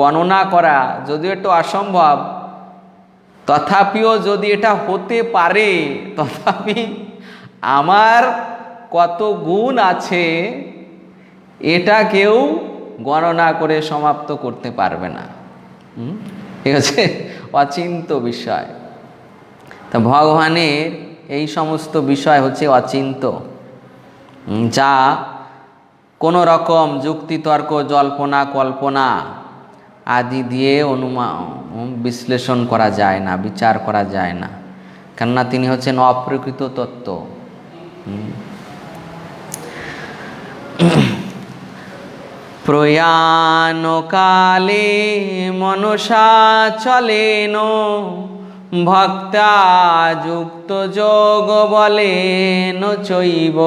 গণনা করা যদিও একটু অসম্ভব, তথাপিও যদি এটা হতে পারে, তথাপি আমার কত গুণ আছে এটা কেউ গণনা করে সমাপ্ত করতে পারবে না। ঠিক আছে, অচিন্ত বিষয়। তা ভগবানের এই সমস্ত বিষয় হচ্ছে অচিন্ত, যা কোনো রকম যুক্তিতর্ক, জল্পনা, কল্পনা আদি দিয়ে বিশ্লেষণ করা যায় না, বিচার করা যায় না, কেননা তিনি হচ্ছেন অপ্রকৃত তত্ত্ব। প্রয়াণকালে মনসা চলেন ভক্তা যুক্ত যোগ বলেন চৈব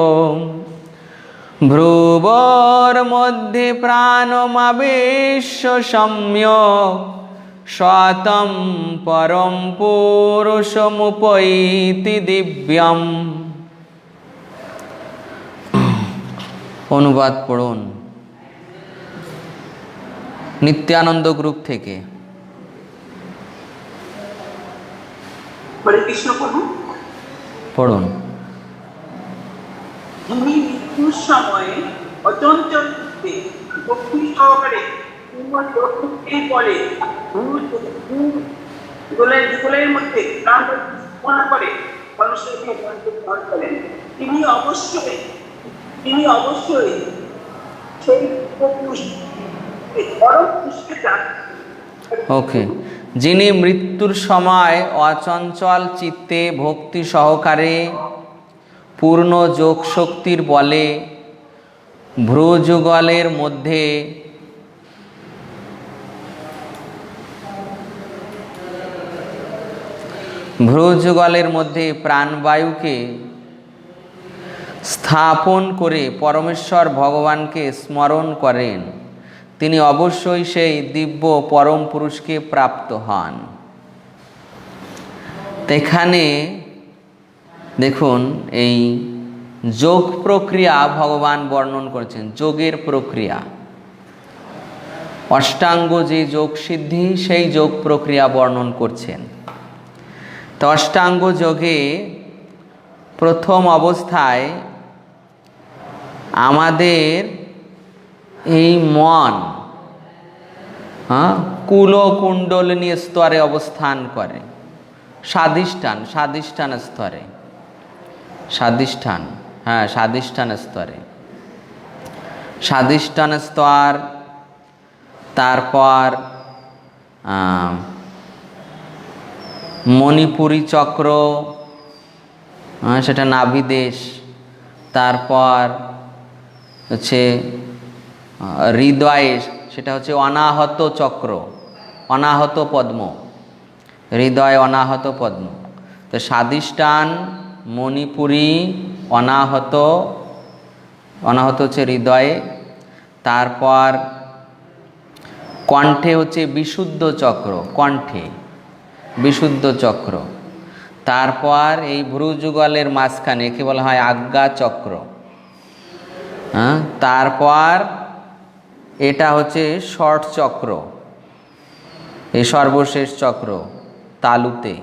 ভ্রুবর মধ্যে প্রাণমাবেশ সম্যক স্বতম পরম পুরুষমুপৈতি দিব্যম। অনুবাদ পড়ুন। নিত্যানন্দ গ্রুপ থেকে। হরে কৃষ্ণ প্রভু। পড়ুন। যিনি মৃত্যুর সময়ে অচঞ্চল চিত্তে ভক্তি সহকারে বলে যুগলের মধ্যে প্রাণ প্রতিষ্ঠা করে মানুষের গ্রহণ করেন, তিনি অবশ্যই সেই পরম পুরুষকে ওকে, যিনি মৃত্যুর সময় অচঞ্চল চিত্তে ভক্তি সহকারে পূর্ণ যোগ শক্তির বলে ভ্রুযুগলের মধ্যে প্রাণবায়ুকে স্থাপন করে পরমেশ্বর ভগবানকে স্মরণ করেন, তিনি অবশ্যই সেই দিব্য পরম পুরুষকে প্রাপ্ত হন। এখানে দেখুন এই যোগ প্রক্রিয়া ভগবান বর্ণন করেছেন, যোগের প্রক্রিয়া, অষ্টাঙ্গ যে যোগ সিদ্ধি সেই যোগ প্রক্রিয়া বর্ণন করছেন। তো অষ্টাঙ্গ যোগে প্রথম অবস্থায় আমাদের এই মন কুলকুণ্ডলিনী স্তরে অবস্থান করে, স্বাধিষ্ঠান স্তরে, স্বাধিষ্ঠান স্তর, তারপর মণিপুরী চক্র, সেটা নাভিদেশ, তারপর হচ্ছে হৃদয়ে, সেটা হচ্ছে অনাহত চক্র, অনাহত পদ্ম, হৃদয় অনাহত পদ্ম। তো স্বাধিষ্ঠান, মণিপুরী, অনাহত হচ্ছে হৃদয়ে, তারপর কণ্ঠে হচ্ছে বিশুদ্ধ চক্র, বিশুদ্ধ চক্র, তারপর এই ভ্রুযুগলের মাঝখানে একে বলা হয় আজ্ঞা চক্র, তারপর এটা হচ্ছে শর্ট চক্র, এই সর্বশেষ চক্র তালুতে।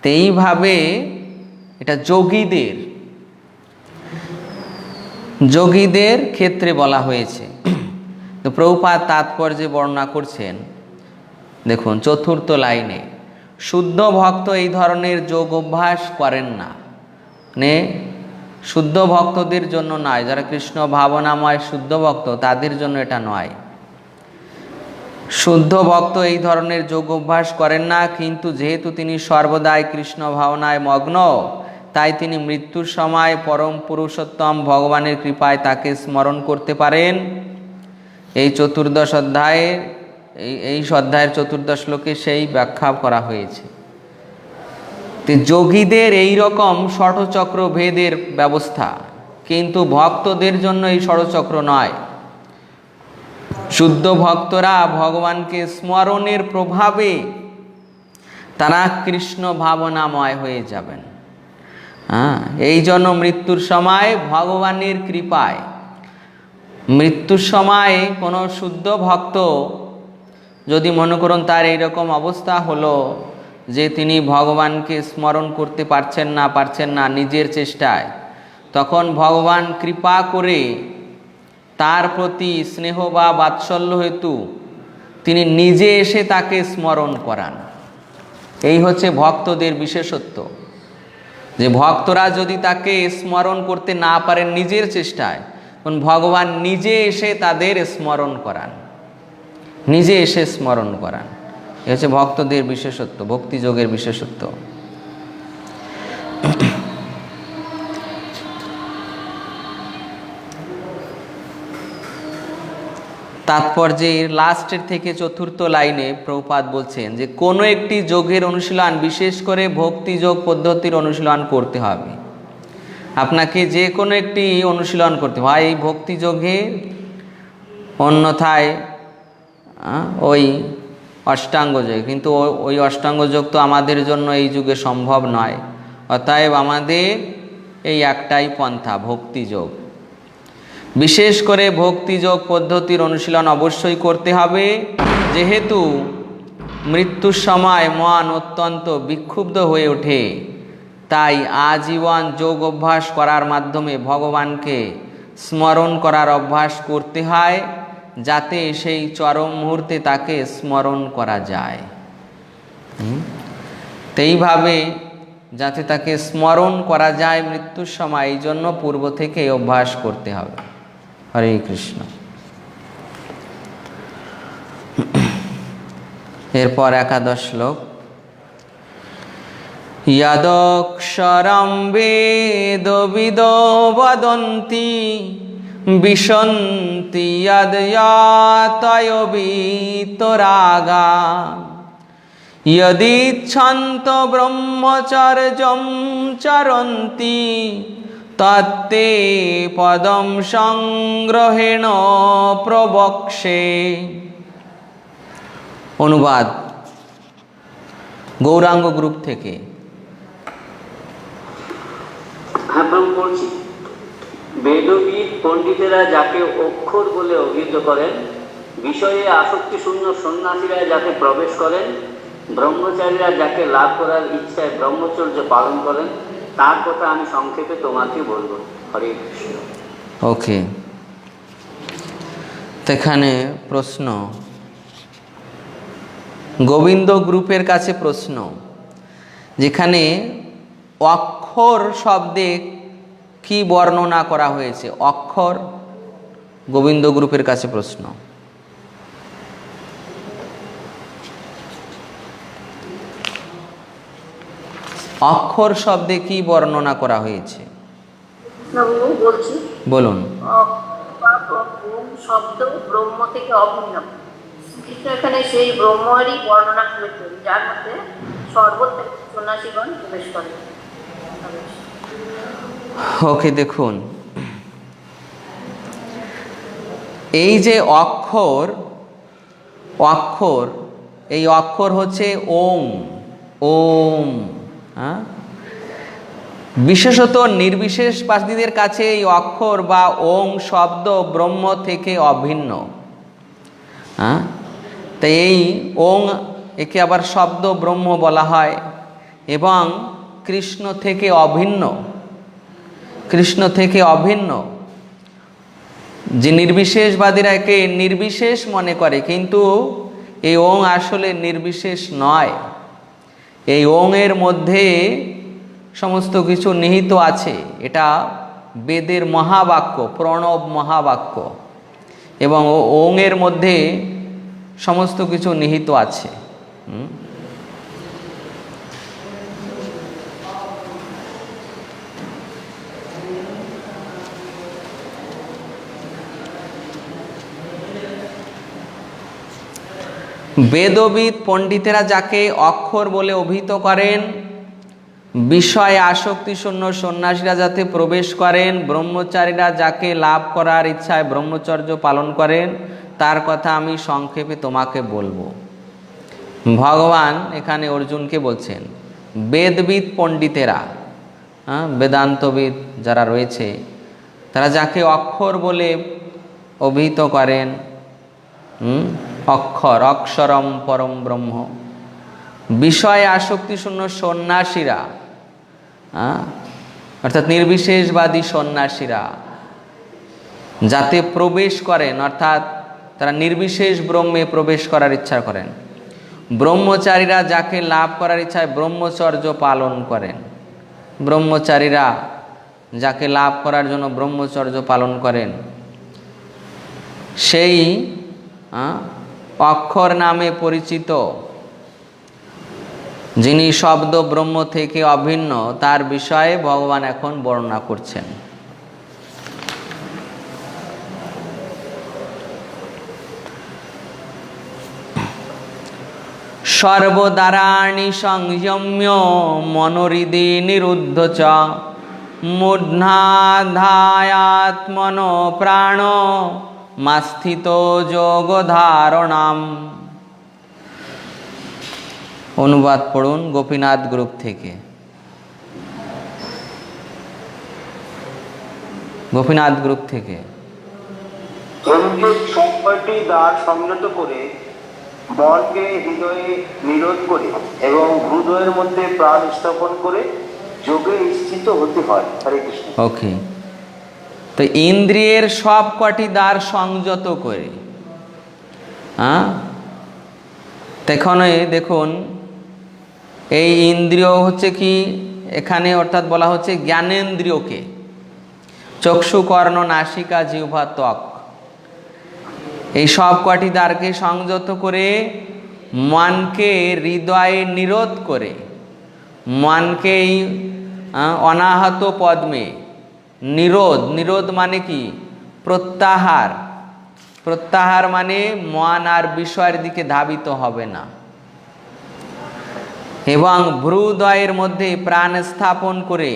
এইভাবে এটা যোগীদের ক্ষেত্রে বলা হয়েছে। তো প্রভুপাদ তাৎপর্যে বর্ণনা করছেন, দেখুন চতুর্থ লাইনে, শুদ্ধ ভক্ত এই ধরনের যোগ অভ্যাস করেন না, মানে শুদ্ধ ভক্তদের জন্য নয়, যারা কৃষ্ণ ভাবনাময় শুদ্ধ ভক্ত তাদের জন্য এটা নয়। শুদ্ধ ভক্ত এই ধরনের যোগ অভ্যাস করেন না, কিন্তু যেহেতু তিনি সর্বদাই কৃষ্ণ ভাবনায় মগ্ন, তাই তিনি মৃত্যুর সময় পরম পুরুষোত্তম ভগবানের কৃপায় তাকে স্মরণ করতে পারেন। এই চতুর্দশ অধ্যায়ের এই অধ্যায়ের চতুর্দশ শ্লোকে সেই ব্যাখ্যা করা হয়েছে। যোগীদের এই রকম ষটচক্র ভেদের ব্যবস্থা, কিন্তু ভক্তদের জন্য এই ষটচক্র নয়। শুদ্ধ ভক্তরা ভগবানকে স্মরণের প্রভাবে তারা কৃষ্ণ ভাবনাময় হয়ে যাবেন। এই জন্য মৃত্যুর সময় ভগবানের কৃপায়, মৃত্যুর সময় কোনো শুদ্ধ ভক্ত যদি মনে করুন তার এইরকম অবস্থা হলো যে তিনি ভগবানকে স্মরণ করতে পারছেন না নিজের চেষ্টায়, তখন ভগবান কৃপা করে তার প্রতি স্নেহ বা বাৎসল্য হেতু তিনি নিজে এসে তাকে স্মরণ করান। এই হচ্ছে ভক্তদের বিশেষত্ব, যে ভক্তরা যদি তাকে স্মরণ করতে না পারেন নিজের চেষ্টায়, তখন ভগবান নিজে এসে তাদের স্মরণ করান, নিজে এসে স্মরণ করান। এ হচ্ছে ভক্তদের বিশেষত্ব, ভক্তিযোগের বিশেষত্ব। তাৎপর্যের লাস্টের থেকে চতুর্থ লাইনে প্রভুপাদ বলছেন যে কোনো একটি যোগের অনুশীলন, বিশেষ করে ভক্তিযোগ পদ্ধতির অনুশীলন করতে হবে। আপনাকে যে কোনো একটি অনুশীলন করতে হয় এই ভক্তিযোগে, অন্যথায় ওই অষ্টাঙ্গ যোগ, কিন্তু ওই অষ্টাঙ্গ যোগ তো আমাদের জন্য এই যুগে সম্ভব নয়। অতএব আমাদের এই একটাই পন্থা, ভক্তিযোগ। বিশেষ করে ভক্তিযোগ পদ্ধতির অনুশীলন অবশ্যই করতে হবে, যেহেতু মৃত্যুর সময় মন অত্যন্ত বিক্ষুব্ধ হয়ে ওঠে। তাই আজীবন যোগ অভ্যাস করার মাধ্যমে ভগবানকে স্মরণ করার অভ্যাস করতে হয়, যাতে সেই চরম মুহূর্তে তাকে স্মরণ করা যায়। তো এইভাবে যাতে তাকে স্মরণ করা যায় মৃত্যুর সময়, এই জন্য পূর্ব থেকে অভ্যাস করতে হবে। হরে কৃষ্ণ। এরপর 11 শ্লোক। यदक्षरं वेदविदो वदन्ति विशन्ति यद्यातयो वीतरागा यदिच्छन्तो ब्रह्मचर्यं चरन्ति तत्ते पदं संग्रहेण प्रवक्षे। অনুবাদ গৌরাঙ্গ গ্রুপ থেকে। হ্যাঁ প্রভু, পড়ছি। বেদবিদ পণ্ডিতেরা যাকে অক্ষর বলে অভিহিত করেন, বিষয়ে আসক্তি শূন্য সন্ন্যাসীরা যাকে প্রবেশ করেন, ব্রহ্মচারীরা যাকে লাভ করার ইচ্ছায় ব্রহ্মচর্য পালন করেন, তার কথা আমি সংক্ষেপে তোমাকে বলবো। হরে কৃষ্ণ। ওকে, এখানে প্রশ্ন, গোবিন্দ গ্রুপের কাছে প্রশ্ন, যেখানে অক্ষর শব্দে কি বর্ণনা করা হয়েছে? অক্ষর, গোবিন্দ গ্রুপের কাছে প্রশ্ন। অক্ষর শব্দে কি বর্ণনা করা হয়েছে? বলছি, বলুন। ওম শব্দ ব্রহ্ম থেকে অভিন্ন, শ্রীকৃষ্ণ এখানে সেই ব্রহ্মেরই বর্ণনা করেছেন, যার মধ্যে সর্বত্র সন্ন্যাসীগণ প্রবেশ করে। ওকে, দেখুন, এই যে অক্ষর, অক্ষর, এই অক্ষর হচ্ছে ওম। ওম, হ্যাঁ, বিশেষত নির্বিশেষবাদীদের কাছে এই অক্ষর বা ওম শব্দ ব্রহ্ম থেকে অভিন্ন। হ্যাঁ, তাই এই ওং একে আবার শব্দ ব্রহ্ম বলা হয় এবং কৃষ্ণ থেকে অভিন্ন। কৃষ্ণ থেকে অভিন্ন। যে নির্বিশেষবাদীরা একে নির্বিশেষ মনে করে, কিন্তু এই ওং আসলে নির্বিশেষ নয়। এই ওং এর মধ্যে সমস্ত কিছু নিহিত আছে। এটা বেদের মহাবাক্য, প্রণব মহাবাক্য, এবং ওং এর মধ্যে সমস্ত কিছু নিহিত আছে। বেদবিদ পণ্ডিতেরা যাকে অক্ষর বলে অভিহিত করেন, বিষয়ে আসক্তি শূন্য সন্ন্যাসীরা যাতে প্রবেশ করেন, ব্রহ্মচারীরা যাকে লাভ করার ইচ্ছায় ব্রহ্মচর্য পালন করেন, তার কথা আমি সংক্ষেপে তোমাকে বলবো। ভগবান এখানে অর্জুনকে বলছেন, বেদবিদ পণ্ডিতেরা, বেদান্তবিদ যারা রয়েছে, তারা যাকে অক্ষর বলে অভিহিত করেন, অক্ষর, অক্ষরম পরম ব্রহ্ম, বিষয়ে আসক্তি শূন্য সন্ন্যাসীরা, অর্থাৎ নির্বিশেষবাদী সন্ন্যাসীরা যাতে প্রবেশ করেন, অর্থাৎ তারা নির্বিশেষ ব্রহ্মে প্রবেশ করার ইচ্ছা করেন, ব্রহ্মচারীরা যাকে লাভ করার ইচ্ছায় ব্রহ্মচর্য পালন করেন। ব্রহ্মচারীরা যাকে লাভ করার জন্য ব্রহ্মচর্য পালন করেন, সেই অক্ষর নামে পরিচিত যিনি শব্দ ব্রহ্ম থেকে অভিন্ন, তার বিষয়ে ভগবান এখন বর্ণনা করছেন। সর্বদারাণি সংযম্য মনোহৃদি নিরুদ্ধ চ মূঢ়াধায়াত্মনো প্রাণ মাস্থিত যোগ ধারণাম। অনুবাদ পড়ুন গোপীনাথ গ্রুপ থেকে। গোপীনাথ গ্রুপ থেকে। এমনি সবকটি দ্বার সংযত করে মনকে হৃদয়ে নিরোধ করে এবং হৃদয়ের মধ্যে প্রাণ স্থাপন করে যোগে স্থিত হতে হয়। হরে কৃষ্ণ। ওকে, তো ইন্দ্রিয়ের সব কটি দ্বার সংযত করে, হ্যাঁ, দেখুন এই ইন্দ্রিয় হচ্ছে কি এখানে, অর্থাৎ বলা হচ্ছে জ্ঞানেন্দ্রিয়কে, চক্ষু, কর্ণ, নাসিকা, জিহ্বা, ত্বক, এই সব কটি দ্বারকে সংযত করে মনকে হৃদয়ে নিরোধ করে, মনকে এই অনাহত পদ্মে নিরোধ মানে কি প্রত্যাহার, প্রত্যাহার মানে মন আর বিষয়ের দিকে ধাবিত হবে না, এবং ভ্রুদয়ের মধ্যে প্রাণ স্থাপন করে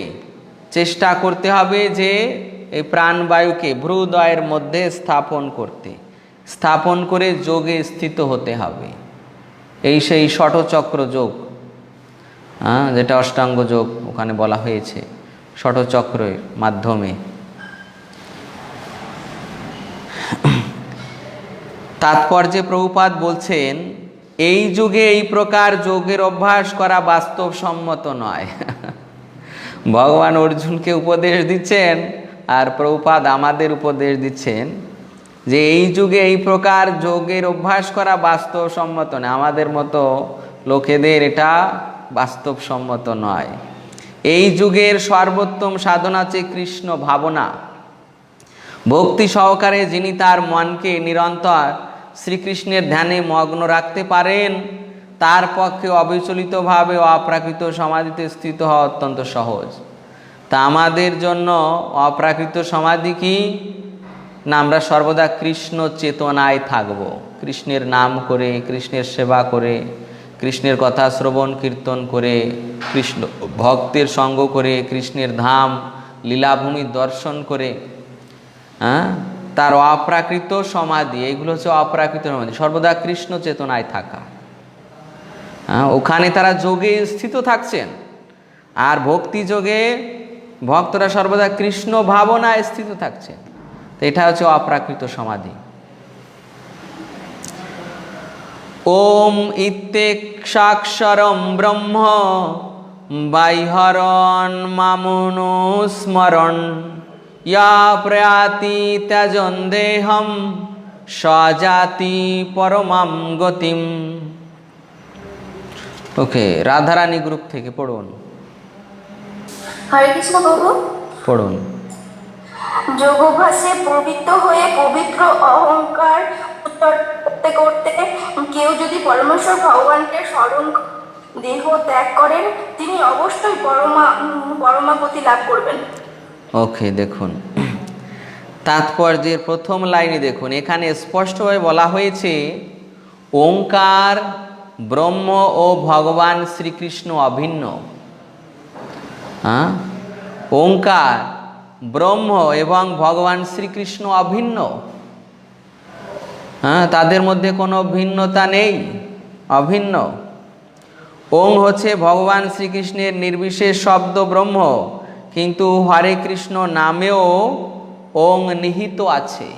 চেষ্টা করতে হবে যে এই প্রাণবায়ুকে ভ্রুদয়ের মধ্যে স্থাপন করে যোগে স্থিত হতে হবে। এই সেই ষটচক্র যোগ, যেটা অষ্টাঙ্গ যোগ ওখানে বলা হয়েছে, ষটচক্রের মাধ্যমে। তাৎপর্যে প্রভুপাদ বলছেন এই যুগে এই প্রকার যোগের অভ্যাস করা বাস্তবসম্মত নয়। ভগবান অর্জুনকে উপদেশ দিচ্ছেন আর প্রভুপাদ আমাদের উপদেশ দিচ্ছেন যে এই যুগে এই প্রকার যোগের অভ্যাস করা বাস্তবসম্মত নয়, আমাদের মতো লোকেদের এটা বাস্তবসম্মত নয়। এই যুগের সর্বোত্তম সাধনা হচ্ছে কৃষ্ণ ভাবনা। ভক্তি সহকারে যিনি তার মনকে নিরন্তর শ্রীকৃষ্ণের ধ্যানে মগ্ন রাখতে পারেন তার পক্ষে অবিচলিতভাবে অপ্রাকৃত সমাধিতে স্থিত হওয়া অত্যন্ত সহজ। তা আমাদের জন্য অপ্রাকৃত সমাধি কি না, আমরা সর্বদা কৃষ্ণ চেতনায় থাকব, কৃষ্ণের নাম করে, কৃষ্ণের সেবা করে, কৃষ্ণের কথা শ্রবণ কীর্তন করে, কৃষ্ণ ভক্তের সঙ্গ করে, কৃষ্ণের ধাম লীলাভূমি দর্শন করে, তার অপ্রাকৃত সমাধি, এইগুলো হচ্ছে অপ্রাকৃত সমাধি, সর্বদা কৃষ্ণ চেতনায় থাকা। ওখানে তারা যোগে স্থিত থাকছেন, আর ভক্তি যোগে ভক্তরা সর্বদা কৃষ্ণ ভাবনায় স্থিত থাকছেন। তো এটা হচ্ছে অপ্রাকৃত সমাধি। ওম ইত্যেক্ষাক্ষরম ব্রহ্ম বাইহরণ মামনুস্মরণ ইয়া প্রয়াতি ত্যজন দেহম স্বজাতি পরমাম গতিম। ওকে, রাধারানী গ্রুপ থেকে পড়ুন। হরে কৃষ্ণ প্রভু। পড়ুন। যোগাভ্যাসে প্রবৃত্ত হয়ে পবিত্র অহংকার উত্তর করতে করতে কেউ যদি পরমেশ্বর ভগবানকে স্মরণ দেহ ত্যাগ করেন তিনি অবশ্যই পরমাগতি লাভ করবেন। ওকে, দেখুন তাৎপর্যের প্রথম লাইনে দেখুন, এখানে স্পষ্টভাবে বলা হয়েছে ওঙ্কার ব্রহ্ম ও ভগবান শ্রীকৃষ্ণ অভিন্ন। ওঙ্কার ব্রহ্ম এবং ভগবান শ্রীকৃষ্ণ অভিন্ন, তাদের মধ্যে কোনো ভিন্নতা নেই, অভিন্ন। ওং হচ্ছে ভগবান শ্রীকৃষ্ণের নির্বিশেষ শব্দ ব্রহ্ম, কিন্তু হরে কৃষ্ণ নামেও ওং নিহিত আছে।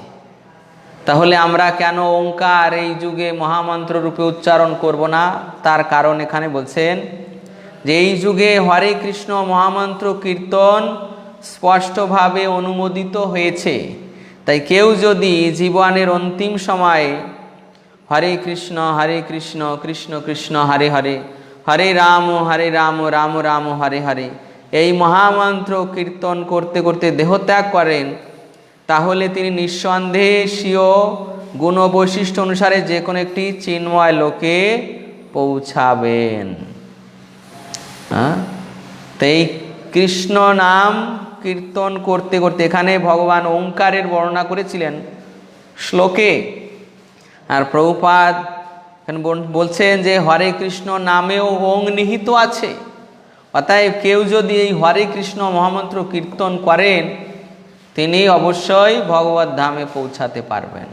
তাহলে আমরা কেন ওঙ্কার এই যুগে মহামন্ত্র রূপে উচ্চারণ করব না? তার কারণ এখানে বলছেন যে এই যুগে হরে কৃষ্ণ মহামন্ত্র কীর্তন স্পষ্টভাবে অনুমোদিত হয়েছে। তাই কেউ যদি জীবনের অন্তিম সময়ে হরে কৃষ্ণ কৃষ্ণ কৃষ্ণ হরে হরে, হরে রাম রাম রাম হরে হরে এই মহামন্ত্র কীর্তন করতে করতে দেহত্যাগ করেন, তাহলে তিনি নিঃসন্দেহে স্বীয় গুণ বৈশিষ্ট্য অনুসারে যে কোনো একটি চিন্ময় লোকে পৌঁছাবেন। তো এই কৃষ্ণ নাম কীর্তন করতে করতে, এখানে ভগবান ওঙ্কারের বর্ণনা করেছিলেন শ্লোকে, আর প্রভুপাদ এখানে বলছেন যে হরে কৃষ্ণ নামেও ওং নিহিত আছে। অতএব কেউ যদি এই হরে কৃষ্ণ মহামন্ত্র কীর্তন করেন তিনি অবশ্যই ভগবত ধামে পৌঁছাতে পারবেন।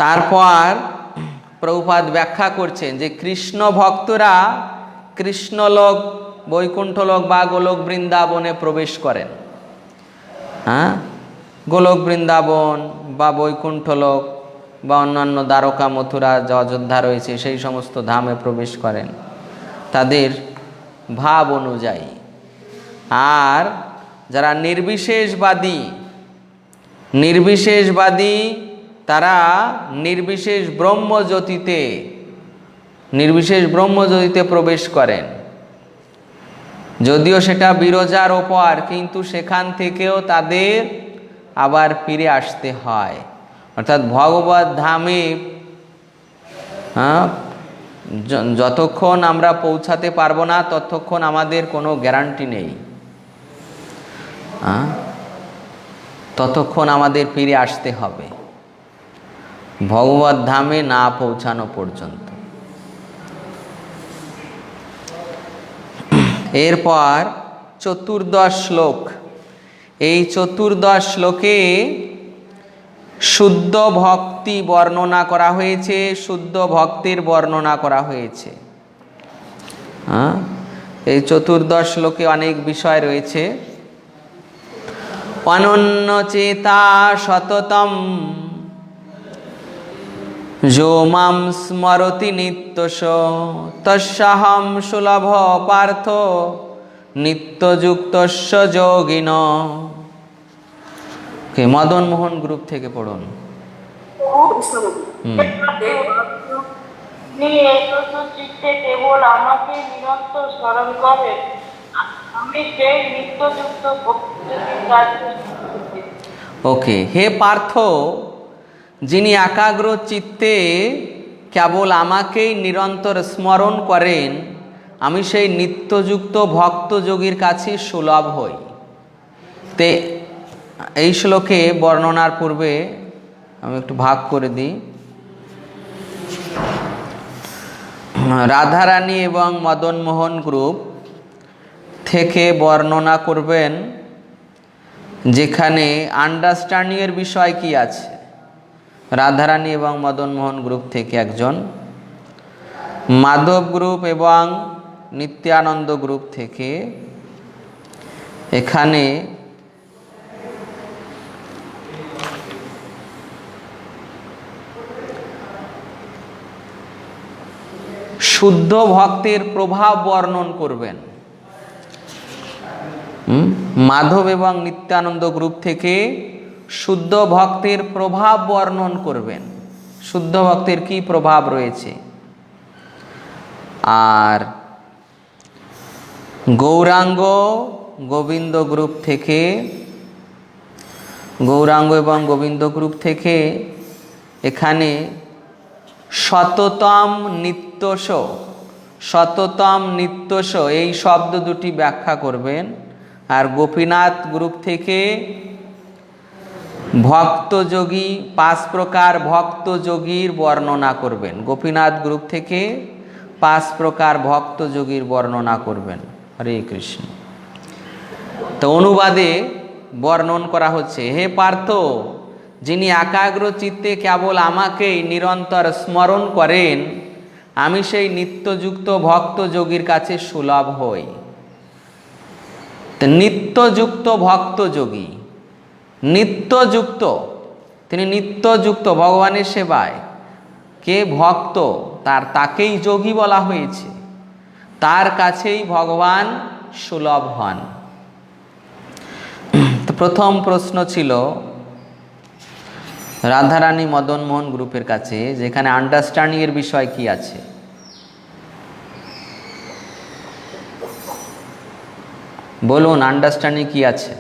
তারপর প্রভুপাদ ব্যাখ্যা করছেন যে কৃষ্ণ ভক্তরা কৃষ্ণলোক বৈকুণ্ঠলোক বা গোলক বৃন্দাবনে প্রবেশ করেন, হ্যাঁ, গোলক বৃন্দাবন বা বৈকুণ্ঠলোক বা অন্যান্য দ্বারকা মথুরা যা অযোধ্যা রয়েছে সেই সমস্ত ধামে প্রবেশ করেন তাদের ভাব অনুযায়ী। আর যারা নির্বিশেষবাদী তারা নির্বিশেষ ব্রহ্মজ্যোতিতে প্রবেশ করেন। যদিও সেটা বিরজার ওপর, কিন্তু সেখান থেকেও তাদের আবার ফিরে আসতে হয়। অর্থাৎ ভগবত ধামে যতক্ষণ আমরা পৌঁছাতে পারবো না ততক্ষণ আমাদের কোনো গ্যারান্টি নেই, ততক্ষণ আমাদের ফিরে আসতে হবে ভগবত ধামে না পৌঁছানো পর্যন্ত। এরপর 14 শ্লোক। এই 14 শ্লোকে শুদ্ধ ভক্তি বর্ণনা করা হয়েছে, শুদ্ধ ভক্তির বর্ণনা করা হয়েছে। এই 14 শ্লোকে অনেক বিষয় রয়েছে। অনন্য চেতা সততম যো মাম স্মরতি নিত্যশ তস্যাহং সুলভ পার্থ নিত্যযুক্তস্য যোগিন। মদন মোহন গ্রুপ থেকে পড়ুন। চিত্তে কেবল আমাকে নিরন্তর স্মরণ করে, আমি সেই নিত্যযুক্ত ওকে, হে পার্থ, যিনি একাগ্র চিত্তে কেবল আমাকেই নিরন্তর স্মরণ করেন, আমি সেই নিত্যযুক্ত ভক্ত যোগীর কাছে সুলভ হই। তে এই শ্লোকে বর্ণনার পূর্বে আমি একটু ভাগ করে দিই। রাধারানী এবং মদন মোহন গ্রুপ থেকে বর্ণনা করবেন, যেখানে আন্ডারস্ট্যান্ডিংয়ের বিষয় কি আছে। রাধারানী এবং মদন মোহন গ্রুপ থেকে একজন, মাধব গ্রুপ এবং নিত্যানন্দ গ্রুপ থেকে এখানে শুদ্ধ ভক্তের প্রভাব বর্ণন করবেন। মাধব এবং নিত্যানন্দ গ্রুপ থেকে শুদ্ধ ভক্তের প্রভাব বর্ণন করবেন, শুদ্ধ ভক্তের কি প্রভাব রয়েছে। আর গৌরাঙ্গ গোবিন্দ গ্রুপ থেকে, গৌরাঙ্গ এবং গোবিন্দ গ্রুপ থেকে এখানে সততম নিত্যশ এই শব্দ দুটি ব্যাখ্যা করবেন। আর গোপীনাথ গ্রুপ থেকে ভক্তযোগী 5 প্রকার ভক্তযোগীর বর্ণনা করবেন। গোপীনাথ গ্রুপ থেকে 5 প্রকার ভক্তযোগীর বর্ণনা করবেন। হরে কৃষ্ণ। তো অনুবাদে বর্ণন করা হচ্ছে, হে পার্থ, যিনি একাগ্র চিত্তে কেবল আমাকেই নিরন্তর স্মরণ করেন, আমি সেই নিত্যযুক্ত ভক্ত যোগীর কাছে সুলভ হই। নিত্যযুক্ত ভক্ত যোগী, নিত্যযুক্ত, তিনি নিত্যযুক্ত ভগবানের সেবায়। কে ভক্ত, তাকেই যোগী বলা হয়েছে, তার কাছেই ভগবান সুলভ হন। তো প্রথম প্রশ্ন ছিল রাধারানী মদন মোহন গ্রুপের কাছে, যেখানে আন্ডারস্ট্যান্ডিং এর বিষয় কি আছে। বলুন, আন্ডারস্ট্যান্ডিং কি আছে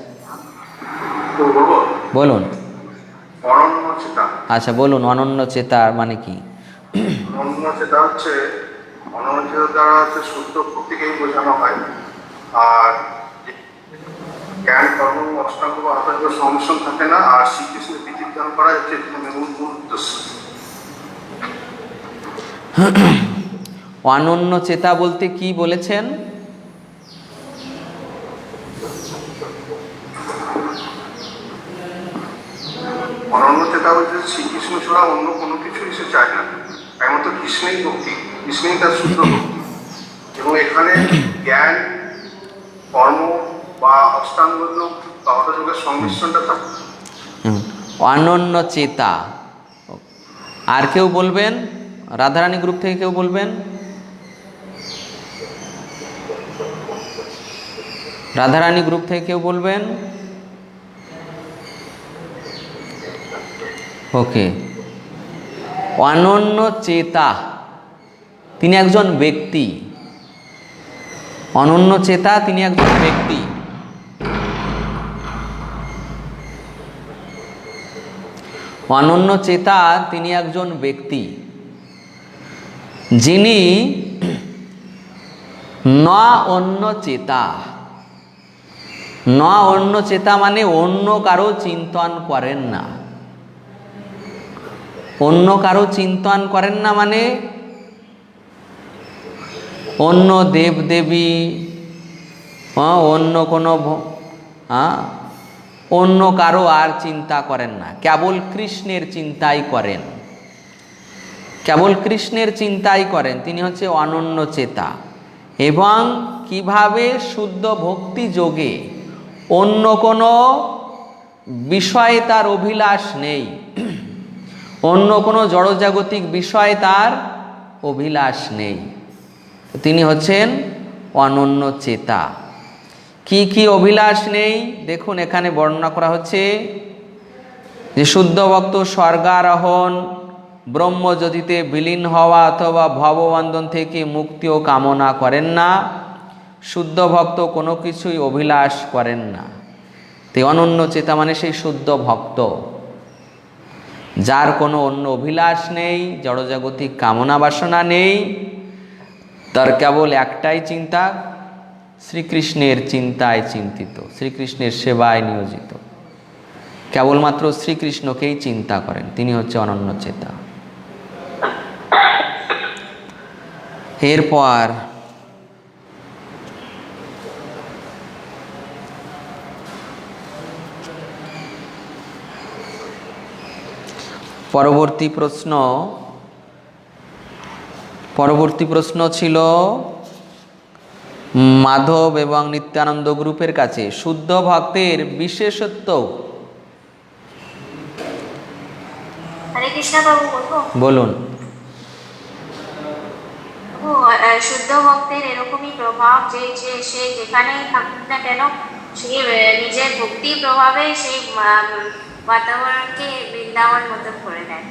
বলুন। অনন্য চেতা। আচ্ছা বলুন, অনন্য চেতা মানে কি? অনন্য চেতা হচ্ছে, অনন্য চেতা দ্বারা হচ্ছে শুদ্ধ ভক্তিকেই বোঝানো হয়। আর জ্ঞান কর্ম অষ্টাঙ্গ বা আঠাঙ্গ সংমিশ্রণ থাকে না। আর শ্রীকৃষ্ণের বিধিবিধান করা হচ্ছে মূল উদ্দেশ্য। অনন্য চেতা বলতে কি বলেছেন? অনন্য চেতা বলতে শ্রীকৃষ্ণ ছাড়া অন্য কোনো কিছুই সে চায় না, একমাত্র কৃষ্ণেই ভক্তি, কৃষ্ণেই তার শুদ্ধ ভক্তি। এবং এখানে জ্ঞান কর্ম বা অষ্টাঙ্গ যোগ তহতযুগের সংমিশ্রণটা থাকে। অনন্য চেতা। আর কেউ বলবেন? রাধারানী গ্রুপ থেকে কেউ বলবেন? রাধারানী গ্রুপ থেকে কেউ বলবেন? ওকে। অনন্য চেতা তিনি একজন ব্যক্তি। অনন্য চেতা তিনি একজন ব্যক্তি। অনন্য চেতা তিনি একজন ব্যক্তি যিনি ন অন্য চেতা। ন অন্য চেতা মানে অন্য কারো চিন্তন করেন না। অন্য কারো চিন্তন করেন না মানে অন্য দেবদেবী, অন্য কোনো অন্য কারো আর চিন্তা করেন না, কেবল কৃষ্ণের চিন্তাই করেন। কেবল কৃষ্ণের চিন্তাই করেন, তিনি হচ্ছে অনন্য চেতা। এবং কিভাবে শুদ্ধ ভক্তি যোগে অন্য কোনো বিষয়ে তার অভিলাষ নেই, অন্য কোনো জড়জাগতিক বিষয়ে তার অভিলাষ নেই, তিনি হচ্ছেন অনন্য চেতা। কি কি অভিলাষ নেই দেখুন এখানে বর্ণনা করা হচ্ছে যে শুদ্ধ ভক্ত স্বর্গারোহণ, ব্রহ্মজ্যোতিতে বিলীন হওয়া অথবা ভববন্ধন থেকে মুক্তিও কামনা করেন না। শুদ্ধ ভক্ত কোনো কিছুই অভিলাষ করেন না। তাই অনন্য চেতা মানে সেই শুদ্ধ ভক্ত যার কোনো অন্য অভিলাষ নেই, জড়জাগতিক কামনা বাসনা নেই, তার কেবল একটাই চিন্তা, শ্রীকৃষ্ণের চিন্তায় চিন্তিত, শ্রীকৃষ্ণের সেবায় নিয়োজিত, কেবলমাত্র শ্রীকৃষ্ণকেই চিন্তা করেন, তিনি হচ্ছে অনন্য চেতা। এরপর পরবর্তী প্রশ্ন ছিল মাধব এবং নিত্যানন্দ গ্রুপের কাছে শুদ্ধ ভক্তের বিশেষত্ব। হরে কৃষ্ণ বাবু বলবো? বলুন। শুদ্ধ ভক্তের এরকমই প্রভাব যে সে যেখানেই থাকুক না কেন সে নিজের ভক্তি প্রভাবে সেই বাতাবরণকে বৃন্দাবন মতো করে দেয়।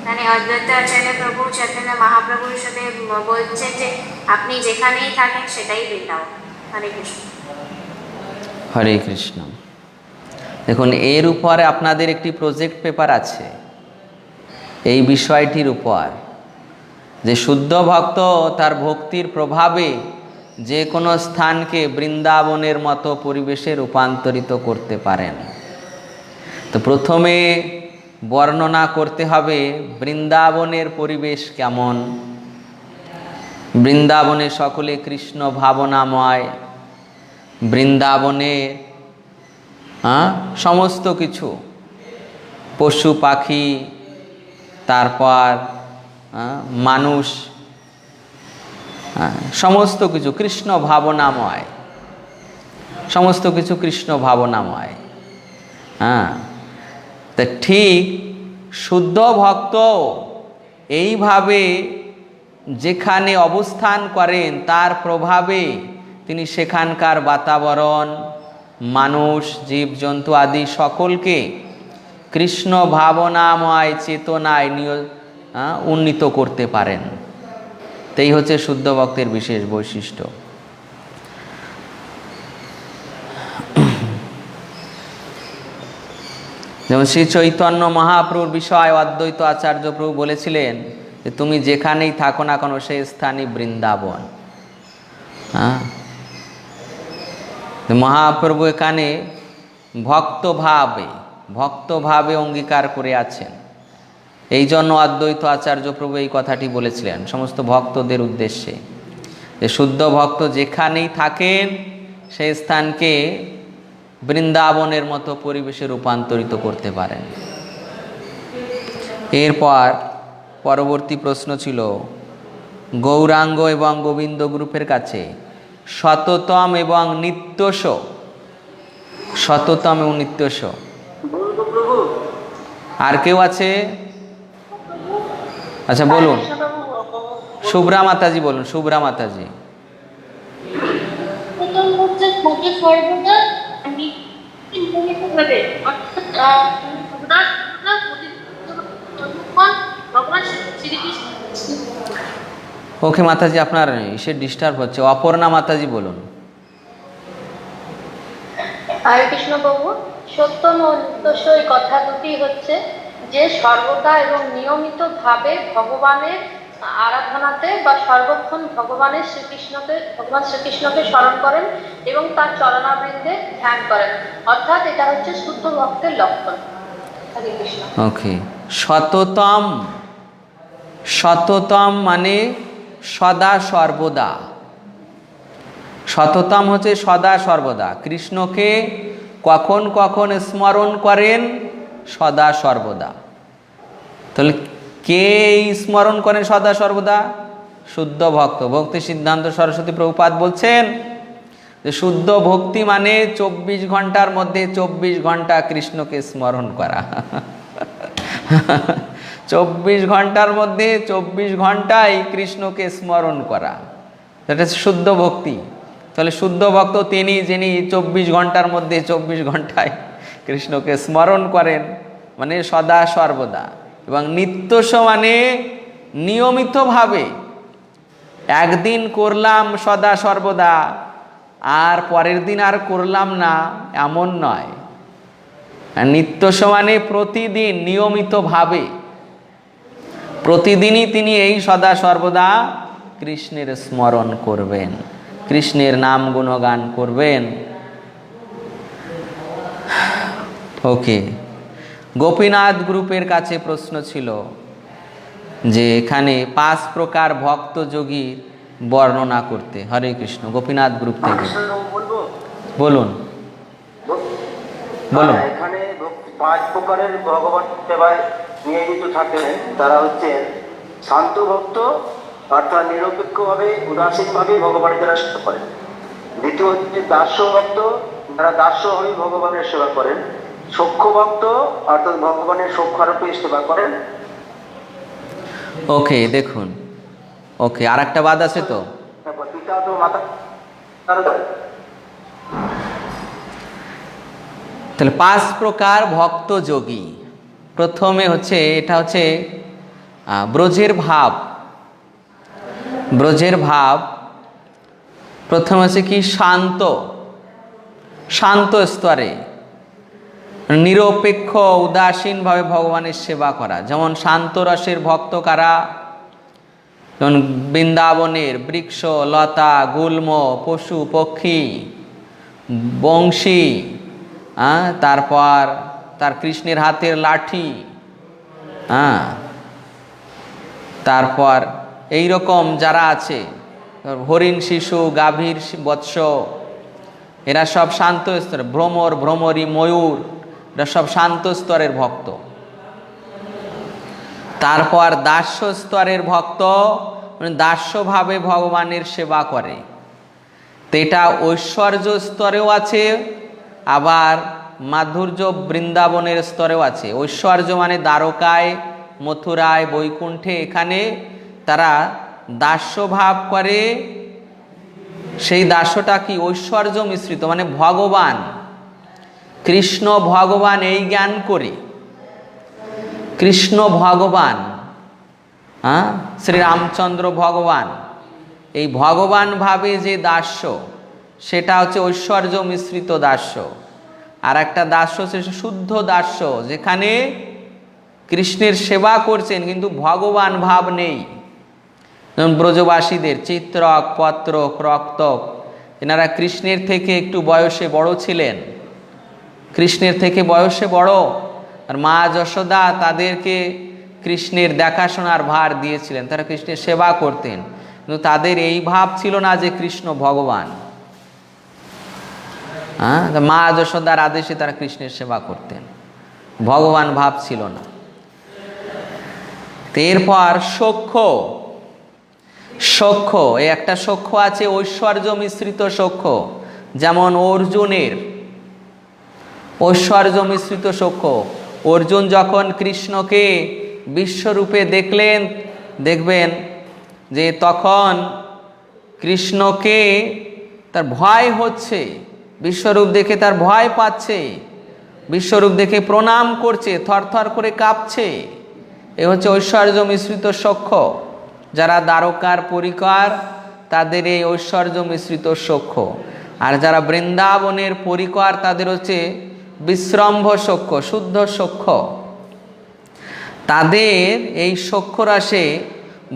মানে অদ্বৈত আচার্য প্রভু চৈতন্য মহাপ্রভুর সাথে বলছে যে আপনি যেখানেই থাকেন সেটাই বৃন্দাবন। হরে কৃষ্ণ। হরে কৃষ্ণ। দেখুন এর উপরে আপনাদের একটি প্রজেক্ট পেপার আছে এই বিষয়টির উপর, যে শুদ্ধ ভক্ত তার ভক্তির প্রভাবে যে কোনো স্থানকে বৃন্দাবনের মতো পরিবেশে রূপান্তরিত করতে পারেন। তো প্রথমে বর্ণনা করতে হবে বৃন্দাবনের পরিবেশ কেমন। বৃন্দাবনে সকলে কৃষ্ণ ভাবনাময়, বৃন্দাবনে সমস্ত কিছু পশু পাখি, তারপর মানুষ, সমস্ত কিছু কৃষ্ণ ভাবনাময়, সমস্ত কিছু কৃষ্ণ ভাবনাময়। তা ঠিক শুদ্ধ ভক্ত এইভাবে যেখানে অবস্থান করেন তার প্রভাবে তিনি সেখানকার বাতাবরণ, মানুষ, জীবজন্তু আদি সকলকে কৃষ্ণ ভাবনাময় চেতনায় উন্নীত করতে পারেন। তাই হচ্ছে শুদ্ধ ভক্তের বিশেষ বৈশিষ্ট্য। যেমন শ্রী চৈতন্য মহাপ্রভুর বিষয় অদ্বৈত আচার্য প্রভু বলেছিলেন যে তুমি যেখানেই থাকো না কেন সেই স্থানই বৃন্দাবন। মহাপ্রভু এখানে ভক্তভাবে অঙ্গীকার করে আছেন। এই জন্য অদ্বৈত আচার্য প্রভু এই কথাটি বলেছিলেন সমস্ত ভক্তদের উদ্দেশ্যে, যে শুদ্ধ ভক্ত যেখানেই থাকেন সেই স্থানকে বৃন্দাবনের মতো পরিবেশে রূপান্তরিত করতে পারেন। এরপর পরবর্তী প্রশ্ন ছিল গৌরাঙ্গ এবং গোবিন্দ গ্রুপের কাছে শততম এবং নিত্যশ শততম এবং নিত্যশ। বলবো প্রভু? আর কেউ আছে? আচ্ছা বলুন, শুভ্রা মাতাজি বলুন, শুভ্রা মাতাজি। হচ্ছে সর্বদা নিয়মিতভাবে, ভগবান শ্রীকৃষ্ণ। ওকে মাতাজি, আপনার ইসে ডিস্টার্ব হচ্ছে। অপর্ণা মাতাজি বলুন। হরে কৃষ্ণ প্রভু, সত্যম ও নিত্যস্ব এই কথা দুটি হচ্ছে যে সর্বদা এবং নিয়মিতভাবে ভগবানের আরাধনাতে বা সর্বক্ষণ ভগবান শ্রীকৃষ্ণকে স্মরণ করেন এবং তার চরণাবৃন্দে ধ্যান করেন, অর্থাৎ এটা হচ্ছে শুদ্ধ ভক্তের লক্ষণ। হরে কৃষ্ণ। ওকে, শততম, শততম মানে সদা সর্বদা। শততম হচ্ছে সদা সর্বদা, কৃষ্ণকে কখন কখন স্মরণ করেন? সদা সর্বদা। তাহলে কে স্মরণ করেন সদা সর্বদা? শুদ্ধ ভক্ত। ভক্তি সিদ্ধান্ত সরস্বতী প্রভুপাদ বলছেন যে শুদ্ধ ভক্তি মানে 24 ঘন্টার মধ্যে 24 ঘন্টা কৃষ্ণকে স্মরণ করা। 24 ঘন্টার মধ্যে 24 ঘন্টায় কৃষ্ণকে স্মরণ করা, এটা শুদ্ধ ভক্তি। তাহলে শুদ্ধ ভক্ত তিনি যিনি 24 ঘন্টার মধ্যে 24 ঘন্টায় কৃষ্ণকে স্মরণ করেন, মানে সদা সর্বদা। এবং নিত্যশ মানে নিয়মিতভাবে। একদিন করলাম সদা সর্বদা আর পরের দিন আর করলাম না, এমন নয়। নিত্যশ মানে প্রতিদিন, নিয়মিতভাবে প্রতিদিনই তিনি এই সদা সর্বদা কৃষ্ণের স্মরণ করবেন, কৃষ্ণের নাম গুণগান করবেন। ওকে, গোপীনাথ গ্রুপের কাছে প্রশ্ন ছিল যে এখানে 5 প্রকার ভক্ত যোগীর বর্ণনা করতে। হরে কৃষ্ণ, গোপীনাথ গ্রুপ থেকে বলুন। বলুন। এখানে 5 প্রকারের ভগবান সেবায় নিয়োজিত থাকেন। তারা হচ্ছেন শান্ত ভক্ত, অর্থাৎ নিরপেক্ষভাবে উদাসীনভাবে ভগবানের যারা সেবা করেন। দ্বিতীয় হচ্ছে দাস্য ভক্ত, যারা দাস্য হয়ে ভগবানের সেবা করেন। সখ্য ভক্ত, অর্থাৎ ভগবানের সখ্যারূপে সেবা করেন। ওকে, দেখুন, ওকে, আর একটা বাদ আছে তো। পিতা তো মাতা। তাহলে 5 প্রকার ভক্ত যোগী। প্রথমে হচ্ছে, এটা হচ্ছে ব্রজের ভাব। ব্রজের ভাব প্রথম হচ্ছে কি? শান্ত, শান্ত স্তরে নিরপেক্ষ উদাসীনভাবে ভগবানের সেবা করা। যেমন শান্ত রসের ভক্ত কারা? যেমন বৃন্দাবনের বৃক্ষ, লতা, গুল্ম, পশু পক্ষী, বংশী, তারপর তার কৃষ্ণের হাতের লাঠি, তারপর এই রকম যারা আছে, হরিণ শিশু, গাভীর বৎস, এরা সব শান্ত স্তরের। ভ্রমর, ভ্রমরী, ময়ূর, এরা সব শান্ত স্তরের ভক্ত। তারপর দাস্য স্তরের ভক্ত, মানে দাস্যভাবে ভগবানের সেবা করে। তো এটা ঐশ্বর্য স্তরেও আছে, আবার মাধুর্য বৃন্দাবনের স্তরেও আছে। ঐশ্বর্য মানে দ্বারকায়, মথুরায়, বৈকুণ্ঠে, এখানে তারা দাস্যভাব করে। সেই দাস্যটা কি? ঐশ্বর্য মিশ্রিত, মানে ভগবান কৃষ্ণ ভগবান এই জ্ঞান করে। কৃষ্ণ ভগবান, শ্রীরামচন্দ্র ভগবান, এই ভগবান ভাবে যে দাস্য, সেটা হচ্ছে ঐশ্বর্য মিশ্রিত দাস্য। আর একটা দাস্য হচ্ছে শুদ্ধ দাস্য, যেখানে কৃষ্ণের সেবা করছেন কিন্তু ভগবান ভাব নেই। যেমন ব্রজবাসীদের চিত্রক, পত্রক, রক্তক, এনারা কৃষ্ণের থেকে একটু বয়সে বড় ছিলেন, কৃষ্ণের থেকে বয়সে বড়। আর মা যশোদা তাদেরকে কৃষ্ণের দেখাশোনার ভার দিয়েছিলেন, তারা কৃষ্ণের সেবা করতেন, কিন্তু তাদের এই ভাব ছিল না যে কৃষ্ণ ভগবান। মা যশোদার আদেশে তারা কৃষ্ণের সেবা করতেন, ভগবান ভাব ছিল না। এরপর সখ্য, সখ্য, এই একটা সখ্য আছে ঐশ্বর্য মিশ্রিত সখ্য। যেমন অর্জুনের ঐশ্বর্য মিশ্রিত সখ্য। অর্জুন যখন কৃষ্ণকে বিশ্বরূপে দেখলেন, দেখবেন যে তখন কৃষ্ণকে তার ভয় হচ্ছে, বিশ্বরূপ দেখে তার ভয় পাচ্ছে, বিশ্বরূপ দেখে প্রণাম করছে, থরথর করে কাঁপছে। এ হচ্ছে ঐশ্বর্য মিশ্রিত সখ্য। যারা দ্বারকার পরিকর তাদের এই ঐশ্বর্য মিশ্রিত সখ্য, আর যারা বৃন্দাবনের পরিকর তাদের হচ্ছে বিশ্রম্ভ সখ্য, শুদ্ধ সখ্য। তাদের এই সখ্য রাশে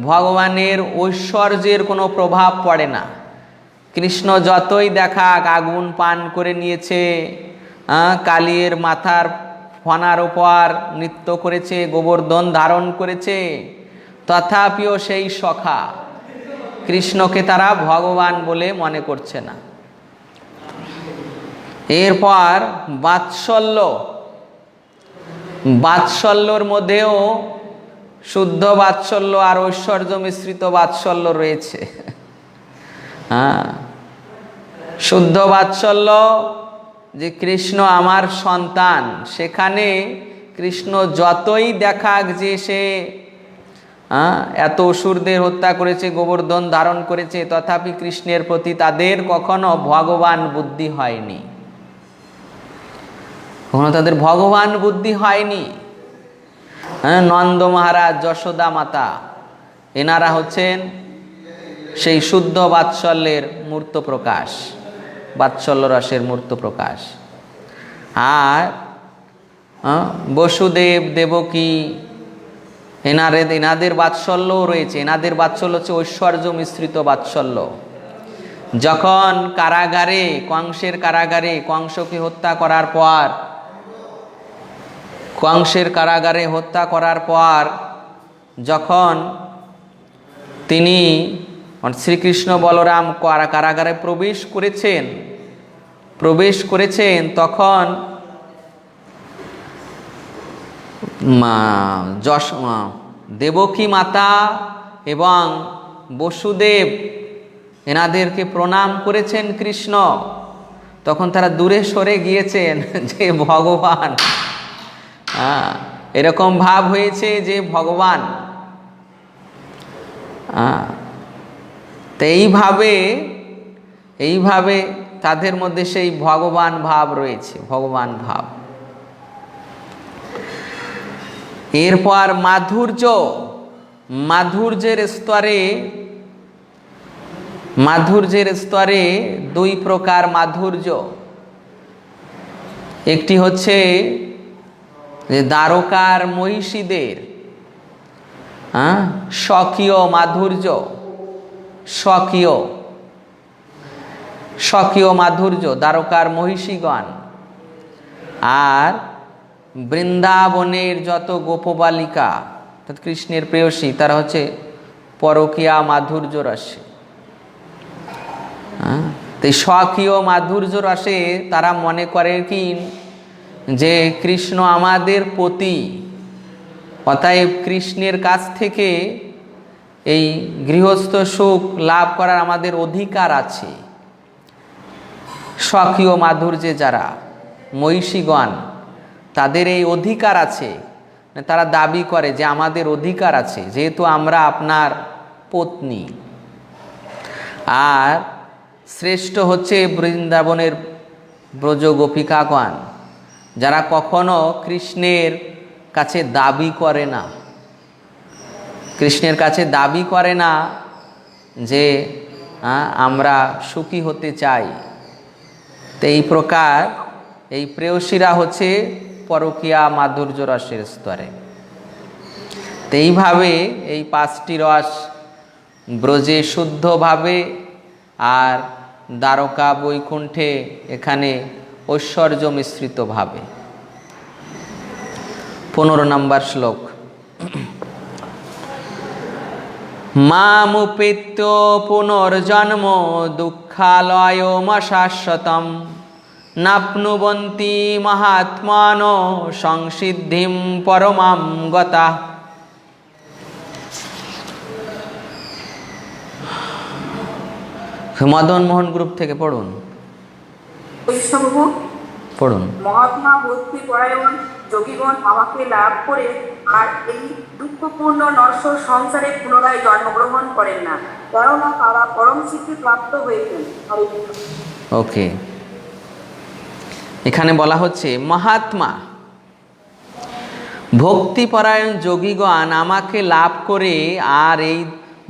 ভগবানের ঐশ্বর্যের কোনো প্রভাব পড়ে না। কৃষ্ণ যতই দেখাক আগুন পান করে নিয়েছে, কালিয়ের মাথার ফনার উপর নৃত্য করেছে, গোবর্ধন ধারণ করেছে, তথাপিও সেই সখা কৃষ্ণকে তারা ভগবান বলে মনে করছে না। এরপর বাৎসল্য, বাৎসল্যর মধ্যেও শুদ্ধ বাৎসল্য আর ঐশ্বর্য মিশ্রিত বাৎসল্য রয়েছে। শুদ্ধ বাৎসল্য যে কৃষ্ণ আমার সন্তান, সেখানে কৃষ্ণ যতই দেখাক যে সে এত অসুরদের হত্যা করেছে, গোবর্ধন ধারণ করেছে, তথাপি কৃষ্ণের প্রতি তাদের কখনো ভগবান বুদ্ধি হয়নি, কখনো তাদের ভগবান বুদ্ধি হয়নি। নন্দ মহারাজ, যশোদা মাতা, এনারা হচ্ছেন সেই শুদ্ধ বাৎসল্যের মূর্ত প্রকাশ, বাৎসল্য রসের মূর্ত প্রকাশ। আর বসুদেব, দেবকী, এনাদের বাৎসল্যও রয়েছে। এনাদের বাৎসল্য হচ্ছে ঐশ্বর্য মিশ্রিত বাৎসল্য। যখন কারাগারে, কংসের কারাগারে কংসকে হত্যা করার পর, কংসের কারাগারে হত্যা করার পর যখন তিনি শ্রীকৃষ্ণ বলরাম কারাগারে প্রবেশ করেছেন তখন দেবকী মাতা এবং বসুদেব এনাদেরকে প্রণাম করেছেন কৃষ্ণ। তখন তারা দূরে সরে গিয়েছেন যে ভগবান, এরকম ভাব হয়েছে যে ভগবান। তো এইভাবে তাদের মধ্যে সেই ভগবান ভাব রয়েছে, ভগবান ভাব। এরপর মাধুর্যের স্তরে দুই প্রকার মাধুর্য। একটি হচ্ছে যে দ্বারকার মহিষীদের স্বকীয় মাধুর্য, স্বকীয় মাধুর্য দ্বারকার মহিষীগণ। আর বৃন্দাবনের যত গোপবালিকা কৃষ্ণের প্রেয়সী, তারা হচ্ছে পরকীয়া মাধুর্য রসে। তো স্বকীয় মাধুর্য রসে তারা মনে করে কি যে কৃষ্ণ আমাদের পতি, অতএব কৃষ্ণের কাছ থেকে এই গৃহস্থ সুখ লাভ করার আমাদের অধিকার আছে। স্বকীয় মাধুর্যে যারা মহিষীগণ, তাদের এই অধিকার আছে, তারা দাবি করে যে আমাদের অধিকার আছে, যেহেতু আমরা আপনার পত্নী। আর শ্রেষ্ঠ হচ্ছে বৃন্দাবনের ব্রজ গোপিকাগণ, যারা কখনো কৃষ্ণের কাছে দাবি করে না, কৃষ্ণের কাছে দাবি করে না যে আমরা সুখী হতে চাই। তো এই প্রকার এই প্রেয়সীরা হচ্ছে পরকীয়া মাধুর্য রসের স্তরে। তো এইভাবে এই পাঁচটি রস ব্রজে শুদ্ধভাবে, আর দ্বারকা বৈকুণ্ঠে এখানে ঐশ্বর্য মিশ্রিতভাবে। 15 নম্বর শ্লোক। মামুপেত্য পুনর্জন্ম দুঃখালয়মশাশ্বতম নাপ্নুবন্তি মহাত্মানো সংসিদ্ধিম পরমাম গতা। মদন মোহন গ্রুপ থেকে পড়ুন। পড়ুন। মহাত্মা ভক্তি পরায়ণ যোগীগণ আমাকে লাভ করে আর এই দুঃখপূর্ণ নশ্বর সংসারে পুনরায় জন্মগ্রহণ করেন না, কেননা তারা পরম সিদ্ধি প্রাপ্ত হয়েছেন। ওকে, এখানে বলা হচ্ছে মহাত্মা ভক্তিপরায়ণ যোগীগণ আমাকে লাভ করে আর এই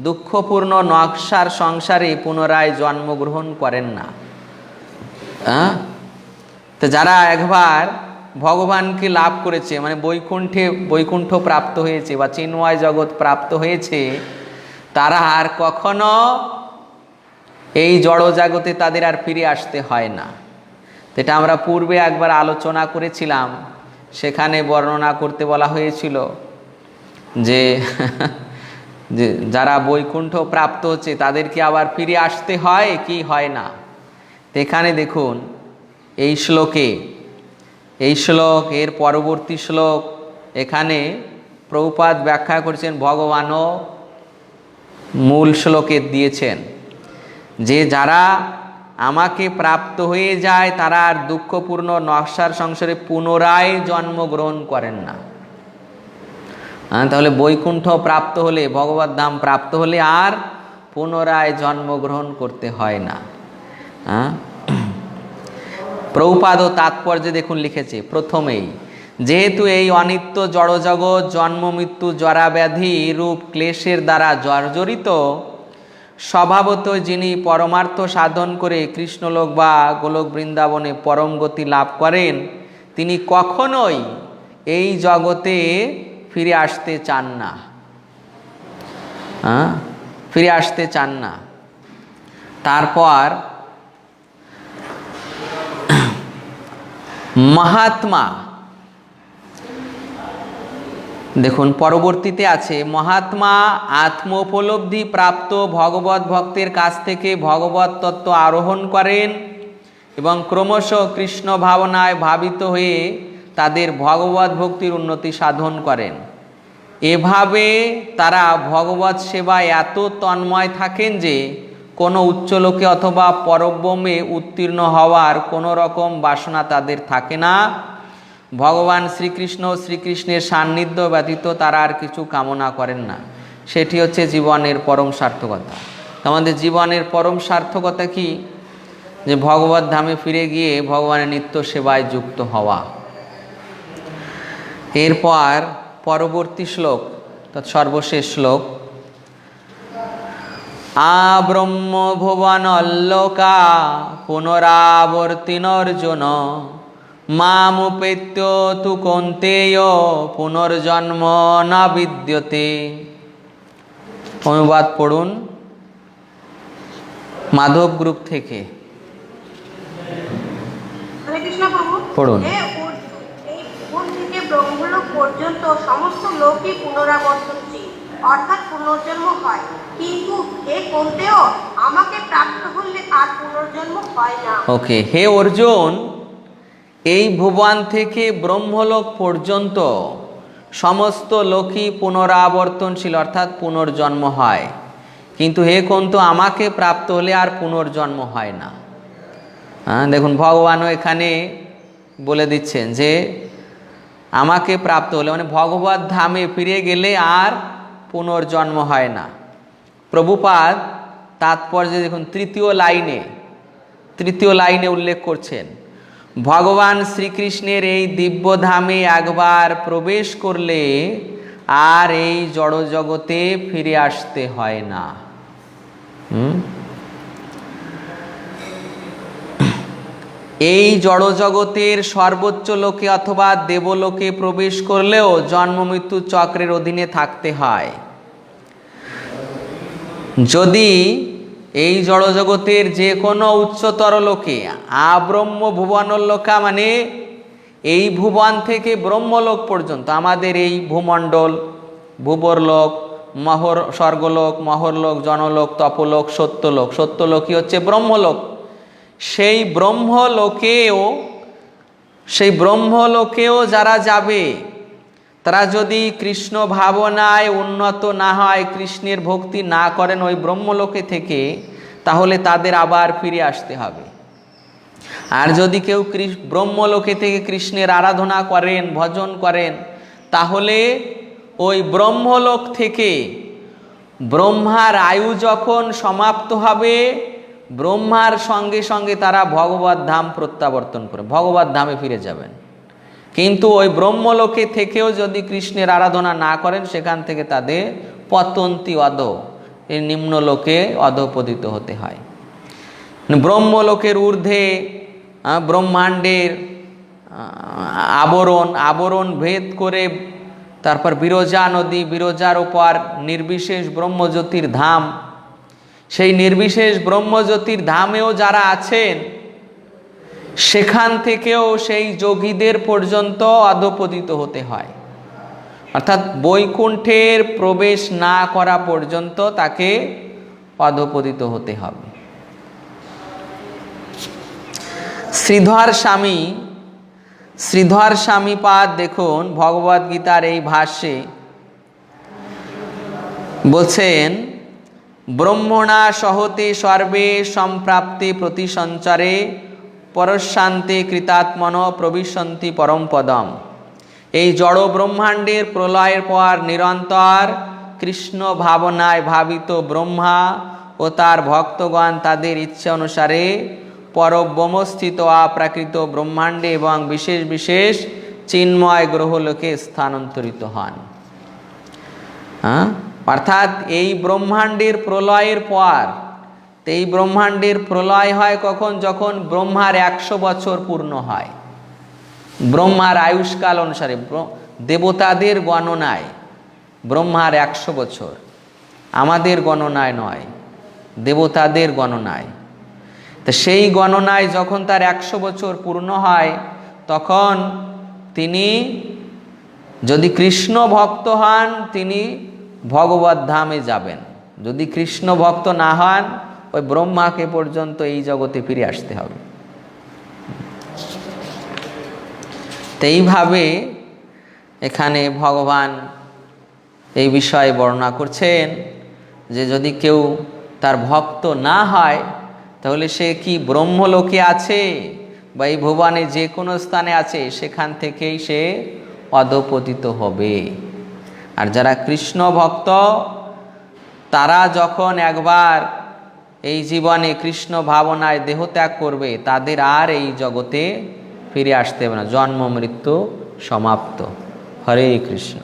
দুঃখপূর্ণ নকশার সংসারে পুনরায় জন্মগ্রহণ করেন না। তো যারা একবার ভগবানকে লাভ করেছে, মানে বৈকুণ্ঠ প্রাপ্ত হয়েছে বা চিন্ময় জগৎ প্রাপ্ত হয়েছে, তারা আর কখনো এই জড় জগতে তাদের আর ফিরে আসতে হয় না। এটা আমরা পূর্বে একবার আলোচনা করেছিলাম, সেখানে বর্ণনা করতে বলা হয়েছিল যে যারা বৈকুণ্ঠ প্রাপ্ত হচ্ছে তাদেরকে আবার ফিরে আসতে হয় কি হয় না। এখানে দেখুন এই শ্লোক এর পরবর্তী শ্লোক এখানে প্রভুপাদ ব্যাখ্যা করেছেন, ভগবানও মূল শ্লোকে দিয়েছেন যে যারা আমাকে প্রাপ্ত হয়ে যায় তারা আর দুঃখপূর্ণ নকশার সংসারে পুনরায় জন্মগ্রহণ করেন না। তাহলে বৈকুণ্ঠ প্রাপ্ত হলে, ভগবত ধাম প্রাপ্ত হলে আর পুনরায় জন্মগ্রহণ করতে হয় না। প্রভুপাদ ও তাৎপর্যে দেখুন লিখেছে প্রথমেই, যেহেতু এই অনিত্য জড়জগৎ জন্ম মৃত্যু জরা ব্যাধি রূপ ক্লেশের দ্বারা জর্জরিত, স্বভাবত যিনি পরমার্থ সাধন করে কৃষ্ণলোক বা গোলক বৃন্দাবনে পরম গতি লাভ করেন, তিনি কখনোই এই জগতে ফিরে আসতে চান না। ফিরে আসতে চান না। তারপর মহাত্মা, দেখুন পরবর্তীতে আছে, মহাত্মা আত্মোপলব্ধি প্রাপ্ত ভগবত ভক্তের কাছ থেকে ভগবত তত্ত্ব আরোহণ করেন এবং ক্রমশ কৃষ্ণ ভাবনায় ভাবিত হয়ে তাদের ভগবত ভক্তির উন্নতি সাধন করেন। এভাবে তারা ভগবত সেবায় এত তন্ময় থাকেন যে কোনো উচ্চলোকে অথবা পরব্রহ্মে উত্তীর্ণ হওয়ার কোনো রকম বাসনা তাদের থাকে না। ভগবান শ্রীকৃষ্ণের সান্নিধ্য ব্যতীত তারা আর কিছু কামনা করেন না। সেটি হচ্ছে জীবনের পরম সার্থকতা। আমাদের জীবনের পরম সার্থকতা কি? যে ভগবত ধামে ফিরে গিয়ে ভগবানের নিত্য সেবায় যুক্ত হওয়া। এরপর পরবর্তী শ্লোক, সর্বশেষ শ্লোক, আব্রহ্ম ভুবনল্লোকা পুনরাবর্তিনর্জুন মামুপেত্য তু কৌন্তেয় পুনর্জন্ম না বিদ্যতে। অনুবাদ পড়ুন মাধব গ্রুপ থেকে। হরে কৃষ্ণ প্রভু। পড়ুন। এই ভুবন থেকে ব্রহ্মলোক পর্যন্ত সমস্ত লোকই পুনরাবর্তনশীল, অর্থাৎ পুনর্জন্ম হয়, কিন্তু হে কৌন্তেয় আমাকে প্রাপ্ত হলে আর পুনর্জন্ম হয় না। ওকে, হে অর্জুন, এই ভুবন থেকে ব্রহ্মলোক পর্যন্ত সমস্ত লোকই পুনরাবর্তনশীল, অর্থাৎ পুনর্জন্ম হয়, কিন্তু হে কৌন্তেয় আমাকে প্রাপ্ত হলে আর পুনর্জন্ম হয় না। দেখুন ভগবানও এখানে বলে দিচ্ছেন যে আমাকে প্রাপ্ত হলে মানে ভগবত ধামে ফিরে গেলে আর পুনর্জন্ম হয় না। প্রভুপাদ তাৎপর্যে দেখুন তৃতীয় লাইনে উল্লেখ করছেন, ভগবান শ্রীকৃষ্ণের এই দিব্য ধামে একবার প্রবেশ করলে আর এই জড় জগতে ফিরে আসতে হয় না। এই জড় জগতের সর্বোচ্চ লোকে অথবা দেবলোকে প্রবেশ করলেও জন্ম মৃত্যু চক্রের অধীনে থাকতে হয়। যদি এই জড়জগতের যে কোনো উচ্চতর লোকে, আব্রহ্ম ভুবনলোকা মানে এই ভুবন থেকে ব্রহ্মলোক পর্যন্ত, আমাদের এই ভূমণ্ডল, ভুবরলোক, স্বর্গলোক, মহরলোক, জনলোক, তপলোক, সত্যলোক, সত্যলোকই হচ্ছে ব্রহ্মলোক। সেই ব্রহ্মলোকেও যারা যাবে, তারা যদি কৃষ্ণ ভাবনায় উন্নত না হয়, কৃষ্ণের ভক্তি না করেন ওই ব্রহ্মলোকে থেকে, তাহলে তাদের আবার ফিরে আসতে হবে। আর যদি কেউ ব্রহ্মলোকে থেকে কৃষ্ণের আরাধনা করেন, ভজন করেন, তাহলে ওই ব্রহ্মলোক থেকে ব্রহ্মার আয়ু যখন সমাপ্ত হবে, ব্রহ্মার সঙ্গে সঙ্গে তারা ভগবত ধাম প্রত্যাবর্তন করে ভগবত ধামে ফিরে যাবেন। কিন্তু ওই ব্রহ্মলোকে থেকেও যদি কৃষ্ণের আরাধনা না করেন, সেখান থেকে তাদের পতন্তি অধ, এই নিম্নলোকে অধপতিত হতে হয়। ব্রহ্মলোকের ঊর্ধ্বে ব্রহ্মাণ্ডের আবরণ ভেদ করে তারপর বিরজা নদী, বিরজার ওপর নির্বিশেষ ব্রহ্মজ্যোতির ধাম, সেই নির্বিশেষ ব্রহ্মজ্যোতির ধামেও যারা আছেন, সেখান থেকেও সেই যোগীদের পর্যন্ত অধপতিত হতে হয়। অর্থাৎ বৈকুণ্ঠের প্রবেশ না করা পর্যন্ত তাকে অধপতিত হতে হবে। শ্রীধর স্বামীপাদ দেখুন ভগবদ গীতার এই ভাষ্যে বলছেন, ব্রহ্মণা সহতে সর্বে সম্প্রাপ্তি প্রতিসঞ্চারে পরশান্তে কৃতাত্মন প্রবিশন্তি পরম পদম। এই জড় ব্রহ্মাণ্ডের প্রলয়ের পর নিরন্তর কৃষ্ণ ভাবনায় ভাবিত ব্রহ্মা ও তার ভক্তগণ তাদের ইচ্ছা অনুসারে পরব্রহ্মস্থিত অপ্রাকৃত ব্রহ্মাণ্ডে এবং বিশেষ বিশেষ চিন্ময় গ্রহলোকে স্থানান্তরিত হন। অর্থাৎ এই ব্রহ্মাণ্ডের প্রলয়ের পর, এই ব্রহ্মাণ্ডের প্রলয় হয় কখন? যখন ব্রহ্মার 100 বছর পূর্ণ হয়। ব্রহ্মার আয়ুষ্কাল অনুসারে, দেবতাদের গণনায় ব্রহ্মার 100 বছর, আমাদের গণনায় নয়, দেবতাদের গণনায়। তো সেই গণনায় যখন তার 100 বছর পূর্ণ হয়, তখন তিনি যদি কৃষ্ণ ভক্ত হন, তিনি ভগবত ধামে যাবেন। যদি কৃষ্ণ ভক্ত না হন, ওই ব্রহ্মাকে পর্যন্ত এই জগতে ফিরে আসতে হবে। তো এইভাবে এখানে ভগবান এই বিষয়ে বর্ণনা করছেন যে যদি কেউ তার ভক্ত না হয়, তাহলে সে কি ব্রহ্মলোকে আছে বা এই ভুবনে যে কোনো স্থানে আছে, সেখান থেকেই সে অধপতিত হবে। আর যারা কৃষ্ণ ভক্ত, তারা যখন একবার এই জীবনে কৃষ্ণ ভাবনায় দেহত্যাগ করবে, তাদের আর এই জগতে ফিরে আসতে হবে না, জন্ম মৃত্যু সমাপ্ত। হরে কৃষ্ণ।